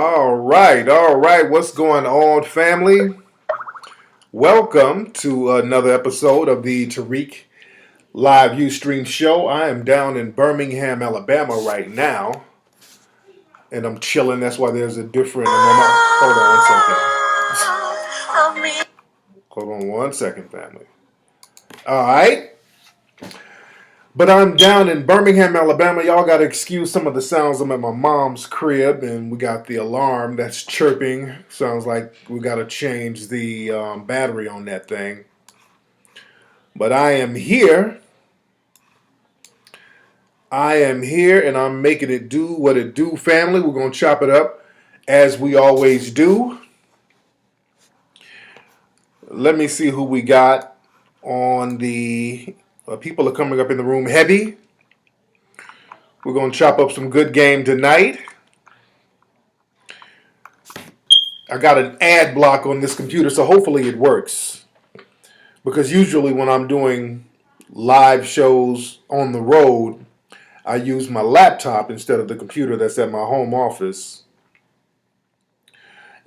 All right. What's going on, family? Welcome to another episode of the Tariq Live Ustream Show. I am down in Birmingham, Alabama right now, and I'm chilling. That's why there's a different. Hold on one second. Hold on one second, family. All right. But I'm down in Birmingham, Alabama. Y'all got to excuse some of the sounds. I'm at my mom's crib, and we got the alarm that's chirping. Sounds like we got to change the battery on that thing. But I am here. I am here, and I'm making it do what it do, family. We're going to chop it up as we always do. Let me see who we got on the. People are coming up in the room heavy. We're going to chop up some good game tonight. I got an ad block on this computer, so hopefully it works. Because usually when I'm doing live shows on the road, I use my laptop instead of the computer that's at my home office.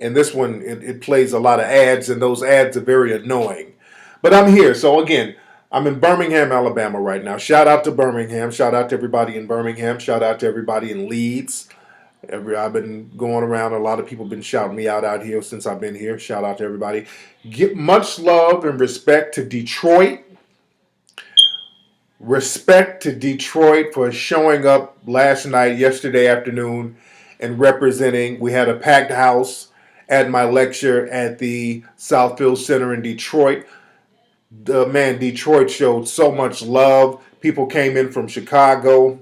And this one, it plays a lot of ads, and those ads are very annoying. But I'm here. So again, I'm in Birmingham, Alabama right now. Shout out to Birmingham. Shout out to everybody in Birmingham. Shout out to everybody in Leeds. I've been going around. A lot of people have been shouting me out here since I've been here. Shout out to everybody. Give much love and respect to Detroit. Respect to Detroit for showing up last night, yesterday afternoon, and representing. We had a packed house at my lecture at the Southfield Center in Detroit. Detroit showed so much love. People came in from Chicago.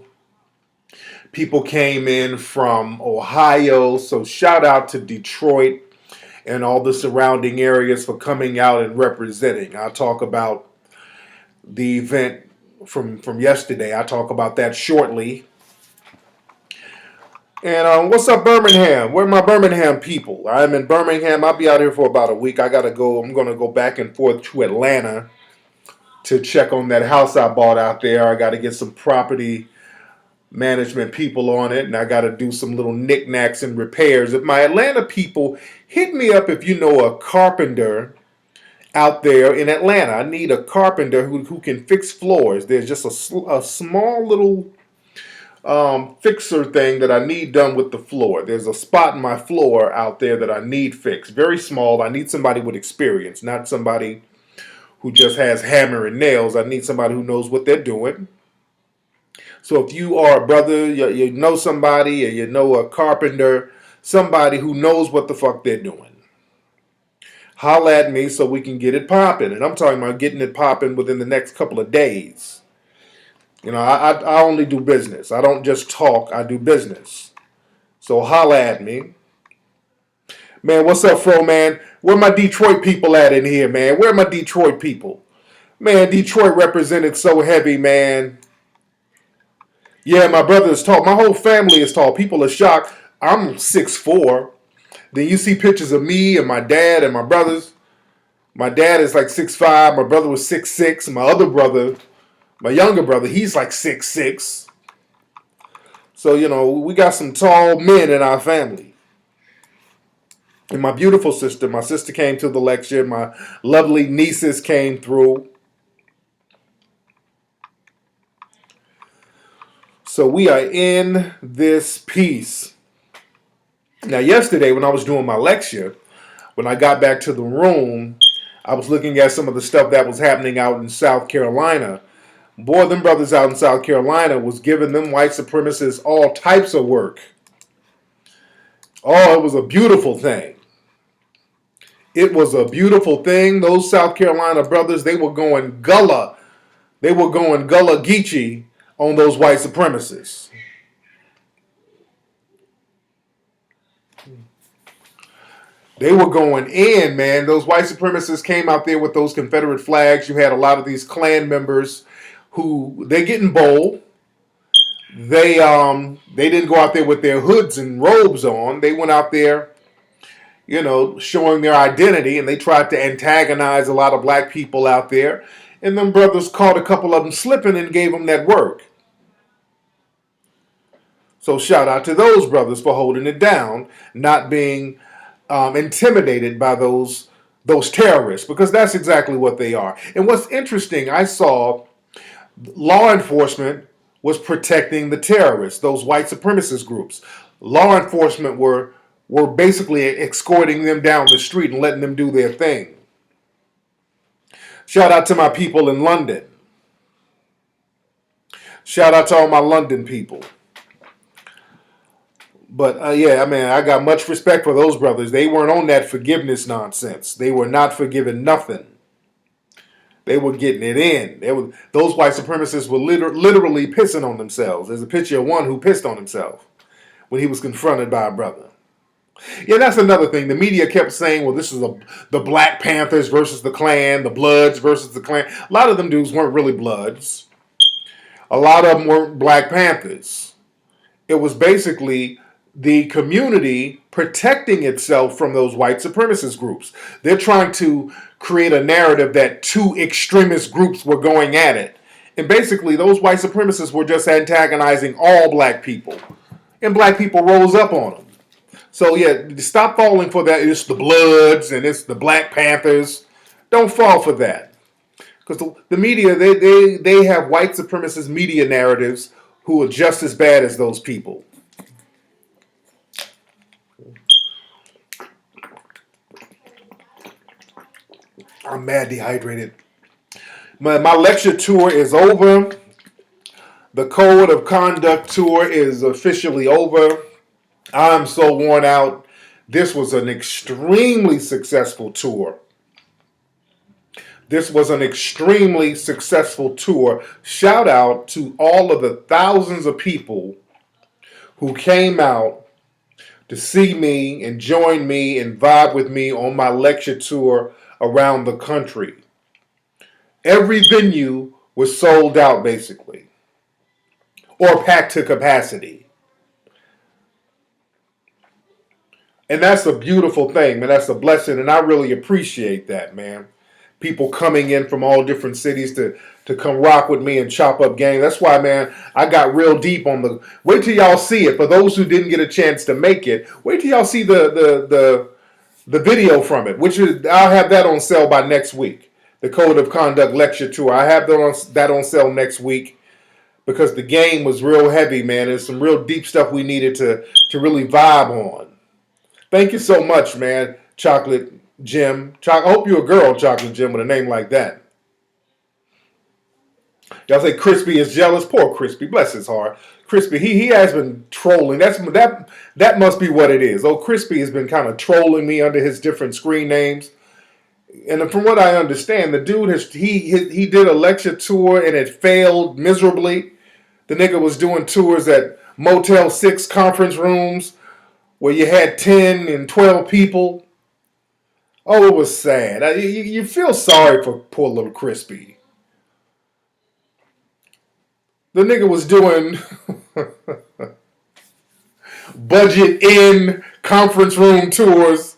People came in from Ohio. So shout out to Detroit and all the surrounding areas for coming out and representing. I'll talk about the event from yesterday. I'll talk about that shortly. And what's up, Birmingham? Where are my Birmingham people? I'm in Birmingham. I'll be out here for about a week. I gotta go. I'm gonna go back and forth to Atlanta to check on that house I bought out there. I got to get some property management people on it, and I got to do some little knickknacks and repairs. If my Atlanta people, hit me up if you know a carpenter out there in Atlanta. I need a carpenter who can fix floors. There's just a small little fixer thing that I need done with the floor. There's a spot in my floor out there that I need fixed. Very small. I need somebody with experience, not somebody who just has hammer and nails. I need somebody who knows what they're doing. So if you are a brother, you know somebody, or you know a carpenter, somebody who knows what the fuck they're doing, holla at me so we can get it popping. And I'm talking about getting it popping within the next couple of days. You know, I only do business. I don't just talk, I do business. So holla at me. Man, what's up, Fro, man? Where my Detroit people at in here, man? Where are my Detroit people? Man, Detroit represented so heavy, man. Yeah, my brother is tall. My whole family is tall. People are shocked. I'm 6'4". Then you see pictures of me and my dad and my brothers. My dad is like 6'5". My brother was 6'6". My other brother, my younger brother, he's like 6'6". So, you know, we got some tall men in our family. And my beautiful sister, my sister came to the lecture. My lovely nieces came through. So we are in this piece. Now, yesterday when I was doing my lecture, when I got back to the room, I was looking at some of the stuff that was happening out in South Carolina. Boy, them brothers out in South Carolina was giving them white supremacists all types of work. Oh, it was a beautiful thing. It was a beautiful thing. Those South Carolina brothers, they were going gullah. They were going gullah geechee on those white supremacists. They were going in, man. Those white supremacists came out there with those Confederate flags. You had a lot of these Klan members who they getting bold. They didn't go out there with their hoods and robes on. They went out there, you know, showing their identity, and they tried to antagonize a lot of black people out there. And them brothers caught a couple of them slipping and gave them that work. So shout out to those brothers for holding it down, not being intimidated by those terrorists, because that's exactly what they are. And what's interesting, I saw law enforcement was protecting the terrorists, those white supremacist groups. Law enforcement were basically escorting them down the street and letting them do their thing. Shout out to my people in London. Shout out to all my London people. But yeah, I mean, I got much respect for those brothers. They weren't on that forgiveness nonsense. They were not forgiving nothing. They were getting it in. Those white supremacists were literally pissing on themselves. There's a picture of one who pissed on himself when he was confronted by a brother. Yeah, that's another thing. The media kept saying, well, this is the Black Panthers versus the Klan, the Bloods versus the Klan. A lot of them dudes weren't really Bloods. A lot of them weren't Black Panthers. It was basically the community protecting itself from those white supremacist groups. They're trying to create a narrative that two extremist groups were going at it. And basically, those white supremacists were just antagonizing all black people. And black people rose up on them. So yeah, stop falling for that. It's the Bloods and it's the Black Panthers. Don't fall for that. Because the media, they have white supremacist media narratives who are just as bad as those people. I'm mad dehydrated. My lecture tour is over. The Code of Conduct tour is officially over. I'm so worn out. This was an extremely successful tour. This was an extremely successful tour. Shout out to all of the thousands of people who came out to see me and join me and vibe with me on my lecture tour around the country. Every venue was sold out basically, or packed to capacity. And that's a beautiful thing, man. That's a blessing, and I really appreciate that, man. People coming in from all different cities to come rock with me and chop up game. That's why, man, I got real deep on the. Wait till y'all see it. For those who didn't get a chance to make it, wait till y'all see the video from it, which is I'll have that on sale by next week. The Code of Conduct lecture tour. I have that on sale next week because the game was real heavy, man. There's some real deep stuff we needed to really vibe on. Thank you so much, man, Chocolate Jim. I hope you're a girl, Chocolate Jim, with a name like that. Y'all say Crispy is jealous. Poor Crispy, bless his heart. Crispy, he has been trolling. That must be what it is. Oh, Crispy has been kind of trolling me under his different screen names. And from what I understand, the dude he did a lecture tour and it failed miserably. The nigga was doing tours at Motel 6 conference rooms where you had 10 and 12 people. Oh, it was sad. You feel sorry for poor little Crispy. The nigga was doing budget in conference room tours.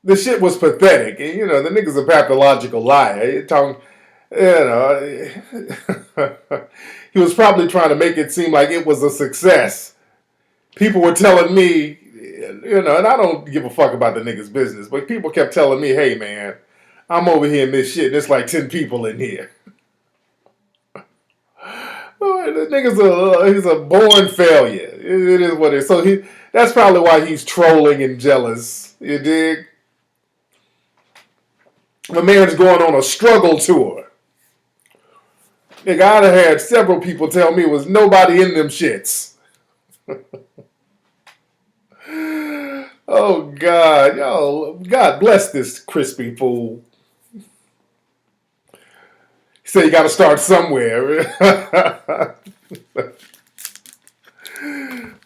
The shit was pathetic. And, you know, the nigga's a pathological liar. He was probably trying to make it seem like it was a success. People were telling me, you know, and I don't give a fuck about the nigga's business, but people kept telling me, hey, man, I'm over here in this shit, and there's like 10 people in here. The nigga's he's a born failure. It is what it is. So that's probably why he's trolling and jealous. You dig? My man's going on a struggle tour. Nigga, I'd have had several people tell me it was nobody in them shits. Oh, God. Yo, God bless this crispy fool. He said you got to start somewhere.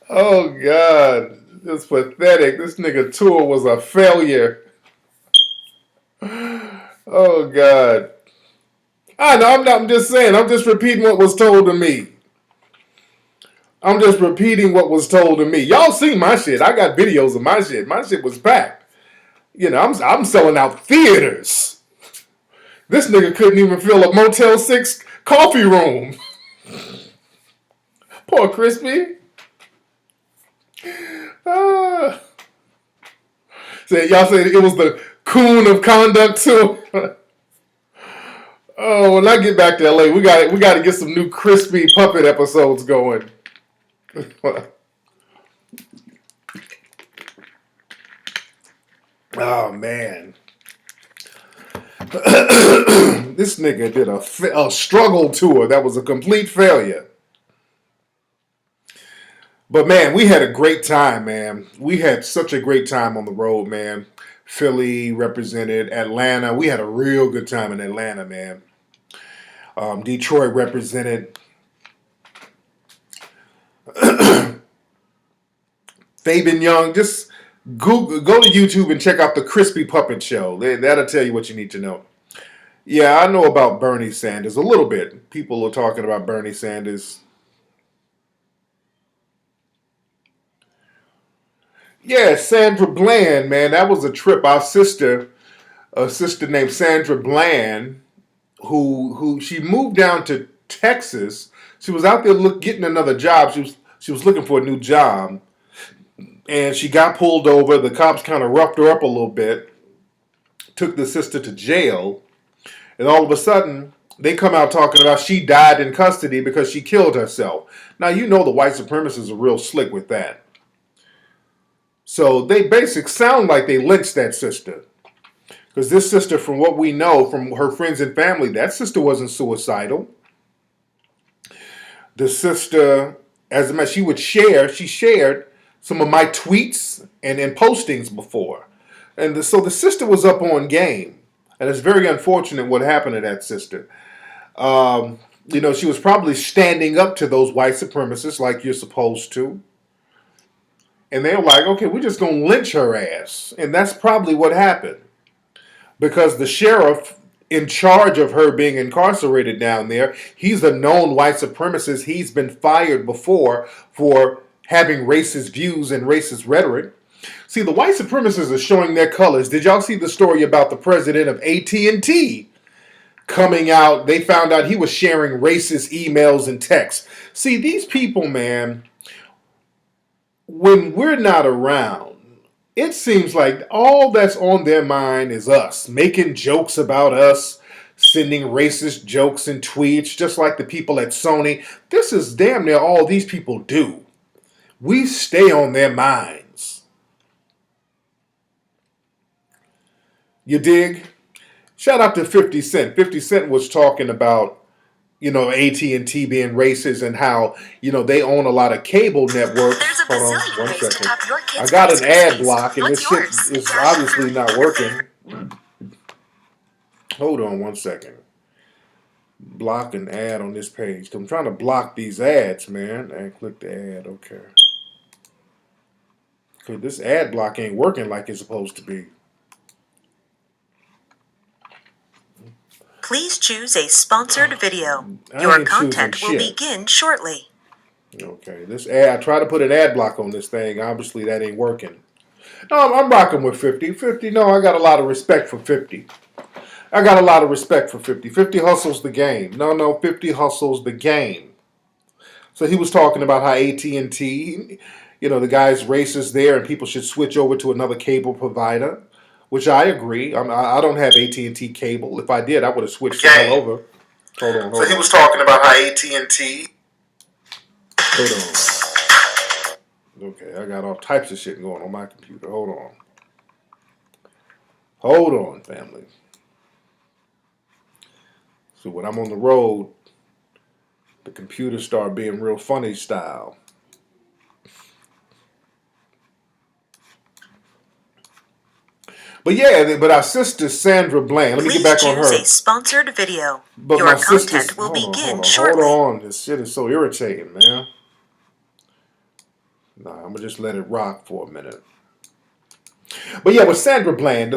Oh, God. It's pathetic. This nigga tour was a failure. Oh, God. I know, I'm just saying. I'm just repeating what was told to me. I'm just repeating what was told to me. Y'all see my shit. I got videos of my shit. My shit was packed. You know, I'm selling out theaters. This nigga couldn't even fill a Motel 6 coffee room. Poor Crispy. Uh, so y'all said it was the coon of conduct too. Oh, when I get back to LA, we got to get some new crispy puppet episodes going. Oh man, this nigga did a struggle tour that was a complete failure. But man, we had a great time, man. We had such a great time on the road, man. Philly represented Atlanta. We had a real good time in Atlanta, man. Detroit represented. Fabian Young. Just go to YouTube and check out the Crispy Puppet Show. That'll tell you what you need to know. Yeah, I know about Bernie Sanders a little bit. People are talking about Bernie Sanders. Yeah, Sandra Bland, man, that was a trip. Our sister, a sister named Sandra Bland, who she moved down to Texas. She was out there getting another job. She was looking for a new job, and she got pulled over. The cops kind of roughed her up a little bit, took the sister to jail, and all of a sudden they come out talking about she died in custody because she killed herself. Now you know the white supremacists are real slick with that. So they basically sound like they lynched that sister. Because this sister, from what we know from her friends and family, that sister wasn't suicidal. The sister, as a matter, she shared some of my tweets and postings before. So the sister was up on game. And it's very unfortunate what happened to that sister. She was probably standing up to those white supremacists like you're supposed to. And they were like, okay, we're just going to lynch her ass. And that's probably what happened. Because the sheriff in charge of her being incarcerated down there, he's a known white supremacist. He's been fired before for having racist views and racist rhetoric. See, the white supremacists are showing their colors. Did y'all see the story about the president of AT&T coming out? They found out he was sharing racist emails and texts. See, these people, man, when we're not around, it seems like all that's on their mind is us, making jokes about us, sending racist jokes and tweets, just like the people at Sony. This is damn near all these people do. We stay on their minds. You dig? Shout out to 50 Cent. 50 Cent was talking about AT&T being racist and how, they own a lot of cable networks. Hold on one second. I got an ad block and this shit is obviously not working. Hold on one second. Block an ad on this page. I'm trying to block these ads, man. And click the ad. Okay. Okay, this ad block ain't working like it's supposed to be. Please choose a sponsored video. Your content will begin shortly. Okay, this ad, I try to put an ad block on this thing. Obviously, that ain't working. No, I'm rocking with 50. 50, no, I got a lot of respect for 50. 50 hustles the game. No, 50 hustles the game. So he was talking about how AT&T, the guy's racist there and people should switch over to another cable provider. Which I agree. I don't have AT&T cable. If I did, I would have switched the hell over. Hold on. So he was talking about how AT&T. Hold on. Okay, I got all types of shit going on my computer. Hold on, family. So when I'm on the road, the computer start being real funny style. But yeah, but our sister Sandra Bland. Let me get back on her. Please choose a sponsored video. But your content will begin shortly. Hold on. This shit is so irritating, man. Nah, I'm gonna just let it rock for a minute. But yeah, with Sandra Bland,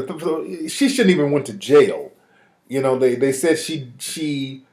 she shouldn't even went to jail. They said she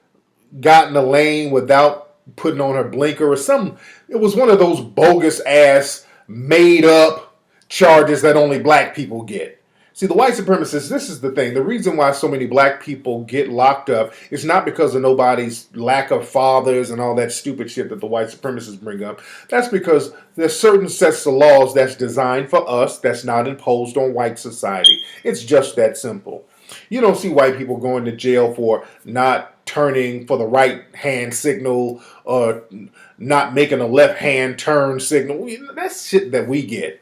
got in the lane without putting on her blinker or something. It was one of those bogus ass made up charges that only black people get. See, the white supremacists, this is the thing. The reason why so many black people get locked up is not because of nobody's lack of fathers and all that stupid shit that the white supremacists bring up. That's because there's certain sets of laws that's designed for us that's not imposed on white society. It's just that simple. You don't see white people going to jail for not turning for the right hand signal or not making a left hand turn signal. That's shit that we get.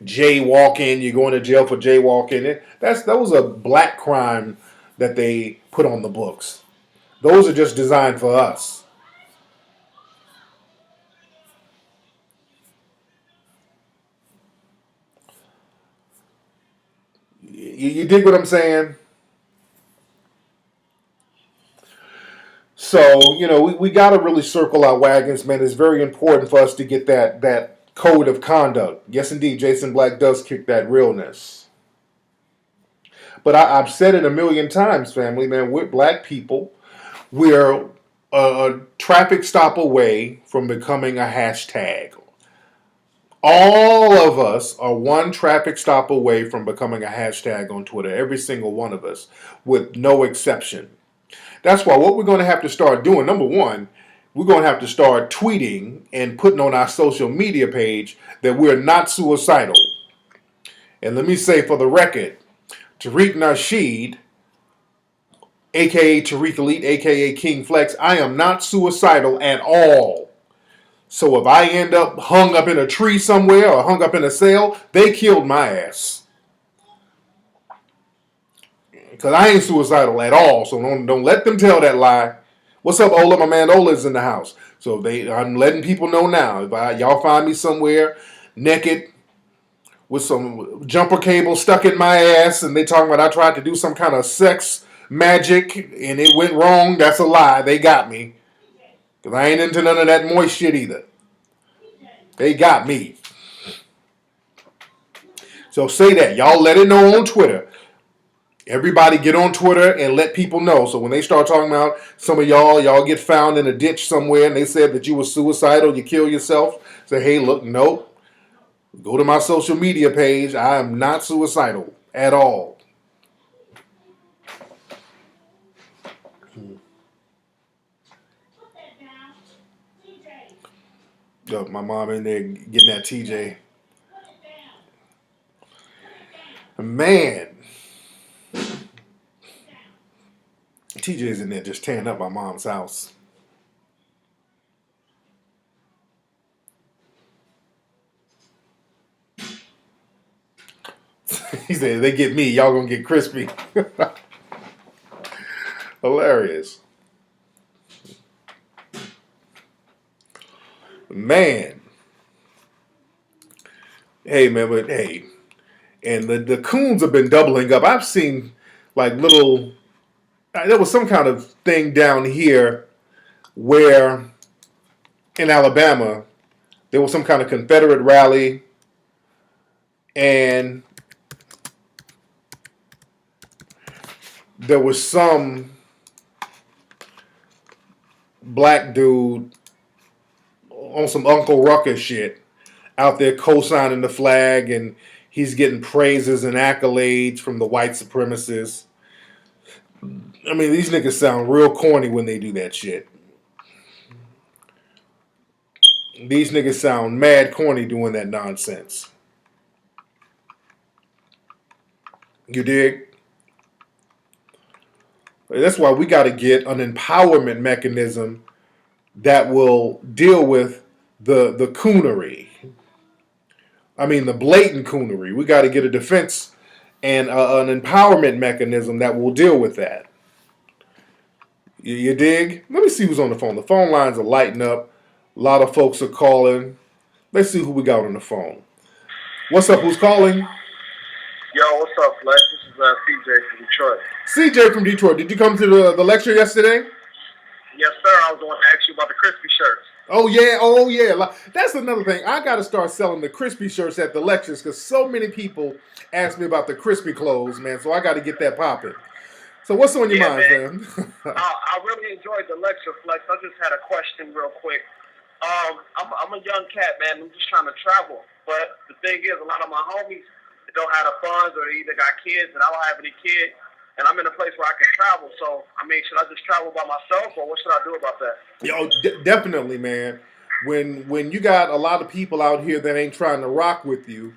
Jaywalking, you're going to jail for jaywalking. That was a black crime that they put on the books. Those are just designed for us. You dig what I'm saying? So, we got to really circle our wagons, man. It's very important for us to get that code of conduct. Yes, indeed, Jason Black does kick that realness. But I've said it a million times, family, man. We're black people. We're a traffic stop away from becoming a hashtag. All of us are one traffic stop away from becoming a hashtag on Twitter. Every single one of us, with no exception. That's why what we're going to have to start doing, number one, we're going to have to start tweeting and putting on our social media page that we're not suicidal. And let me say for the record, Tariq Nasheed, aka Tariq Elite, aka King Flex, I am not suicidal at all. So if I end up hung up in a tree somewhere or hung up in a cell, they killed my ass. Because I ain't suicidal at all. So don't let them tell that lie. What's up, Ola? My man Ola's in the house. So I'm letting people know now. If y'all find me somewhere naked with some jumper cable stuck in my ass and they talking about I tried to do some kind of sex magic and it went wrong, that's a lie. They got me. Because I ain't into none of that moist shit either. They got me. So say that. Y'all let it know on Twitter. Everybody get on Twitter and let people know. So when they start talking about some of y'all get found in a ditch somewhere and they said that you were suicidal, you kill yourself. Say, hey, look, nope. Go to my social media page. I am not suicidal at all. Yo, my mom in there getting that TJ. Man. TJ's in there just tearing up my mom's house. He said, they get me, y'all gonna get crispy. Hilarious. Man. Hey, man, but hey. And the coons have been doubling up. I've seen like little. There was some kind of thing down here where in Alabama there was some kind of Confederate rally, and there was some black dude on some Uncle Ruckus shit out there co-signing the flag, and he's getting praises and accolades from the white supremacists. I mean, these niggas sound real corny when they do that shit. These niggas sound mad corny doing that nonsense. You dig? That's why we got to get an empowerment mechanism that will deal with the coonery. I mean, the blatant coonery. We got to get a defense and an empowerment mechanism that will deal with that. You dig? Let me see who's on the phone. The phone lines are lighting up. A lot of folks are calling. Let's see who we got on the phone. What's up? Who's calling? Yo, what's up, Flex? This is CJ from Detroit. CJ from Detroit. Did you come to the lecture yesterday? Yes, sir. I was going to ask you about the crispy shirts. Oh yeah. That's another thing. I got to start selling the crispy shirts at the lectures because so many people ask me about the crispy clothes, man. So I got to get that popping. So what's on your mind, man? I really enjoyed the lecture, Flex. I just had a question real quick. I'm a young cat, man. I'm just trying to travel. But the thing is, a lot of my homies, don't have the funds or they either got kids and I don't have any kids and I'm in a place where I can travel. So, I mean, should I just travel by myself or what should I do about that? Yo, definitely, man. When you got a lot of people out here that ain't trying to rock with you,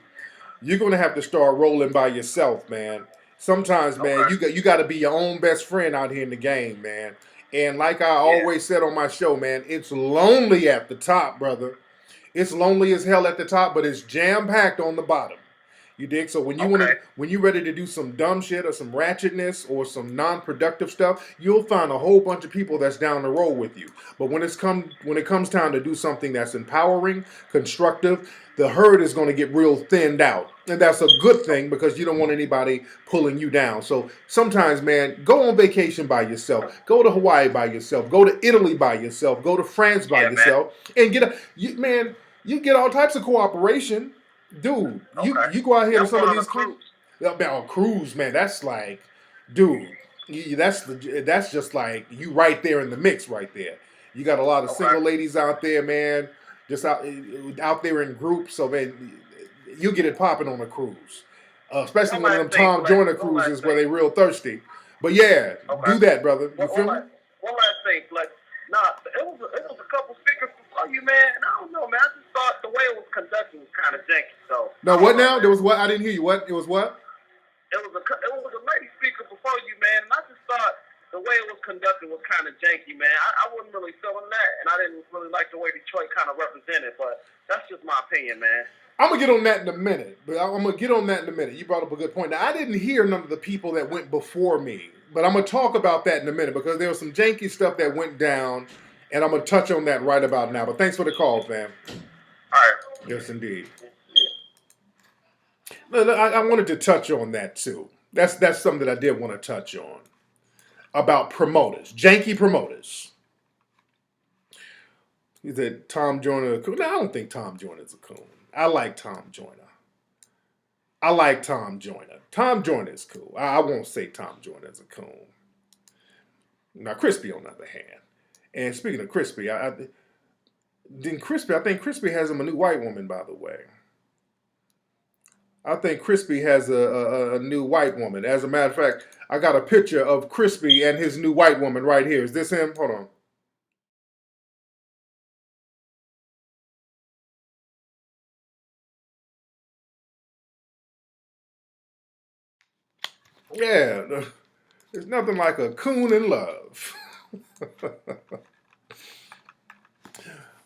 you're gonna have to start rolling by yourself, man. Sometimes, man, Okay. you got to be your own best friend out here in the game, man. And like I Yeah. always said on my show, man, it's lonely at the top, brother. It's lonely as hell at the top, but it's jam packed on the bottom. You dig? So Okay. when you ready to do some dumb shit or some ratchetness or some non-productive stuff, you'll find a whole bunch of people that's down the road with you. But when it comes time to do something that's empowering, constructive, the herd is going to get real thinned out. And that's a good thing because you don't want anybody pulling you down. So sometimes, man, go on vacation by yourself. Go to Hawaii by yourself. Go to Italy by yourself. Go to France by Yeah, man. yourself. And man, you get all types of cooperation. Dude, Okay. you go out here Yeah, to I'm some going of on a these cruise. on cruise, man. That's like, dude, that's just like you right there in the mix, right there. You got a lot of Okay. single ladies out there, man, just out there in groups. So man, you get it popping on a cruise, especially One one of last them thing, Tom Flex. Joyner One last cruises where thing. they real thirsty. But yeah, Okay. do that, brother. You feel me? One last thing, Flex. Nah, it was a couple speakers before you, man. And I don't know, man. I just thought the way it was conducted was kind of janky. So No, I don't what know, now? There man. was what? I didn't hear you. What? It was what? It was a lady speaker before you, man. And I just thought the way it was conducted was kind of janky, man. I wasn't really feeling that, and I didn't really like the way Detroit kind of represented. But that's just my opinion, man. I'm gonna get on that in a minute. But I'm gonna get on that in a minute. You brought up a good point. Now I didn't hear none of the people that went before me, but I'm gonna talk about that in a minute because there was some janky stuff that went down, and I'm gonna touch on that right about now. But thanks for the call, fam. All right. Yes, indeed. I wanted to touch on that too. That's something that I did want to touch on about promoters, janky promoters. He said Tom Joyner a coon. No, I don't think Tom Joyner's a coon. I like Tom Joyner. I like Tom Joyner. Tom Joyner's cool. I won't say Tom Joyner's a coon. Now Crispy on the other hand. And speaking of Crispy, I think Crispy has him a new white woman, by the way. I think Crispy has a new white woman. As a matter of fact, I got a picture of Crispy and his new white woman right here. Is this him? Hold on. Yeah, there's nothing like a coon in love.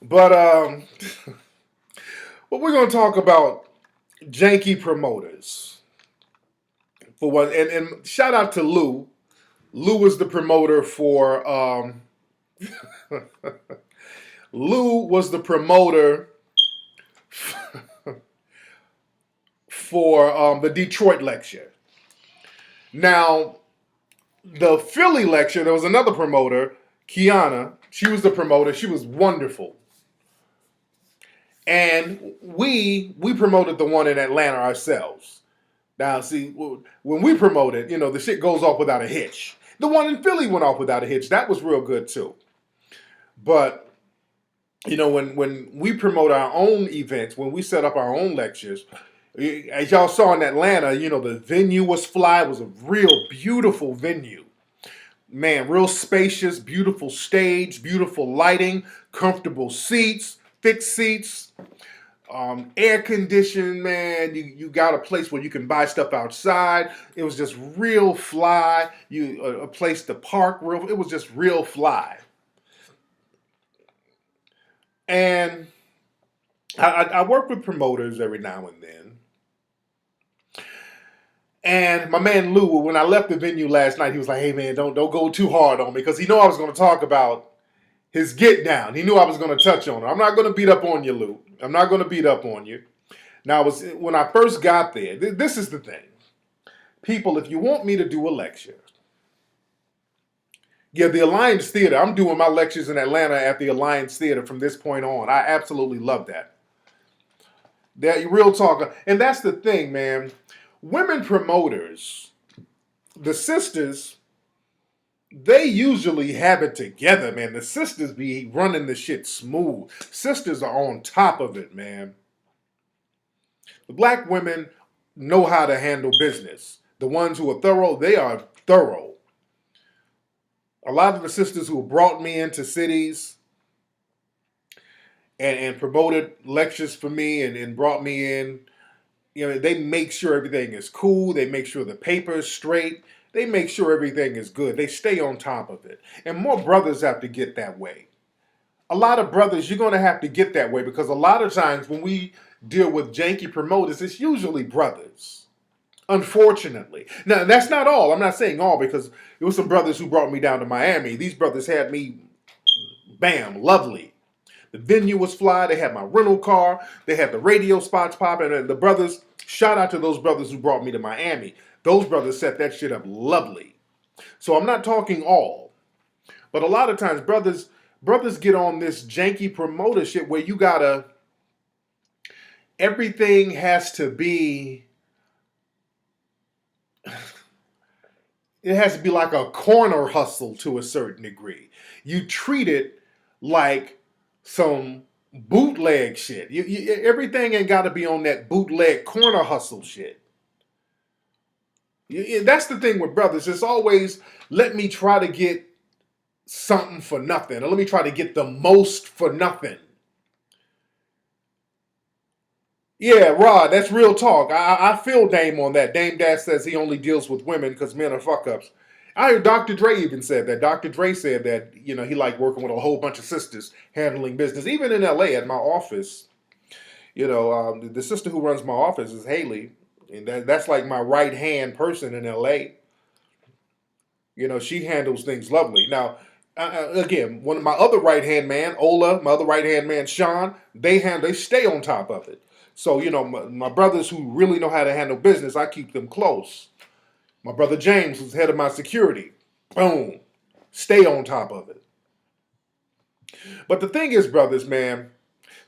But but we're gonna talk about janky promoters for what. And shout out to Lou. Lou was the promoter for Lou was the promoter for the Detroit lecture. Now, the Philly lecture, there was another promoter, Kiana. She was the promoter. She was wonderful. And we promoted the one in Atlanta ourselves. Now, see, when we promoted, the shit goes off without a hitch. The one in Philly went off without a hitch. That was real good too. But when we promote our own events, when we set up our own lectures, as y'all saw in Atlanta, the venue was fly. It was a real beautiful venue. Man, real spacious, beautiful stage, beautiful lighting, comfortable seats, fixed seats, air conditioned, man. You got a place where you can buy stuff outside. It was just real fly. A place to park. It was just real fly. And I work with promoters every now and then. And my man Lou, when I left the venue last night, he was like, "Hey man, don't go too hard on me," because he knew I was going to talk about his get down. He knew I was going to touch on it. I'm not going to beat up on you, Lou. I'm not going to beat up on you. Now, when I first got there. This is the thing, people. If you want me to do a lecture, yeah, the Alliance Theater. I'm doing my lectures in Atlanta at the Alliance Theater from this point on. I absolutely love that. That real talk, and that's the thing, man. Women promoters, the sisters, they usually have it together, man. The sisters be running the shit smooth. Sisters are on top of it, man. The black women know how to handle business. The ones who are thorough, they are thorough. A lot of the sisters who brought me into cities and promoted lectures for me and brought me in, they make sure everything is cool. They make sure the paper is straight. They make sure everything is good. They stay on top of it. And more brothers have to get that way. A lot of brothers, you're going to have to get that way because a lot of times when we deal with janky promoters, it's usually brothers. Unfortunately. Now, that's not all. I'm not saying all because it was some brothers who brought me down to Miami. These brothers had me, bam, lovely. The venue was fly. They had my rental car. They had the radio spots popping. And the brothers, shout out to those brothers who brought me to Miami. Those brothers set that shit up lovely. So I'm not talking all. But a lot of times brothers get on this janky promoter shit where you gotta, everything has to be, it has to be like a corner hustle to a certain degree. You treat it like some bootleg shit. Everything ain't got to be on that bootleg corner hustle shit. That's the thing with brothers. It's always, let me try to get something for nothing, or let me try to get the most for nothing. Yeah, Rod, that's real talk. I feel Dame on that. Dame Dash says he only deals with women because men are fuck ups. I heard Dr. Dre even said that. Dr. Dre said that, he liked working with a whole bunch of sisters handling business. Even in LA at my office, the sister who runs my office is Haley. And that's like my right hand person in LA. She handles things lovely. Now, again, one of my other right hand man, Ola, my other right hand man, Sean, they stay on top of it. So, my brothers who really know how to handle business, I keep them close. My brother James, who's head of my security, boom, stay on top of it. But the thing is, brothers, man,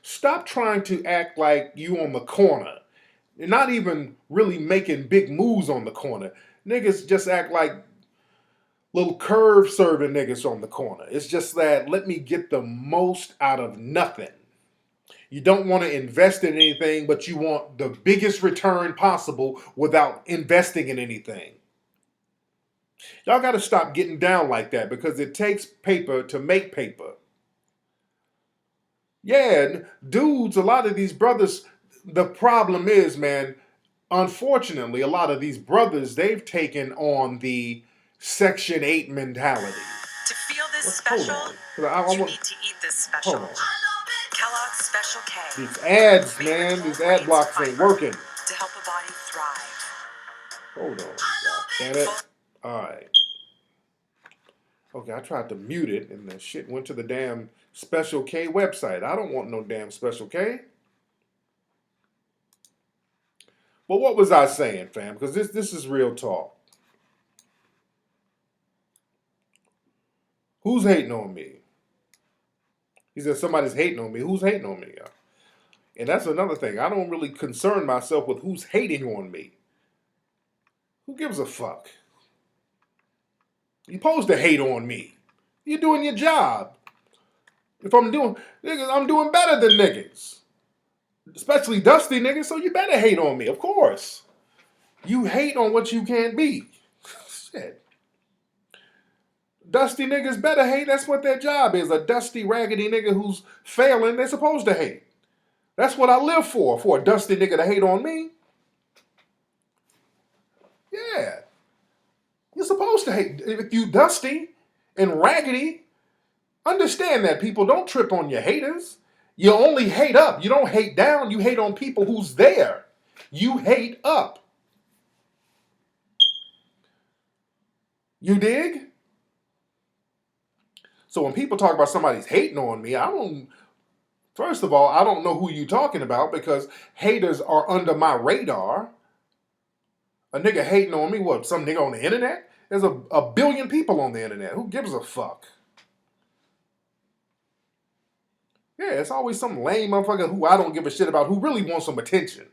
stop trying to act like you on the corner. You're not even really making big moves on the corner. Niggas just act like little curve serving niggas on the corner. It's just that let me get the most out of nothing. You don't want to invest in anything, but you want the biggest return possible without investing in anything. Y'all got to stop getting down like that because it takes paper to make paper. Yeah, dudes, a lot of these brothers, the problem is, man, unfortunately, a lot of these brothers, they've taken on the Section 8 mentality. To feel this special, you need to eat this special. Hold on. Kellogg's Special K. These ads, man, these ad blocks ain't working. To help a body thrive. Hold on. Damn it. All right. Okay, I tried to mute it, and the shit went to the damn Special K website. I don't want no damn Special K. But what was I saying, fam? Because this is real talk. Who's hating on me? He said somebody's hating on me. Who's hating on me? And that's another thing. I don't really concern myself with who's hating on me. Who gives a fuck? You're supposed to hate on me. You're doing your job. If I'm doing niggas, I'm doing better than niggas. Especially dusty niggas, so you better hate on me, of course. You hate on what you can't be. Shit. Dusty niggas better hate. That's what their job is. A dusty, raggedy nigga who's failing, they're supposed to hate. That's what I live for a dusty nigga to hate on me. Yeah. You're supposed to hate. If you dusty and raggedy, understand that, people. Don't trip on your haters. You only hate up. You don't hate down. You hate on people who's there. You hate up. You dig? So when people talk about somebody's hating on me, first of all, I don't know who you're talking about because haters are under my radar. A nigga hating on me, what, some nigga on the internet? There's a billion people on the internet. Who gives a fuck? Yeah, it's always some lame motherfucker who I don't give a shit about who really wants some attention.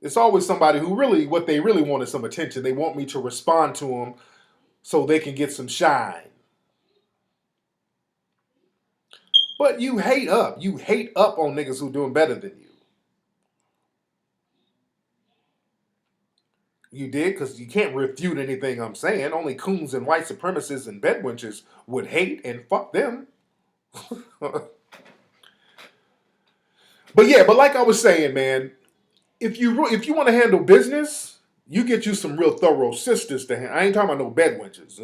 It's always somebody who really, what they really want is some attention. They want me to respond to them so they can get some shine. But you hate up. You hate up on niggas who doing better than you. You did? Because you can't refute anything I'm saying. Only coons and white supremacists and bedwenches would hate, and fuck them. But yeah, but like I was saying, man, if you want to handle business, you get you some real thorough sisters to handle. I ain't talking about no bedwenches.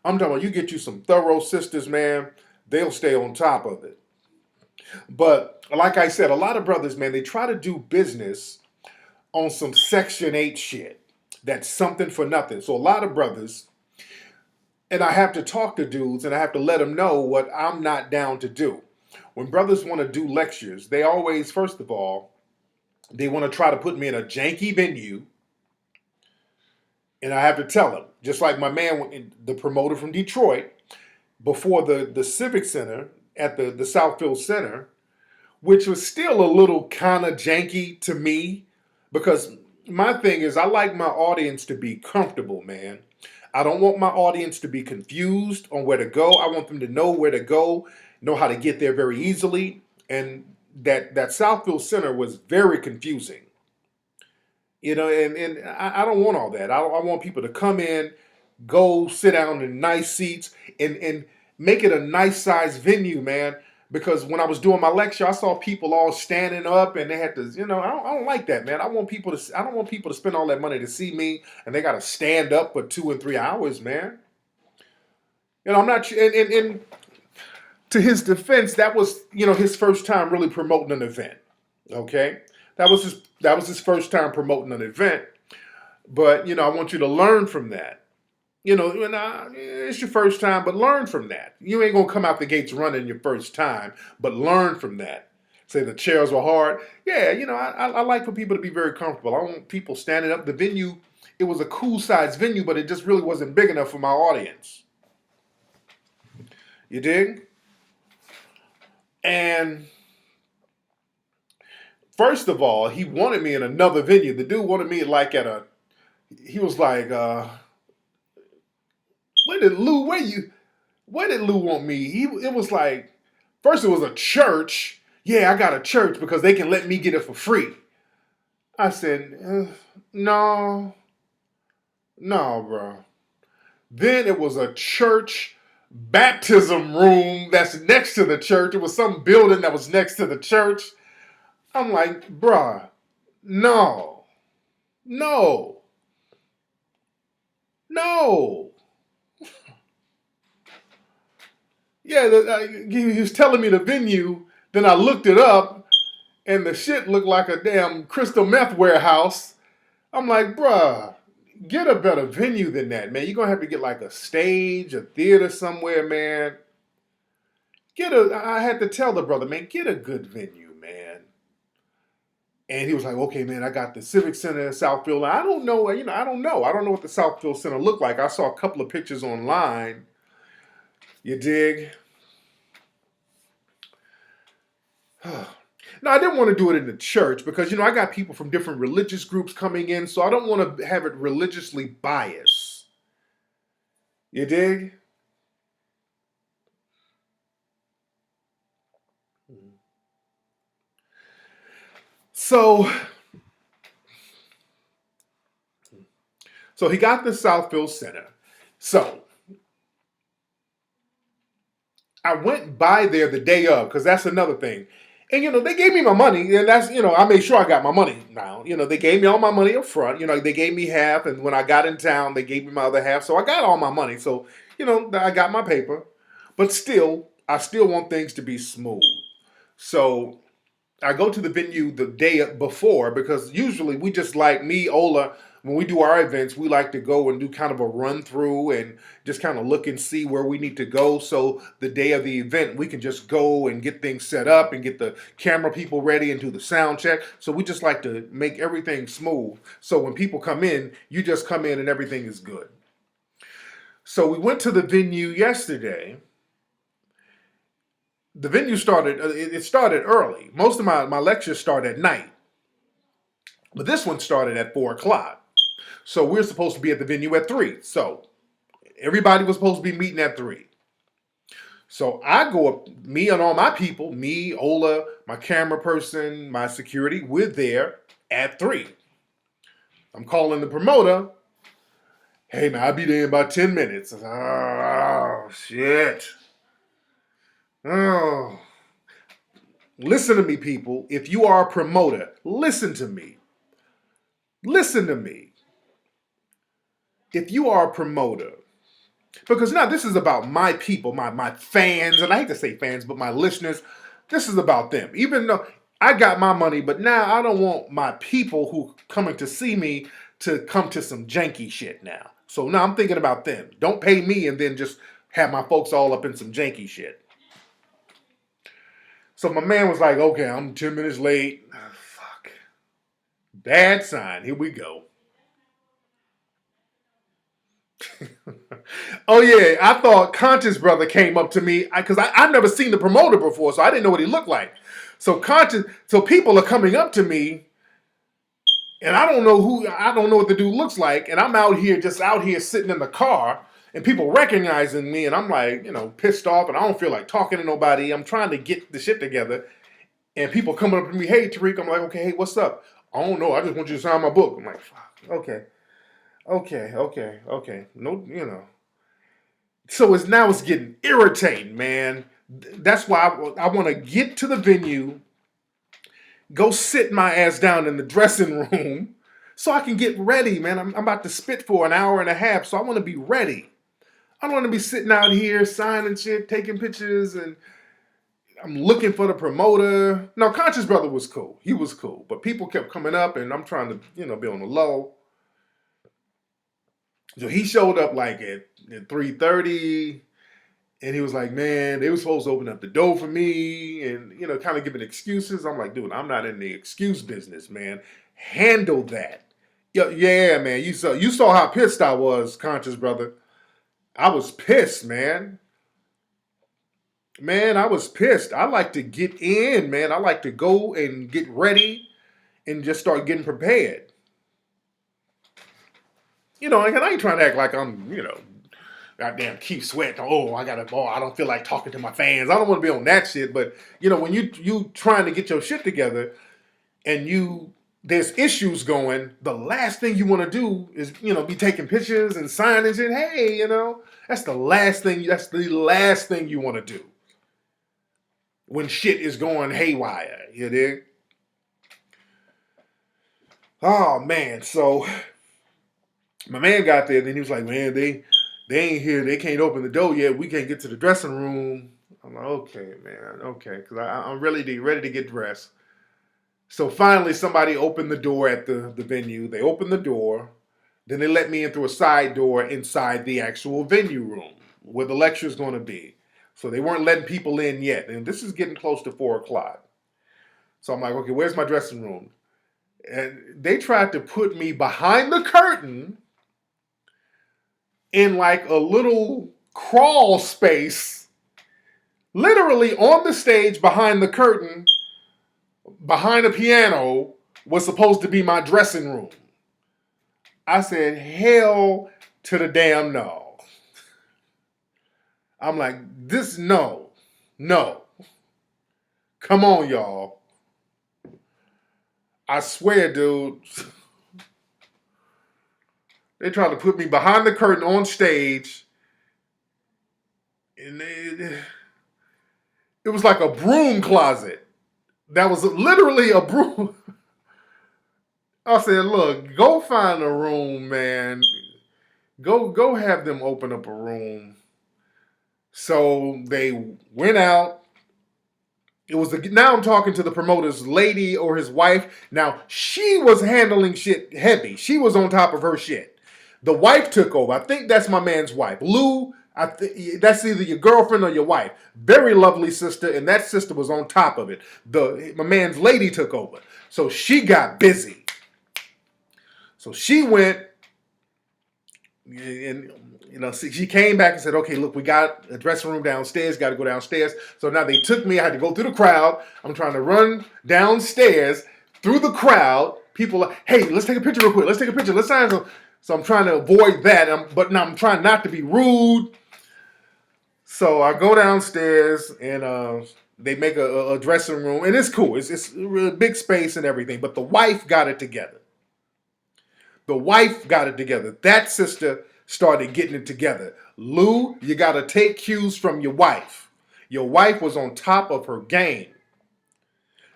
I'm talking about you get you some thorough sisters, man. They'll stay on top of it. But like I said, a lot of brothers, man, they try to do business on some Section 8 shit. That's something for nothing. So a lot of brothers, and I have to talk to dudes and I have to let them know what I'm not down to do. When brothers want to do lectures, they always, first of all, they want to try to put me in a janky venue. And I have to tell them, just like my man, the promoter from Detroit, before the Civic Center at the Southfield Center, which was still a little kind of janky to me because my thing is I like my audience to be comfortable, man. I don't want my audience to be confused on where to go. I want them to know where to go, know how to get there very easily. And that Southfield Center was very confusing. And I don't want all that. I want people to come in, go sit down in nice seats, and make it a nice size venue, man. Because when I was doing my lecture, I saw people all standing up, and they had to, I don't like that, man. I don't want people to spend all that money to see me, and they got to stand up for 2 and 3 hours, man. I'm not, and to his defense, that was, his first time really promoting an event. Okay, that was his first time promoting an event. But I want you to learn from that. It's your first time, but learn from that. You ain't gonna come out the gates running your first time, but learn from that. Say the chairs were hard. Yeah, I like for people to be very comfortable. I want people standing up. The venue, it was a cool size venue, but it just really wasn't big enough for my audience. You dig? And first of all, he wanted me in another venue. The dude wanted me like he was like, where did Lou want me? It was like, first it was a church. Yeah, I got a church because they can let me get it for free. I said, no, no, bro. Then it was a church baptism room that's next to the church. It was some building that was next to the church. I'm like, bruh, no, no, no. Yeah, he was telling me the venue. Then I looked it up, and the shit looked like a damn crystal meth warehouse. I'm like, bruh, get a better venue than that, man. You're gonna have to get like a stage, a theater somewhere, man. I had to tell the brother, man, get a good venue, man. And he was like, okay, man, I got the Civic Center in Southfield. I don't know, I don't know. I don't know what the Southfield Center looked like. I saw a couple of pictures online. You dig? Now, I didn't want to do it in the church because, I got people from different religious groups coming in, so I don't want to have it religiously biased. You dig? So he got the Southfield Center. So I went by there the day of because that's another thing. And, they gave me my money, and that's, I made sure I got my money now. They gave me all my money up front. They gave me half, and when I got in town, they gave me my other half. So I got all my money. So, I got my paper. But still, I still want things to be smooth. So I go to the venue the day before because usually we just like me, Ola, when we do our events, we like to go and do kind of a run through and just kind of look and see where we need to go. So the day of the event, we can just go and get things set up and get the camera people ready and do the sound check. So we just like to make everything smooth. So when people come in, you just come in and everything is good. So we went to the venue yesterday. The venue started, it started early. Most of my lectures start at night. But this one started at 4 o'clock. So we're supposed to be at the venue at 3. So everybody was supposed to be meeting at 3. So I go up, me and all my people, me, Ola, my camera person, my security, we're there at 3. I'm calling the promoter. Hey, man, I'll be there in about 10 minutes. Oh, shit. Oh. Listen to me, people. If you are a promoter, listen to me. Listen to me. If you are a promoter, because now this is about my people, my fans, and I hate to say fans, but my listeners, this is about them. Even though I got my money, but now I don't want my people who coming to see me to come to some janky shit now. So now I'm thinking about them. Don't pay me and then just have my folks all up in some janky shit. So my man was like, okay, I'm 10 minutes late. Oh, fuck. Bad sign. Here we go. Oh yeah, I thought Conscious Brother came up to me because I've never seen the promoter before, so I didn't know what he looked like. So people are coming up to me, and I don't know what the dude looks like, and I'm out here sitting in the car, and people recognizing me, and I'm like, pissed off, and I don't feel like talking to nobody. I'm trying to get the shit together, and people coming up to me, hey Tariq, I'm like, okay, hey, what's up? I don't know, I just want you to sign my book. I'm like, fuck, okay, no, So it's getting irritating, man. That's why I want to get to the venue, go sit my ass down in the dressing room so I can get ready, man. I'm about to spit for an hour and a half, so I want to be ready. I don't want to be sitting out here signing shit, taking pictures, and I'm looking for the promoter. No, Conscious Brother was cool. He was cool. But people kept coming up, and I'm trying to, be on the low. So he showed up like at 3:30. And he was like, man, they were supposed to open up the door for me and, kind of giving excuses. I'm like, dude, I'm not in the excuse business, man. Handle that. Yeah, man. You saw how pissed I was, Conscious Brother. I was pissed, man. Man, I was pissed. I like to get in, man. I like to go and get ready and just start getting prepared. And I ain't trying to act like I'm, goddamn keep sweating. I don't feel like talking to my fans. I don't want to be on that shit. But when you trying to get your shit together and there's issues going, the last thing you want to do is be taking pictures and signing shit. Hey, that's the last thing. That's the last thing you want to do when shit is going haywire. You dig? Oh man, so my man got there and he was like, man, they ain't here. They can't open the door yet. We can't get to the dressing room. I'm like, okay, man, okay, because I'm really ready to get dressed. So finally, somebody opened the door at the venue. They opened the door. Then they let me in through a side door inside the actual venue room where the lecture is going to be. So they weren't letting people in yet. And this is getting close to 4 o'clock. So I'm like, okay, where's my dressing room? And they tried to put me behind the curtain in like a little crawl space, literally on the stage behind the curtain, behind a piano, was supposed to be my dressing room. I said, hell to the damn no. I'm like, no. Come on, y'all. I swear, dude. They tried to put me behind the curtain on stage. And it was like a broom closet. That was literally a broom. I said, look, go find a room, man. Go have them open up a room. So they went out. Now I'm talking to the promoter's lady or his wife. Now, she was handling shit heavy. She was on top of her shit. The wife took over. I think that's my man's wife. Lou, that's either your girlfriend or your wife. Very lovely sister, and that sister was on top of it. My man's lady took over. So she got busy. So she went, and she came back and said, okay, look, we got a dressing room downstairs, got to go downstairs. So now they took me, I had to go through the crowd. I'm trying to run downstairs through the crowd. People are, hey, let's take a picture real quick. Let's take a picture. Let's sign. So I'm trying to avoid that, but now I'm trying not to be rude. So I go downstairs and they make a dressing room, and it's cool. It's a really big space and everything, but the wife got it together. The wife got it together. That sister started getting it together. Lou, you got to take cues from your wife. Your wife was on top of her game.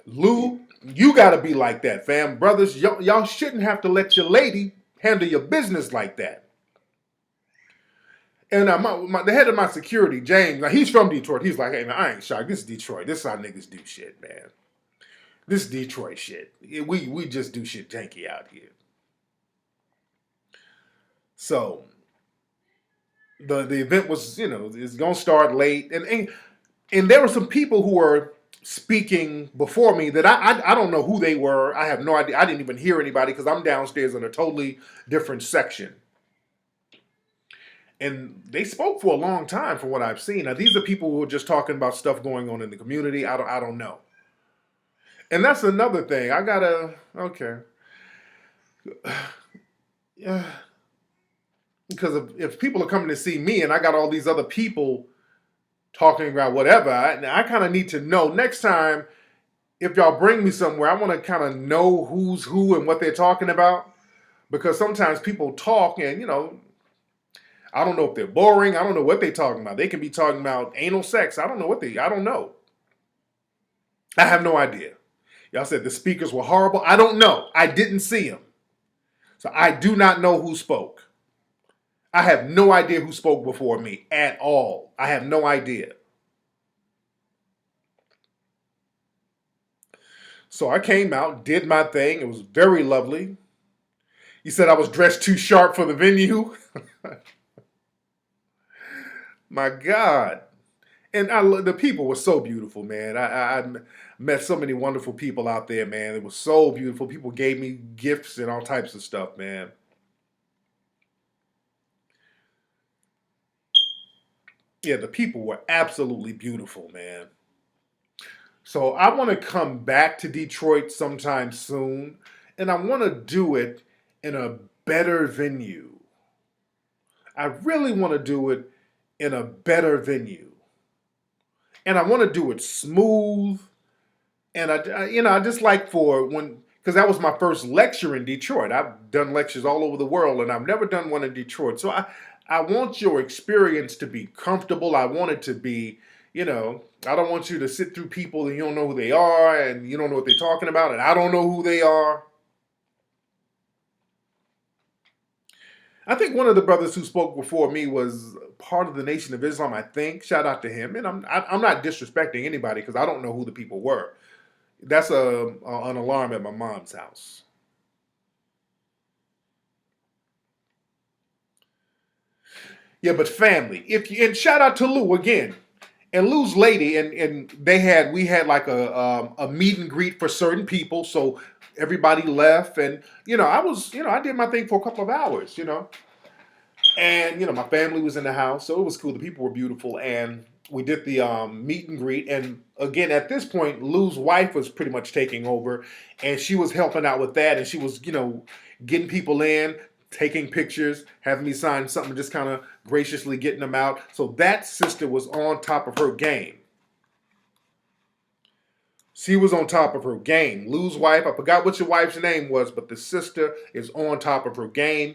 Lou, you got to be like that, fam. Brothers, y'all shouldn't have to let your lady handle your business like that. And the head of my security, James, now he's from Detroit. He's like, hey, man, I ain't shocked. This is Detroit. This is how niggas do shit, man. This is Detroit shit. We just do shit janky out here. So the event was, it's gonna start late, and there were some people who were speaking before me that I don't know who they were. I have no idea. I didn't even hear anybody because I'm downstairs in a totally different section. And they spoke for a long time from what I've seen. Now these are people who are just talking about stuff going on in the community. I don't know. And that's another thing. Okay. Yeah. Because if people are coming to see me and I got all these other people talking about whatever, I kind of need to know next time if y'all bring me somewhere, I want to kind of know who's who and what they're talking about. Because sometimes people talk and, I don't know if they're boring. I don't know what they're talking about. They can be talking about anal sex. I don't know. I have no idea. Y'all said the speakers were horrible. I don't know. I didn't see them. So I do not know who spoke. I have no idea who spoke before me at all. I have no idea. So I came out, did my thing. It was very lovely. You said I was dressed too sharp for the venue. My God. And the people were so beautiful, man. I met so many wonderful people out there, man. It was so beautiful. People gave me gifts and all types of stuff, man. Yeah, the people were absolutely beautiful, man. So I want to come back to Detroit sometime soon, and I want to do it in a better venue. I really want to do it in a better venue. And I want to do it smooth. And I just like because that was my first lecture in Detroit. I've done lectures all over the world, and I've never done one in Detroit. So I want your experience to be comfortable. I want it to be, I don't want you to sit through people and you don't know who they are and you don't know what they're talking about, and I don't know who they are. I think one of the brothers who spoke before me was part of the Nation of Islam, I think. Shout out to him. And I'm not disrespecting anybody because I don't know who the people were. That's an alarm at my mom's house. Yeah, but family. And shout out to Lou again. And Lou's lady, and we had like a meet and greet for certain people. So everybody left, and I did my thing for a couple of hours, And my family was in the house, so it was cool. The people were beautiful, and we did the meet and greet. And again, at this point, Lou's wife was pretty much taking over, and she was helping out with that. And she was, getting people in, taking pictures, having me sign something, just kind of graciously getting them out. So that sister was on top of her game. She was on top of her game. Lou's wife, I forgot what your wife's name was, but the sister is on top of her game.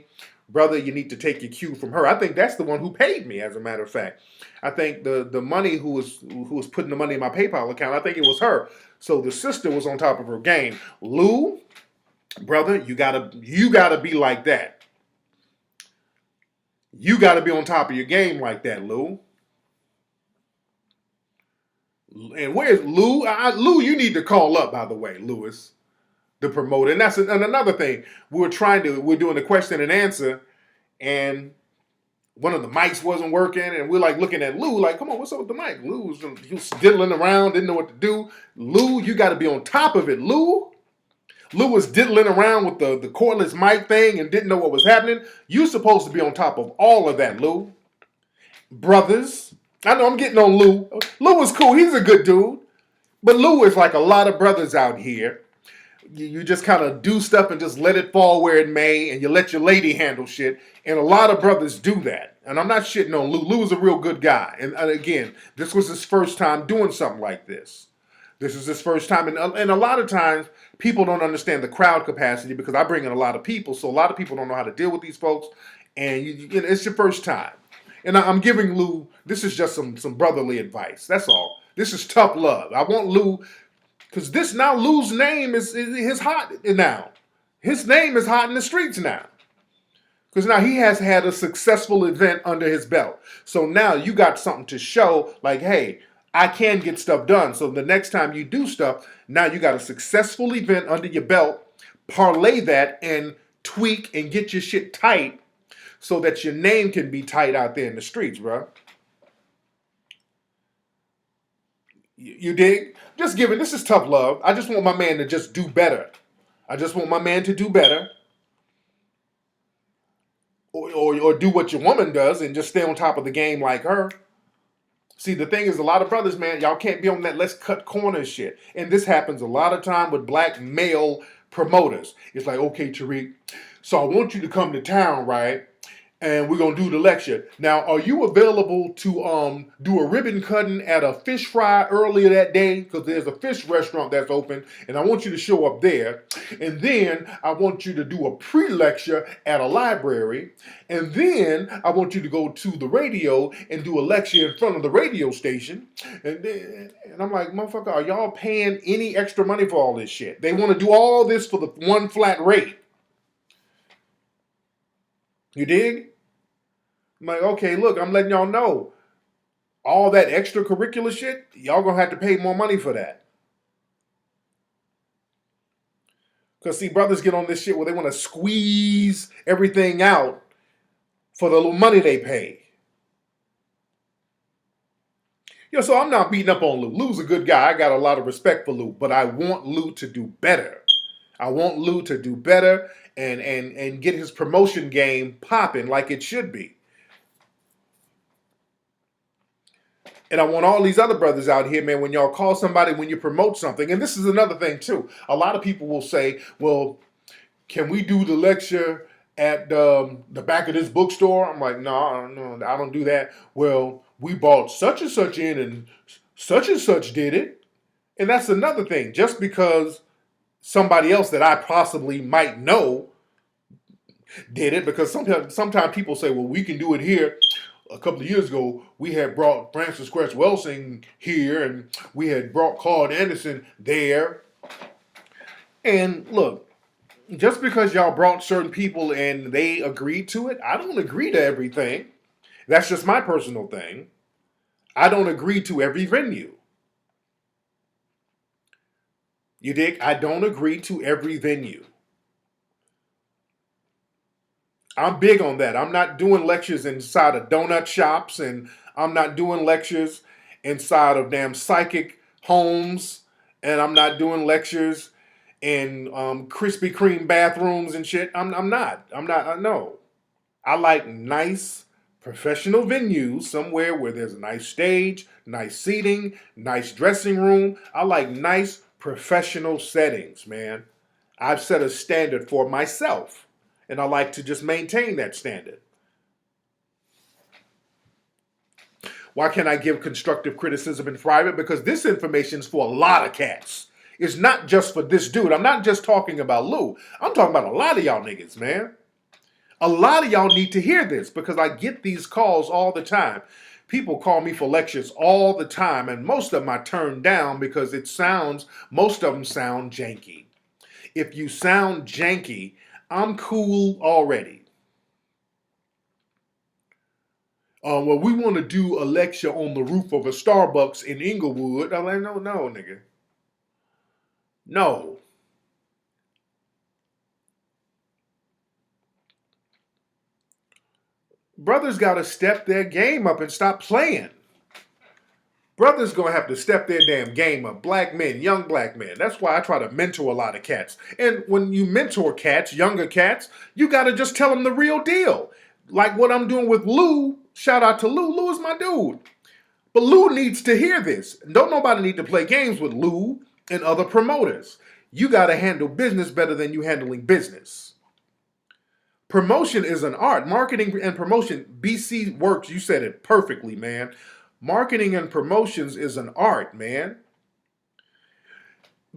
Brother, you need to take your cue from her. I think that's the one who paid me, as a matter of fact. I think the money who was putting the money in my PayPal account, I think it was her. So the sister was on top of her game. Lou, brother, you gotta be like that. You gotta be on top of your game like that, Lou. And where's Lou? Lou, you need to call up, by the way, Lewis, the promoter. And that's another thing. We're doing the question and answer, and one of the mics wasn't working, and we're like looking at Lou, like, come on, what's up with the mic? He was diddling around, didn't know what to do. Lou, you got to be on top of it, Lou. Lou was diddling around with the cordless mic thing and didn't know what was happening. You're supposed to be on top of all of that, Lou. Brothers, I know I'm getting on Lou. Lou is cool. He's a good dude. But Lou is like a lot of brothers out here. You just kind of do stuff and just let it fall where it may, and you let your lady handle shit. And a lot of brothers do that. And I'm not shitting on Lou. Lou is a real good guy. And again, this was his first time doing something like this. This is his first time, and a lot of times people don't understand the crowd capacity because I bring in a lot of people, so a lot of people don't know how to deal with these folks, and it's your first time. And I'm giving Lou. This is just some brotherly advice. That's all. This is tough love. I want Lou because this now Lou's name is hot now. His name is hot in the streets now. Because now he has had a successful event under his belt. So now you got something to show, like, hey, I can get stuff done. So the next time you do stuff, now you got a successful event under your belt. Parlay that and tweak and get your shit tight so that your name can be tight out there in the streets, bro. You dig? Just giving, this is tough love. I just want my man to just do better. I just want my man to do better. Or do what your woman does and just stay on top of the game like her. See, the thing is, a lot of brothers, man, y'all can't be on that let's cut corners shit. And this happens a lot of time with black male promoters. It's like, okay, Tariq, so I want you to come to town, right? And we're going to do the lecture. Now, are you available to do a ribbon cutting at a fish fry earlier that day? Because there's a fish restaurant that's open, and I want you to show up there. And then I want you to do a pre-lecture at a library. And then I want you to go to the radio and do a lecture in front of the radio station. And I'm like, motherfucker, are y'all paying any extra money for all this shit? They want to do all this for the one flat rate. You dig? I'm like, okay, look, I'm letting y'all know. All that extracurricular shit, y'all gonna have to pay more money for that. Because, see, brothers get on this shit where they want to squeeze everything out for the little money they pay. So I'm not beating up on Lou. Lou's a good guy. I got a lot of respect for Lou, but I want Lou to do better. I want Lou to do better and get his promotion game popping like it should be. And I want all these other brothers out here, man, when y'all call somebody, when you promote something, and this is another thing too. A lot of people will say, well, can we do the lecture at the back of this bookstore? I'm like, no, I don't do that. Well, we bought such and such in and such did it. And that's another thing. Just because somebody else that I possibly might know did it, because sometimes people say, well, we can do it here. A couple of years ago, we had brought Francis Cress Welsing here, and we had brought Claude Anderson there. And look, just because y'all brought certain people and they agreed to it, I don't agree to everything. That's just my personal thing. I don't agree to every venue. You dig? I don't agree to every venue. I'm big on that. I'm not doing lectures inside of donut shops, and I'm not doing lectures inside of damn psychic homes, and I'm not doing lectures in Krispy Kreme bathrooms and shit. I'm not. No. I like nice professional venues somewhere where there's a nice stage, nice seating, nice dressing room. I like nice professional settings, man. I've set a standard for myself. And I like to just maintain that standard. Why can't I give constructive criticism in private? Because this information is for a lot of cats. It's not just for this dude. I'm not just talking about Lou. I'm talking about a lot of y'all niggas, man. A lot of y'all need to hear this because I get these calls all the time. People call me for lectures all the time, and most of them I turn down because most of them sound janky. If you sound janky, I'm cool already. Well, we want to do a lecture on the roof of a Starbucks in Inglewood. I'm like, no, nigga. No. Brothers got to step their game up and stop playing. Brothers going to have to step their damn game up. Black men, young black men. That's why I try to mentor a lot of cats. And when you mentor cats, younger cats, you got to just tell them the real deal. Like what I'm doing with Lou. Shout out to Lou. Lou is my dude. But Lou needs to hear this. Don't nobody need to play games with Lou and other promoters. You got to handle business better than you handling business. Promotion is an art. Marketing and promotion. BC Works, you said it perfectly, man. Marketing and promotions is an art, man.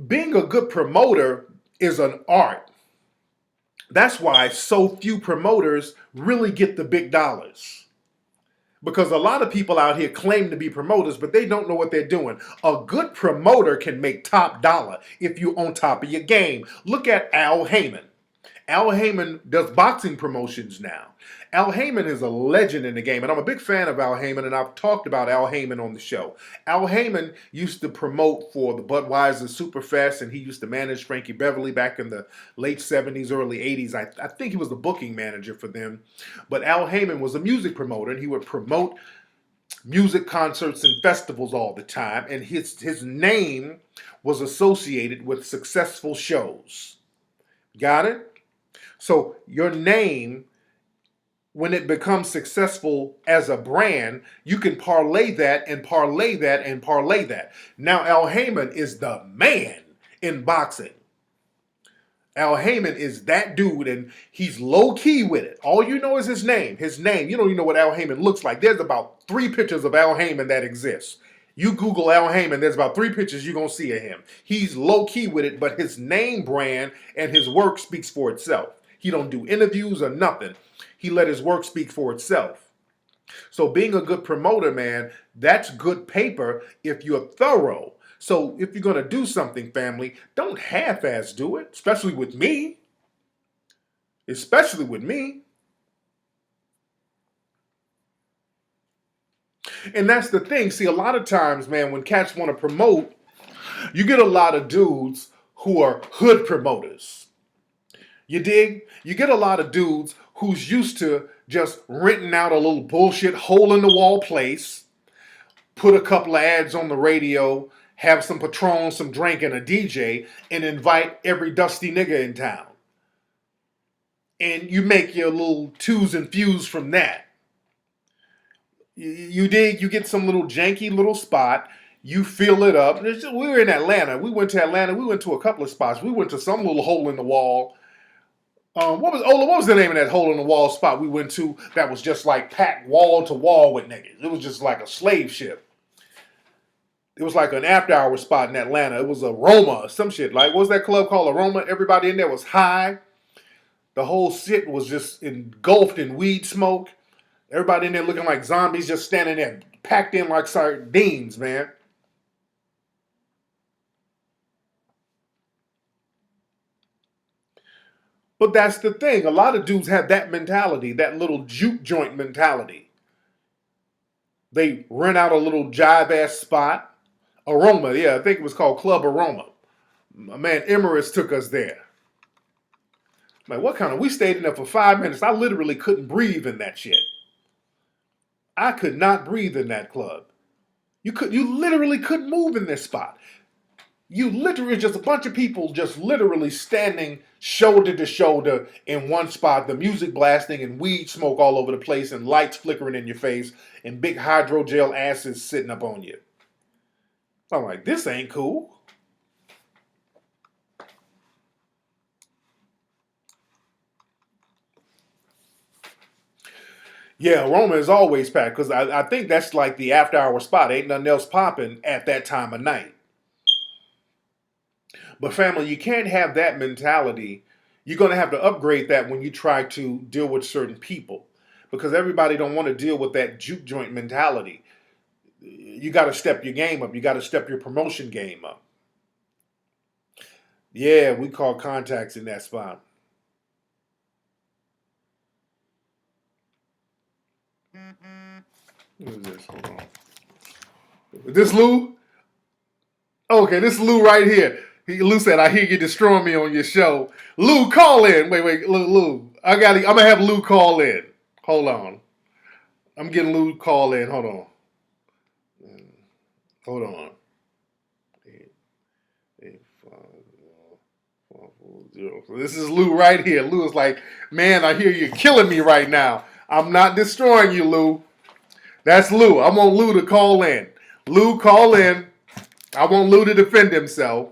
being a good promoter is an art. That's why so few promoters really get the big dollars. Because a lot of people out here claim to be promoters, but they don't know what they're doing. A good promoter can make top dollar if you're on top of your game. Look at Al Heyman. Al Heyman does boxing promotions now. Al Heyman is a legend in the game, and I'm a big fan of Al Heyman, and I've talked about Al Heyman on the show. Al Heyman used to promote for the Budweiser Superfest, and he used to manage Frankie Beverly back in the late 70s, early 80s. I think he was the booking manager for them. But Al Heyman was a music promoter, and he would promote music concerts and festivals all the time, and his name was associated with successful shows. Got it? So your name, when it becomes successful as a brand, you can parlay that and parlay that and parlay that. Now Al Heyman is the man in boxing. Al Heyman is that dude, and he's low key with it. All you know is his name. His name. You don't even know what Al Heyman looks like. There's about 3 pictures of Al Heyman that exist. You Google Al Heyman, there's about 3 pictures you're going to see of him. He's low key with it, but his name brand and his work speaks for itself. He don't do interviews or nothing. He let his work speak for itself. So being a good promoter, man, that's good paper if you're thorough. So if you're going to do something, family, don't half-ass do it, especially with me. Especially with me. And that's the thing. See, a lot of times, man, when cats want to promote, you get a lot of dudes who are hood promoters. You dig? You get a lot of dudes who's used to just renting out a little bullshit hole-in-the-wall place, put a couple of ads on the radio, have some Patron, some drink, and a DJ, and invite every dusty nigga in town. And you make your little twos and fews from that. You dig? You get some little janky little spot. You fill it up. We were in Atlanta. We went to Atlanta. We went to a couple of spots. We went to some little hole in the wall. What was the name of that hole in the wall spot we went to that was just like packed wall to wall with niggas? It was just like a slave ship. It was like an after hour spot in Atlanta. It was Aroma or some shit. Like, what was that club called? Aroma. Everybody in there was high. The whole shit was just engulfed in weed smoke. Everybody in there looking like zombies, just standing there packed in like sardines, man. But that's the thing. A lot of dudes have that mentality, that little juke joint mentality. They rent out a little jive-ass spot. Aroma, yeah, I think it was called Club Aroma. My man Emirates took us there. Man, what kind of... We stayed in there for 5 minutes. I literally couldn't breathe in that shit. I could not breathe in that club. You literally couldn't move in this spot. You literally, just a bunch of people just literally standing shoulder to shoulder in one spot, the music blasting and weed smoke all over the place and lights flickering in your face and big hydrogel acids sitting up on you. I'm like, this ain't cool. Yeah, Roma is always packed because I think that's like the after hour spot. Ain't nothing else popping at that time of night. But family, you can't have that mentality. You're going to have to upgrade that when you try to deal with certain people. Because everybody don't want to deal with that juke joint mentality. You got to step your game up. You got to step your promotion game up. Yeah, we call contacts in that spot. Who is this? Hold on. Is this Lou? Okay, this is Lou right here. Lou said, "I hear you destroying me on your show." Lou, call in. Wait, Lou. I'm gonna have Lou call in. Hold on. I'm getting Lou call in. Hold on. Hold on. 850. So this is Lou right here. Lou is like, man, I hear you killing me right now. I'm not destroying you, Lou. That's Lou. I want Lou to call in. Lou, call in. I want Lou to defend himself.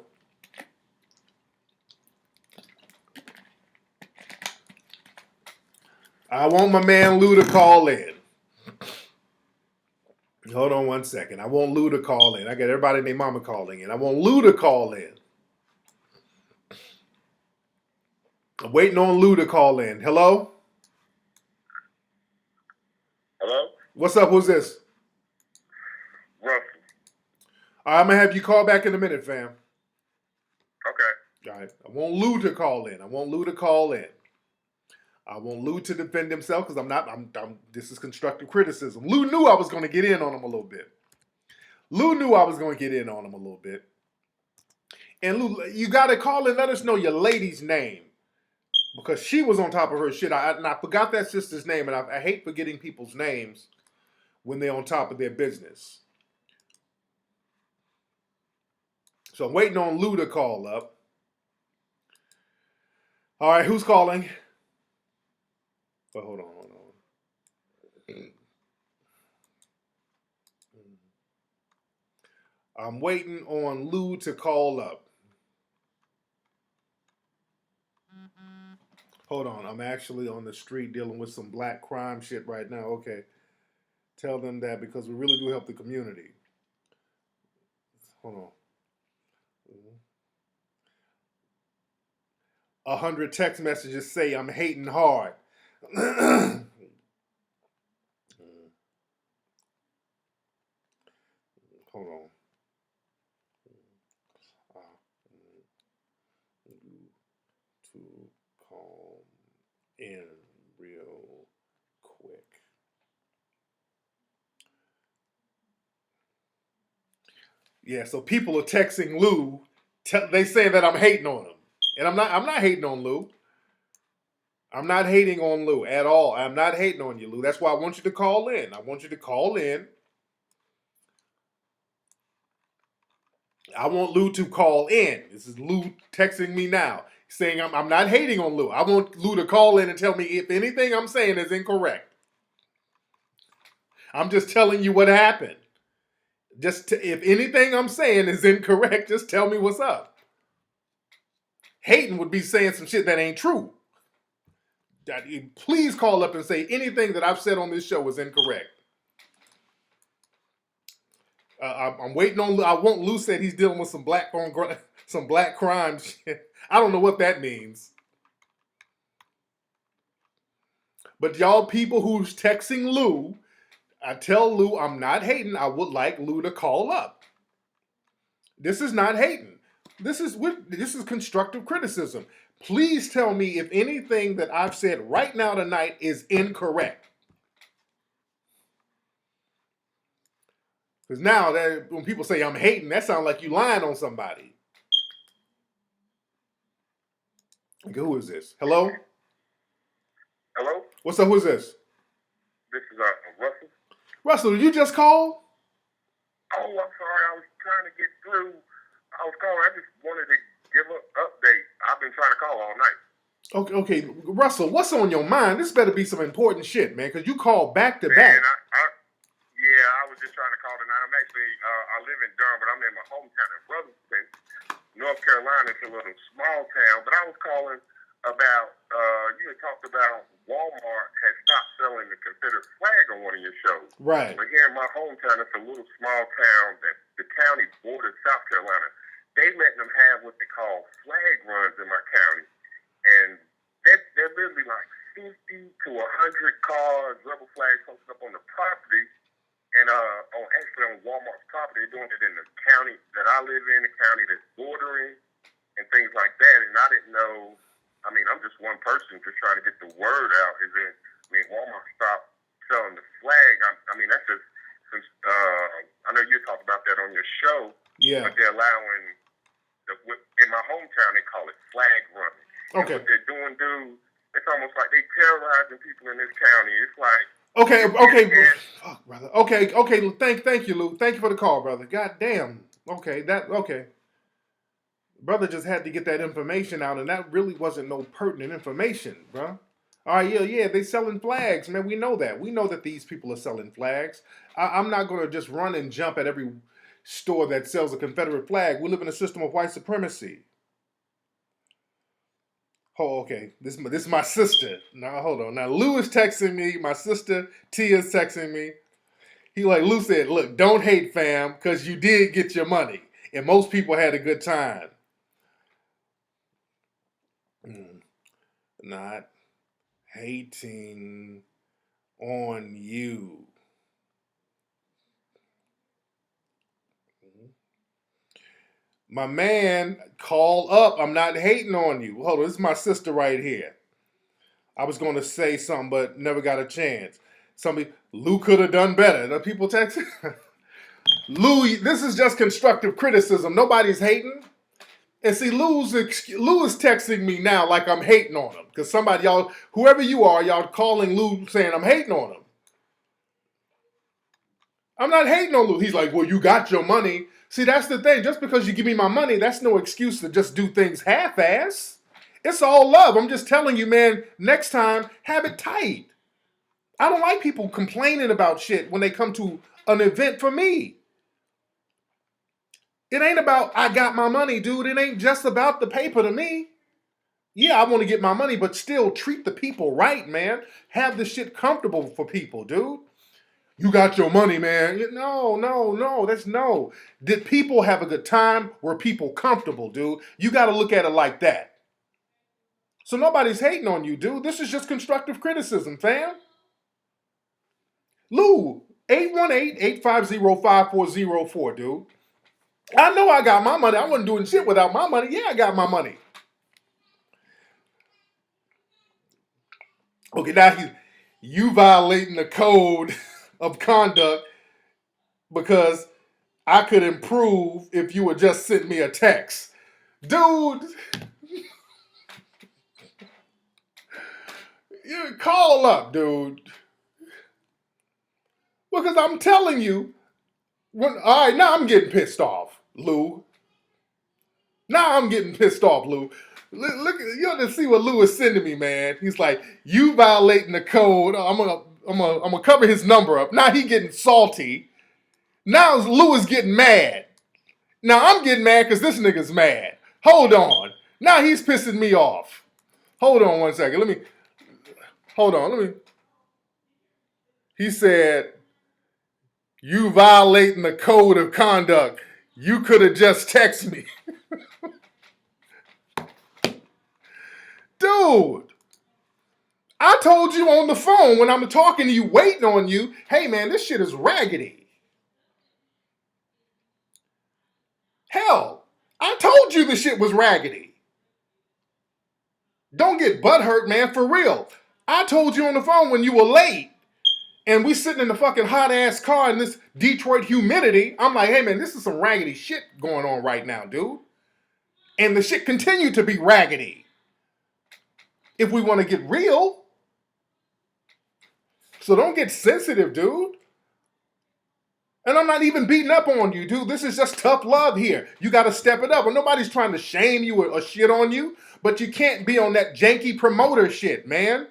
I want my man Lou to call in. Hold on one second. I want Lou to call in. I got everybody named Mama calling in. I want Lou to call in. I'm waiting on Lou to call in. Hello? Hello? What's up? Who's this? Russell. All right, I'm going to have you call back in a minute, fam. Okay. All right. I want Lou to call in. I want Lou to call in. I want Lou to defend himself because this is constructive criticism. Lou knew I was going to get in on him a little bit. And Lou, you got to call and let us know your lady's name because she was on top of her shit. I forgot that sister's name, and I hate forgetting people's names when they're on top of their business. So I'm waiting on Lou to call up. All right, who's calling? Oh, hold on. I'm waiting on Lou to call up. Hold on, I'm actually on the street dealing with some black crime shit right now. Okay. Tell them that because we really do help the community. Hold on. 100 text messages say I'm hating hard. Hold on. To calm in real quick. Yeah, so people are texting Lou. They say that I'm hating on him, and I'm not hating on Lou. I'm not hating on Lou at all. I'm not hating on you, Lou. That's why I want you to call in. I want Lou to call in. This is Lou texting me now, saying I'm not hating on Lou. I want Lou to call in and tell me if anything I'm saying is incorrect. I'm just telling you what happened. If anything I'm saying is incorrect, just tell me what's up. Hating would be saying some shit that ain't true. Please call up and say anything that I've said on this show is incorrect. I'm waiting on. I want Lou said he's dealing with some black crime shit. I don't know what that means. But y'all people who's texting Lou, I tell Lou I'm not hating. I would like Lou to call up. This is not hating. This is constructive criticism. Please tell me if anything that I've said right now tonight is incorrect. Because now when people say I'm hating, that sounds like you lying on somebody. Okay, who is this? Hello? Hello? What's up? Who's this? This is Russell. Russell, did you just call? Oh, I'm sorry. I was trying to get through. I was calling. I just wanted to give an update. I've been trying to call all night. Okay, Russell, what's on your mind? This better be some important shit, man, because you called back to back. I was just trying to call tonight. I'm actually, I live in Durham, but I'm in my hometown in Rutherford, North Carolina. It's a little small town, but I was calling about, you had talked about Walmart had stopped selling the Confederate flag on one of your shows. Right. But here in my hometown, it's a little small town that the county borders South Carolina. They letting them have what they call flag runs in my county. And they're literally like 50 to 100 cars, rebel flags posted up on the property. And on Walmart's property, they're doing it in the county that I live in, the county that's bordering, and things like that. And I didn't know. I mean, I'm just one person just trying to get the word out. Walmart stopped selling the flag. I mean, that's just. I know you talked about that on your show. Yeah. But they're allowing in my hometown they call it flag running. Okay. And what they're doing, dude, it's almost like they terrorizing people in this county. It's like. Okay, fuck, brother. Okay. Thank you, Lou. Thank you for the call, brother. God damn. Okay. Brother just had to get that information out, and that really wasn't no pertinent information, bro. All right, yeah, they selling flags, man. We know that. We know that these people are selling flags. I'm not going to just run and jump at every store that sells a Confederate flag. We live in a system of white supremacy. Oh, okay. This is my sister. Now, hold on. Now, Lou is texting me. My sister, Tia, is texting me. Lou said, look, don't hate, fam, because you did get your money. And most people had a good time. not hating on you. My man, call up. I'm not hating on you. Hold on, this is my sister right here. I was going to say something, but never got a chance. Somebody, Lou could have done better. The people text Lou. This is just constructive criticism. Nobody's hating. And see, Lou is texting me now like I'm hating on him because somebody, y'all, whoever you are, y'all calling Lou saying I'm hating on him. I'm not hating on Lou. He's like, well, you got your money. See, that's the thing. Just because you give me my money, that's no excuse to just do things half-ass. It's all love. I'm just telling you, man, next time, have it tight. I don't like people complaining about shit when they come to an event for me. It ain't about I got my money, dude. It ain't just about the paper to me. Yeah, I want to get my money, but still treat the people right, man. Have the shit comfortable for people, dude. You got your money, man. No. That's no. Did people have a good time? Were people comfortable, dude? You got to look at it like that. So nobody's hating on you, dude. This is just constructive criticism, fam. Lou, 818-850-5404, dude. I know I got my money. I wasn't doing shit without my money. Yeah, I got my money. Okay, now you violating the code of conduct because I could improve if you would just send me a text. Dude, you call up, dude. Because I'm telling you, all right, now I'm getting pissed off, Lou. Now I'm getting pissed off, Lou. Look, you have to see what Lou is sending me, man. He's like, you violating the code. I'm gonna cover his number up. Now he getting salty. Now Lou is getting mad. Now I'm getting mad because this nigga's mad. Hold on. Now he's pissing me off. Hold on one second. Hold on. He said, you violating the code of conduct. You could have just texted me. Dude, I told you on the phone when I'm talking to you, waiting on you, hey man, this shit is raggedy. Hell, I told you the shit was raggedy. Don't get butthurt, man, for real. I told you on the phone when you were late and we sitting in the fucking hot ass car in this Detroit humidity. I'm like, hey man, this is some raggedy shit going on right now, dude. And the shit continued to be raggedy. If we want to get real. So don't get sensitive, dude. And I'm not even beating up on you, dude. This is just tough love here. You got to step it up. And nobody's trying to shame you or shit on you. But you can't be on that janky promoter shit, man.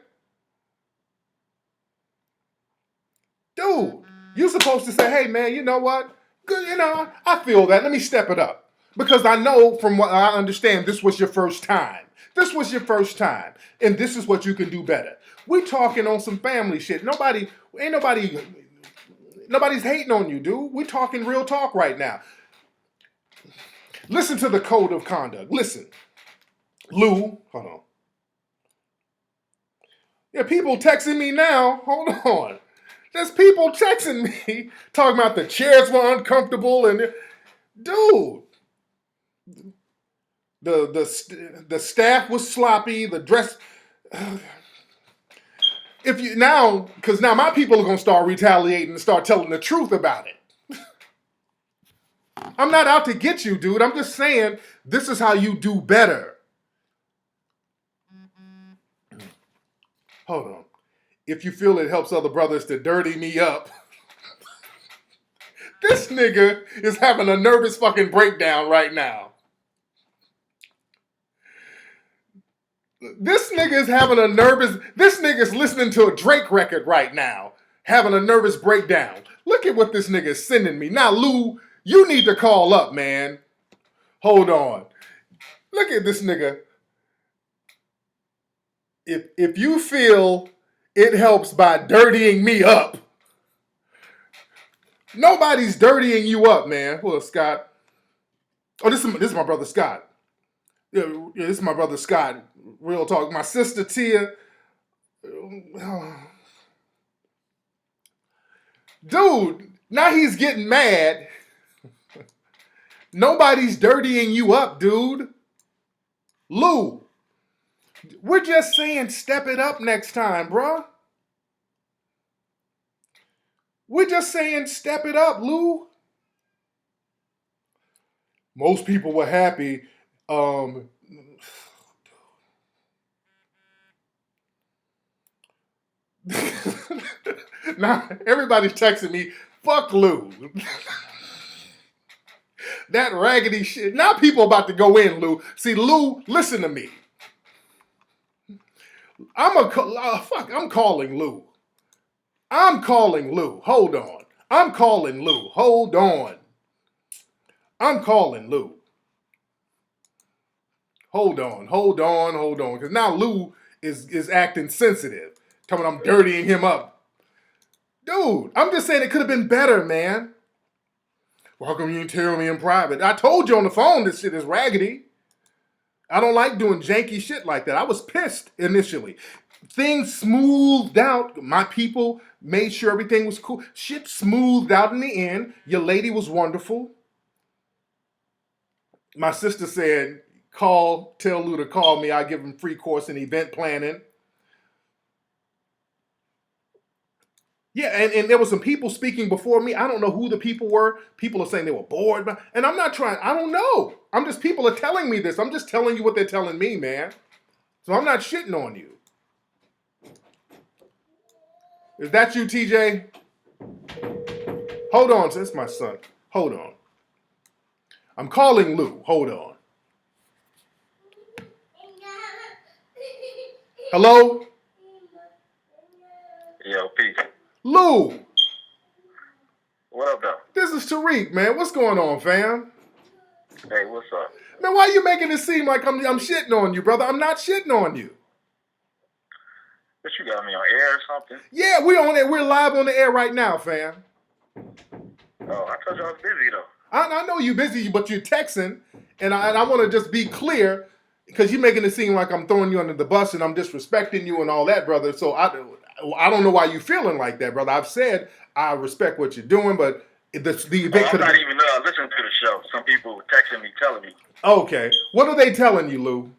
Dude, you're supposed to say, hey, man, you know what? Good, I feel that. Let me step it up. Because I know from what I understand, this was your first time. This was your first time. And this is what you can do better. We talking on some family shit. Nobody's hating on you, dude. We talking real talk right now. Listen to the code of conduct. Listen. Lou, hold on. Yeah, people texting me now. Hold on. There's people texting me talking about the chairs were uncomfortable and dude, the staff was sloppy. The dress. If you now, because now my people are gonna start retaliating and start telling the truth about it. I'm not out to get you, dude. I'm just saying this is how you do better. Hold on. If you feel it helps other brothers to dirty me up. This nigga is having a nervous fucking breakdown right now. This nigga's listening to a Drake record right now, having a nervous breakdown. Look at what this nigga is sending me. Now, Lou, you need to call up, man. Hold on. Look at this nigga. If you feel it helps by dirtying me up, nobody's dirtying you up, man. Who is Scott? Oh, this is my brother Scott. Yeah, this is my brother Scott. Real talk. My sister Tia. Dude, now he's getting mad. Nobody's dirtying you up, dude. Lou, we're just saying step it up next time, bruh. We're just saying step it up, Lou. Most people were happy. Um, now everybody's texting me, fuck Lou. That raggedy shit. Now people about to go in, Lou. See, Lou, listen to me. I'm calling Lou. I'm calling Lou. Hold on. I'm calling Lou. Hold on. I'm calling Lou. Hold on. Because now Lou is acting sensitive. Telling me I'm dirtying him up. Dude, I'm just saying it could have been better, man. Well, how come you didn't tell me in private? I told you on the phone this shit is raggedy. I don't like doing janky shit like that. I was pissed initially. Things smoothed out. My people made sure everything was cool. Shit smoothed out in the end. Your lady was wonderful. My sister said, tell Lou to call me. I give him free course in event planning. Yeah, and there were some people speaking before me. I don't know who the people were. People are saying they were bored. And I'm not trying, I don't know. People are telling me this. I'm just telling you what they're telling me, man. So I'm not shitting on you. Is that you, TJ? Hold on, it's my son. Hold on. I'm calling Lou. Hold on. Hello? Yo, peace. Lou! What up, though? This is Tariq, man. What's going on, fam? Hey, what's up? Man, why you making it seem like I'm shitting on you, brother? I'm not shitting on you. But you got me on air or something? Yeah, we're on it. We're live on the air right now, fam. Oh, I told you I was busy, though. I know you're busy, but you're texting, and I want to just be clear, because you're making it seem like I'm throwing you under the bus and I'm disrespecting you and all that, brother. So I don't know why you're feeling like that, brother. I've said I respect what you're doing, but the event could have I'm not even listening to the show. Some people were texting me, telling me. Okay. What are they telling you, Lou?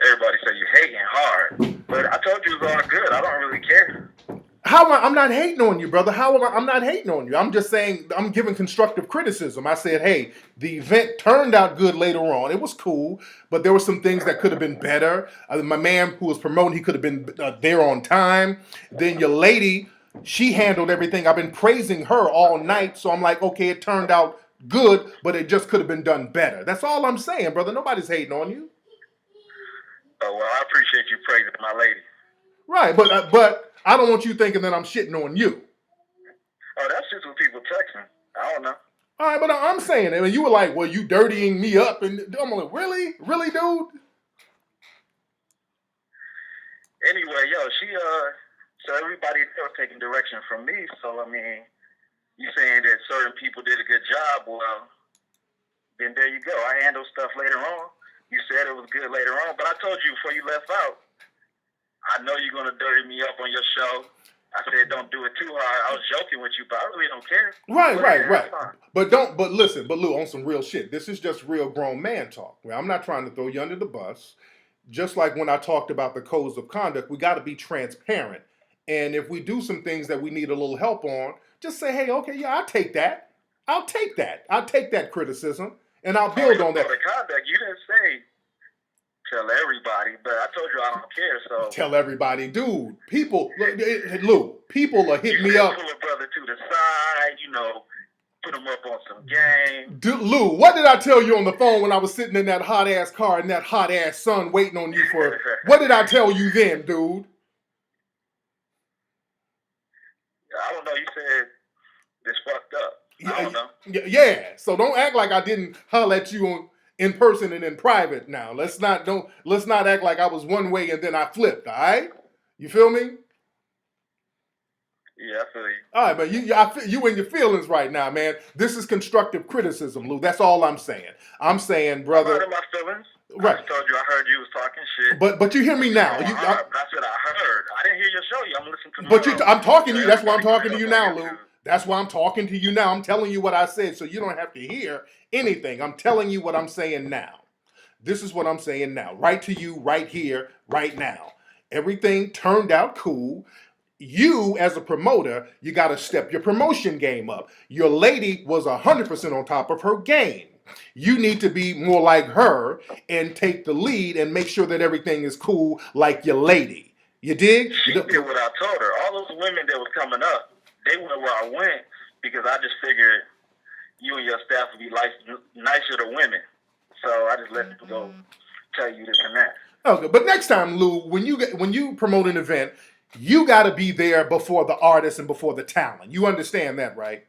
Everybody say you're hating hard. But I told you it was all good. I don't really care. I'm not hating on you, brother. I'm not hating on you. I'm just saying I'm giving constructive criticism. I said, hey, the event turned out good later on. It was cool, but there were some things that could have been better. My man who was promoting, he could have been there on time. Then your lady, she handled everything. I've been praising her all night, so I'm like, okay, it turned out good, but it just could have been done better. That's all I'm saying, brother. Nobody's hating on you. Oh, well, I appreciate you praising my lady. Right, but I don't want you thinking that I'm shitting on you. Oh, that's just what people texting. I don't know. All right, but I'm saying it. And you were like, well, you dirtying me up. And I'm like, really? Really, dude? Anyway, so everybody was taking direction from me. So, I mean, you saying that certain people did a good job. Well, then there you go. I handled stuff later on. You said it was good later on. But I told you before you left out, I know you're going to dirty me up on your show. I said, don't do it too hard. I was joking with you, but I really don't care. Right. But listen, Lou, on some real shit. This is just real grown man talk. I'm not trying to throw you under the bus. Just like when I talked about the codes of conduct, we got to be transparent. And if we do some things that we need a little help on, just say, hey, okay, yeah, I'll take that. I'll take that criticism, and I'll build on that. The conduct, you didn't say tell everybody, but I told you I don't care. So tell everybody, dude. People, Lou, people are hitting me up. Pull a brother to the side, put him up on some game. Lou, what did I tell you on the phone when I was sitting in that hot ass car and that hot ass sun waiting on you for? What did I tell you then, dude? I don't know. You said it's fucked up. I don't know. Yeah. So don't act like I didn't holler at you in person and in private. Now let's not act like I was one way and then I flipped. All right? You feel me? Yeah, I feel you. All right, but I feel you in your feelings right now, man. This is constructive criticism, Lou. That's all I'm saying. I'm saying, I'm not brother. in my feelings. I Right. just told you I heard you was talking shit. But you hear me now. But I said I heard. I didn't hear your show. I'm listening to I'm talking to you. That's why I'm everybody talking to you on now, YouTube. Lou. That's why I'm talking to you now. I'm telling you what I said, so you don't have to hear anything. I'm telling you what I'm saying now. This is what I'm saying now. Right to you, right here, right now. Everything turned out cool. You, as a promoter, you got to step your promotion game up. Your lady was 100% on top of her game. You need to be more like her and take the lead and make sure that everything is cool like your lady. You dig? She did what I told her. All those women that was coming up, they went where I went because I just figured you and your staff would be nicer to women. So I just let them go tell you this and that. Okay, but next time, Lou, when you promote an event, you got to be there before the artist and before the talent. You understand that, right?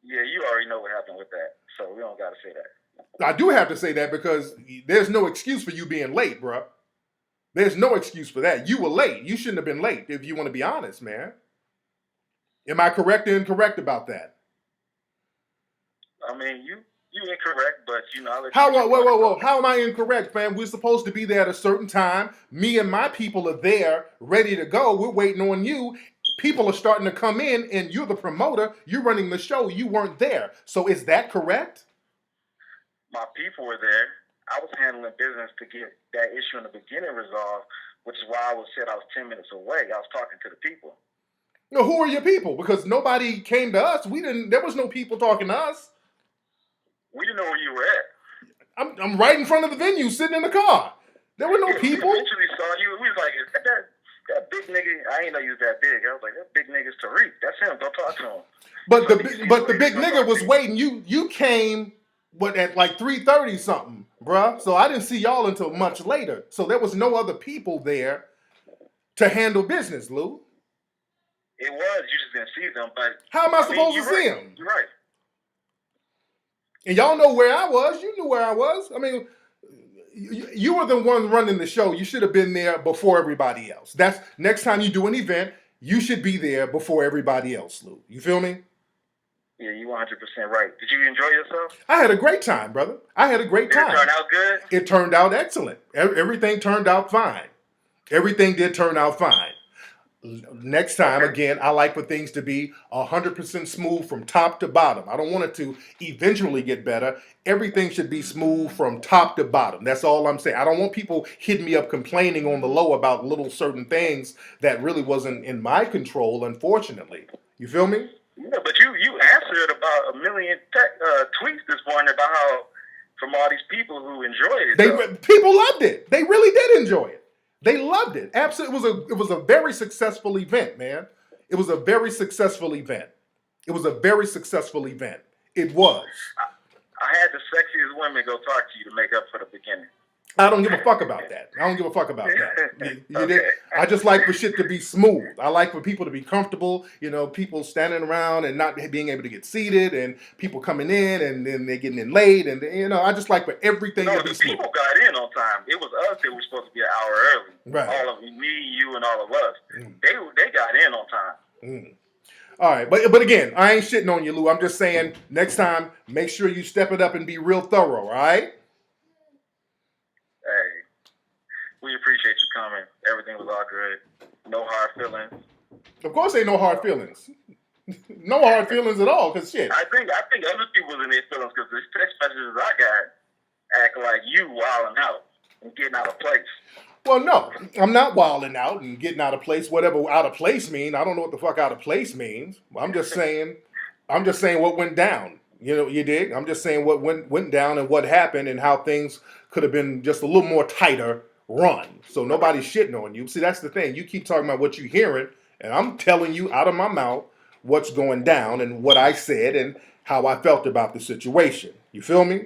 Yeah, you already know what happened with that, so we don't got to say that. I do have to say that because there's no excuse for you being late, bro. There's no excuse for that. You were late. You shouldn't have been late if you want to be honest, man. Am I correct or incorrect about that? I mean, you incorrect, but Whoa. How am I incorrect, fam? We're supposed to be there at a certain time. Me and my people are there, ready to go. We're waiting on you. People are starting to come in, and you're the promoter. You're running the show. You weren't there. So is that correct? My people were there. I was handling business to get that issue in the beginning resolved, which is why said I was 10 minutes away. I was talking to the people. No, who are your people? Because nobody came to us. There was no people talking to us. We didn't know where you were at. I'm right in front of the venue, sitting in the car. There were no people. We eventually saw you. We was like, is that big nigga? I ain't know you was that big. I was like, that big nigga's Tariq. That's him. Go talk to him. But the big nigga was waiting. You came at like 3:30 something, bruh. So I didn't see y'all until much later. So there was no other people there to handle business, Lou. It was. You just didn't see them. But how am I supposed to see them? You're right. And y'all know where I was. You knew where I was. I mean, you were the one running the show. You should have been there before everybody else. That's next time you do an event, you should be there before everybody else, Lou. You feel me? Yeah, you 100% right. Did you enjoy yourself? I had a great time, brother. I had a great time. Did it turn out good? It turned out excellent. Everything turned out fine. Everything did turn out fine. Next time, again, I like for things to be 100% smooth from top to bottom. I don't want it to eventually get better. Everything should be smooth from top to bottom. That's all I'm saying. I don't want people hitting me up complaining on the low about little certain things that really wasn't in my control, unfortunately. You feel me? Yeah, but you answered about 1 million tweets this morning about how from all these people who enjoyed it. People loved it. They really did enjoy it. They loved it. Absolutely. It was a very successful event, man. It was a very successful event. It was a very successful event. It was. I had the sexiest women go talk to you to make up for the beginning. I don't give a fuck about that. I just like for shit to be smooth. I like for people to be comfortable, people standing around and not being able to get seated and people coming in and then they're getting in late. And, I just like for everything to be smooth. People got in on time. It was us that were supposed to be an hour early. Right. All of me, you, and all of us. They got in on time. All right, but again, I ain't shitting on you, Lou. I'm just saying next time, make sure you step it up and be real thorough, all right? Hey, we appreciate you coming. Everything was all good. No hard feelings. Of course ain't no hard feelings. No hard feelings at all, because shit. I think other people was in their feelings because the text messages I got act like you wilding out and getting out of place. Well, no, I'm not wilding out and getting out of place. Whatever out of place mean, I don't know what the fuck out of place means. I'm just saying what went down. You dig? I'm just saying what went down and what happened and how things could have been just a little more tighter run. So nobody's shitting on you. See, that's the thing. You keep talking about what you're hearing, and I'm telling you out of my mouth what's going down and what I said and how I felt about the situation. You feel me?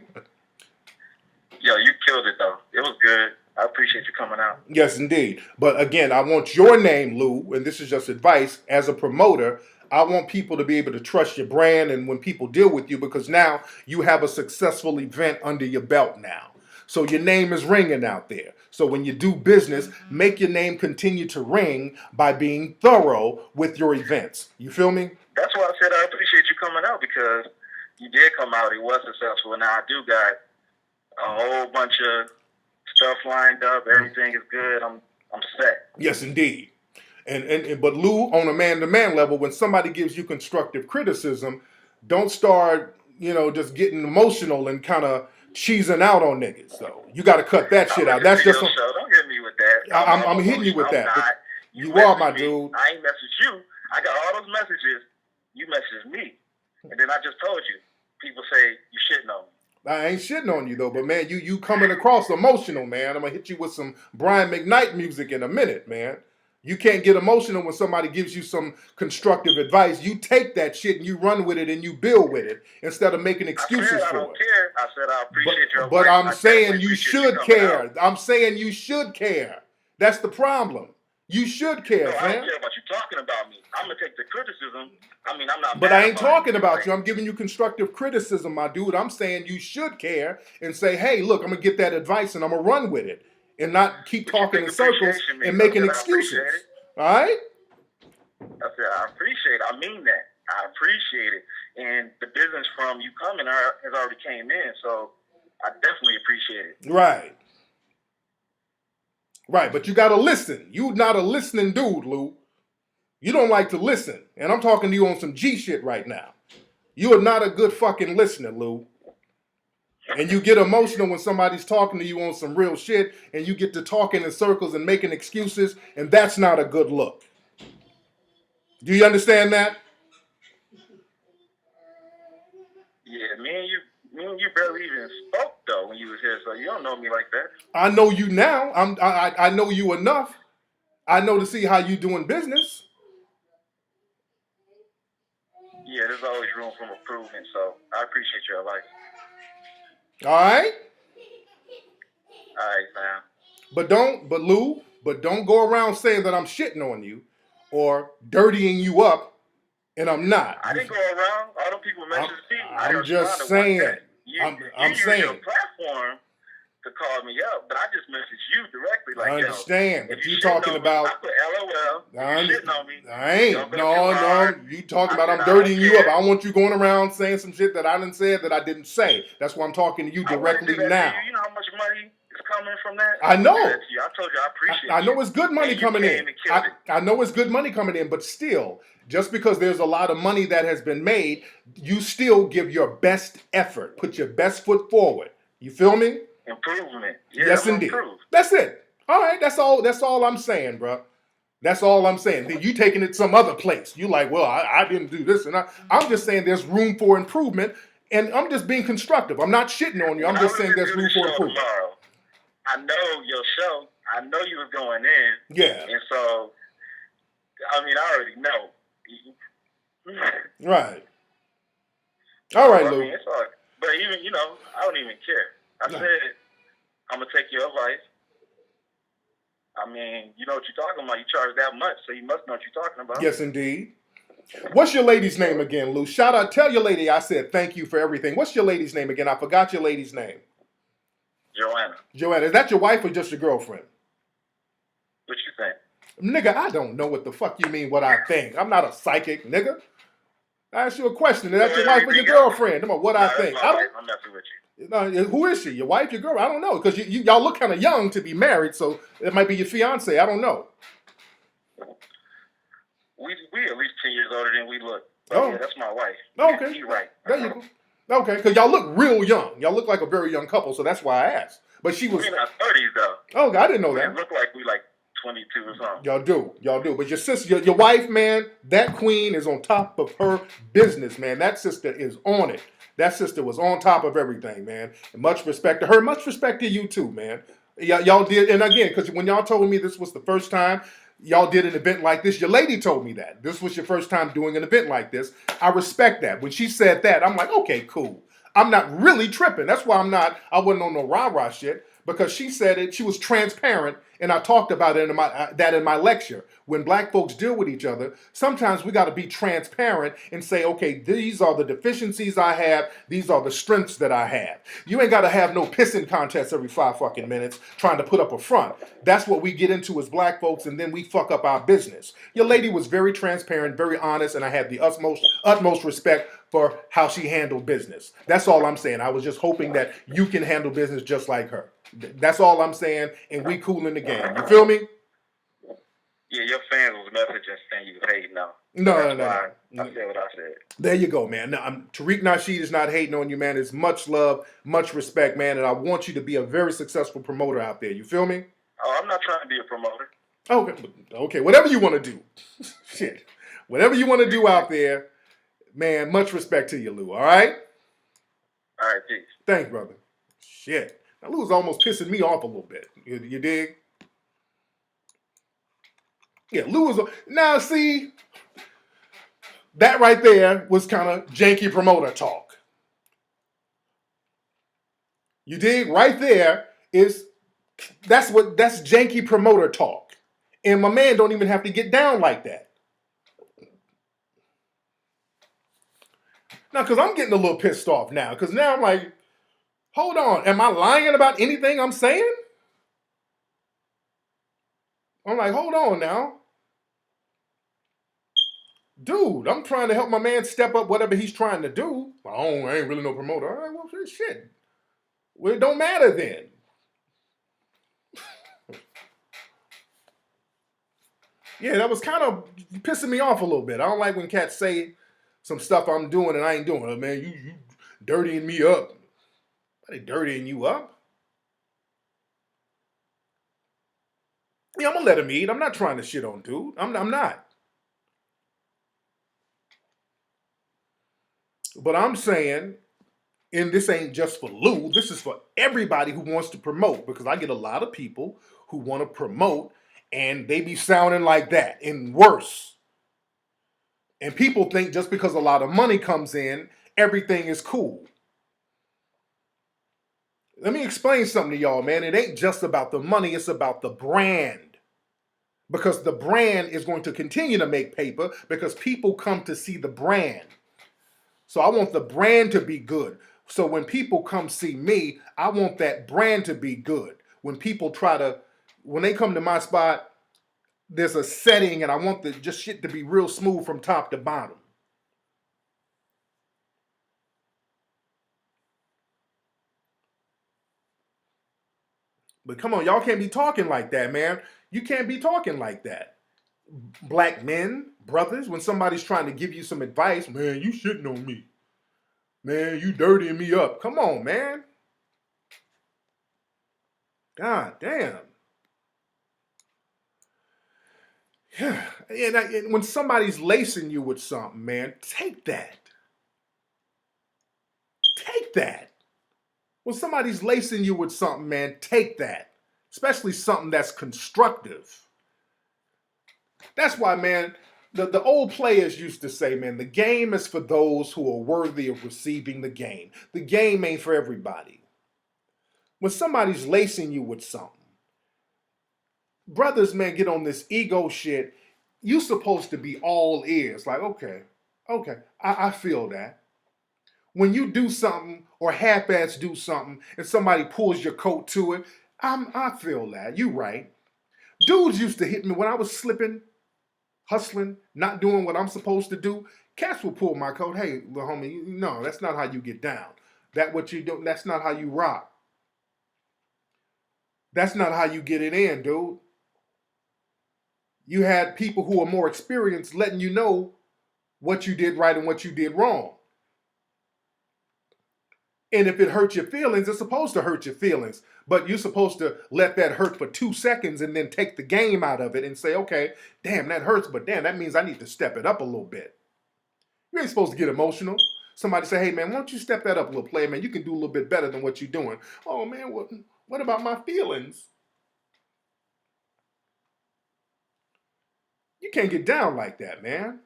Yo, you killed it though. It was good. I appreciate you coming out. Yes, indeed. But again, I want your name, Lou, and this is just advice as a promoter. I want people to be able to trust your brand and when people deal with you because now you have a successful event under your belt now. So your name is ringing out there. So when you do business, make your name continue to ring by being thorough with your events. You feel me? That's why I said I appreciate you coming out, because you did come out. It was successful. Now I do got a whole bunch of stuff lined up. Everything is good. I'm set. Yes, indeed. But Lou, on a man-to-man level, when somebody gives you constructive criticism, don't start, just getting emotional and kind of cheesing out on niggas. So you got to cut that shit out. That's just. Don't hit me with that. I'm hitting you with that. You are my dude. I ain't messaged you. I got all those messages. You messaged me, and then I just told you. People say you shitting on me. I ain't shitting on you though, but man, you coming across emotional, man. I'm gonna hit you with some Brian McKnight music in a minute, man. You can't get emotional when somebody gives you some constructive advice. You take that shit and you run with it and you build with it instead of making excuses for it. I don't care. I said I appreciate your advice. But I'm saying you should care. I'm saying you should care. That's the problem. You should care, man. I don't care about you talking about me. I'm gonna take the criticism. I mean, I'm not. But I ain't talking about you. I'm giving you constructive criticism, my dude. I'm saying you should care and say, hey, look, I'm gonna get that advice and I'm gonna run with it. And not keep talking in circles and making excuses. All right? I said, I appreciate it. I mean that. I appreciate it. And the business from you coming has already came in, so I definitely appreciate it. Right. Right, but you got to listen. You not a listening dude, Lou. You don't like to listen. And I'm talking to you on some G shit right now. You are not a good fucking listener, Lou. And you get emotional when somebody's talking to you on some real shit, and you get to talking in circles and making excuses, and that's not a good look. Do you understand that? Yeah, me and you barely even spoke though when you was here, so you don't know me like that. I know you now. I know you enough. I know to see how you doing business. Yeah, there's always room for improvement, so I appreciate your advice. All right? All right, fam. But don't go around saying that I'm shitting on you or dirtying you up, and I'm not. I didn't go around. All the people mentioned me. I'm just saying. I'm saying. Your platform to call me up, but I just messaged you directly. Like, I understand. If you talking about, I put LOL. Shitting on me. I ain't. No. You talking about I'm dirtying you up. I don't want you going around saying some shit that I didn't say that I didn't say. That's why I'm talking to you directly now. You know how much money is coming from that? I know. I told you I appreciate it. I know it's good money coming in. I know it's good money coming in, but still, just because there's a lot of money that has been made, you still give your best effort. Put your best foot forward. You feel me? Improvement. Yeah, yes, indeed. That's it. All right. That's all I'm saying, bro. That's all I'm saying. Then you taking it some other place. You like, well, I didn't do this, and I'm just saying there's room for improvement, and I'm just being constructive. I'm not shitting on you. I'm just saying there's room for improvement. Tomorrow. I know your show. I know you was going in. Yeah. And so, I mean, I already know. Right. All right, Lou. It's all right. But even, I don't even care. I said, I'm going to take your advice. I mean, you know what you're talking about. You charge that much, so you must know what you're talking about. Yes, indeed. What's your lady's name again, Lou? Shout out. Tell your lady I said thank you for everything. What's your lady's name again? I forgot your lady's name. Joanna. Is that your wife or just your girlfriend? What you think? Nigga, I don't know what the fuck you mean what I think. I'm not a psychic, nigga. I asked you a question. Is that your wife or your girlfriend? What I think. I'm messing with you. Who is she? Your wife, your girl? I don't know. Because y'all look kind of young to be married, so it might be your fiance. I don't know. We at least 10 years older than we look. Oh. Yeah, that's my wife. Okay. You're right. There you go. Okay, because y'all look real young. Y'all look like a very young couple, so that's why I asked. But she was... We're in our 30s, though. Oh, I didn't know that. We look like we 22 or something. Y'all do. But your sister, your wife, man, that queen is on top of her business, man. That sister is on it. That sister was on top of everything, man. And much respect to her. Much respect to you, too, man. Y'all did, and again, because when y'all told me this was the first time y'all did an event like this, your lady told me that. This was your first time doing an event like this. I respect that. When she said that, I'm like, okay, cool. I'm not really tripping. That's why I wasn't on no rah-rah shit. because she said it. She was transparent, and I talked about it in my lecture. When black folks deal with each other, sometimes we got to be transparent and say, okay, these are the deficiencies I have. These are the strengths that I have. You ain't got to have no pissing contest every 5 fucking minutes trying to put up a front. That's what we get into as black folks, and then we fuck up our business. Your lady was very transparent, very honest, and I had the utmost respect for how she handled business. That's all I'm saying. I was just hoping that you can handle business just like her. That's all I'm saying, and we cool in the game. You feel me? Yeah, your fans was messaging saying you was hating now. No. I said what I said. There you go, man. Now, Tariq Nasheed is not hating on you, man. It's much love, much respect, man, and I want you to be a very successful promoter out there. You feel me? Oh, I'm not trying to be a promoter. Okay. Whatever you want to do. Shit. Whatever you want to do out there, man, much respect to you, Lou, all right? All right, peace. Thanks, brother. Shit. Now, Lou's almost pissing me off a little bit. You dig? Yeah, Lou was... Now, see, that right there was kind of janky promoter talk. You dig? Right there is... That's janky promoter talk. And my man don't even have to get down like that. Now, because I'm getting a little pissed off now. Because now I'm like, hold on. Am I lying about anything I'm saying? I'm like, hold on now. Dude, I'm trying to help my man step up whatever he's trying to do. I ain't really no promoter. All right, well, shit. Well, it don't matter then. Yeah, that was kind of pissing me off a little bit. I don't like when cats say some stuff I'm doing and I ain't doing it. Man, you dirtying me up. Are they dirtying you up? Yeah, I'm going to let him eat. I'm not trying to shit on dude. I'm not. But I'm saying, and this ain't just for Lou, this is for everybody who wants to promote, because I get a lot of people who want to promote and they be sounding like that and worse. And people think just because a lot of money comes in, everything is cool. Let me explain something to y'all, man. It ain't just about the money, it's about the brand. Because the brand is going to continue to make paper because people come to see the brand. So I want the brand to be good. So when people come see me, I want that brand to be good. When they come to my spot, there's a setting and I want the just shit to be real smooth from top to bottom. But come on, y'all can't be talking like that, man. You can't be talking like that. Black men, brothers, when somebody's trying to give you some advice, man, you shitting on me. Man, you dirtying me up. Come on, man. God damn. Yeah. And when somebody's lacing you with something, man, take that. Take that. When somebody's lacing you with something, man, take that. Especially something that's constructive. That's why, man, the old players used to say, man, the game is for those who are worthy of receiving the game. The game ain't for everybody. When somebody's lacing you with something, brothers, man, get on this ego shit. You supposed to be all ears. Like, okay, I feel that. When you do something or half-ass do something and somebody pulls your coat to it, I feel that. You right. Dudes used to hit me when I was slipping, hustling, not doing what I'm supposed to do. Cats will pull my coat. Hey, little homie, no, that's not how you get down. That what you do, that's not how you rock. That's not how you get it in, dude. You had people who are more experienced letting you know what you did right and what you did wrong. And if it hurts your feelings, it's supposed to hurt your feelings. But you're supposed to let that hurt for 2 seconds and then take the game out of it and say, okay, damn, that hurts, but damn, that means I need to step it up a little bit. You ain't supposed to get emotional. Somebody say, hey, man, why don't you step that up a little, player, man? You can do a little bit better than what you're doing. Oh, man, what about my feelings? You can't get down like that, man.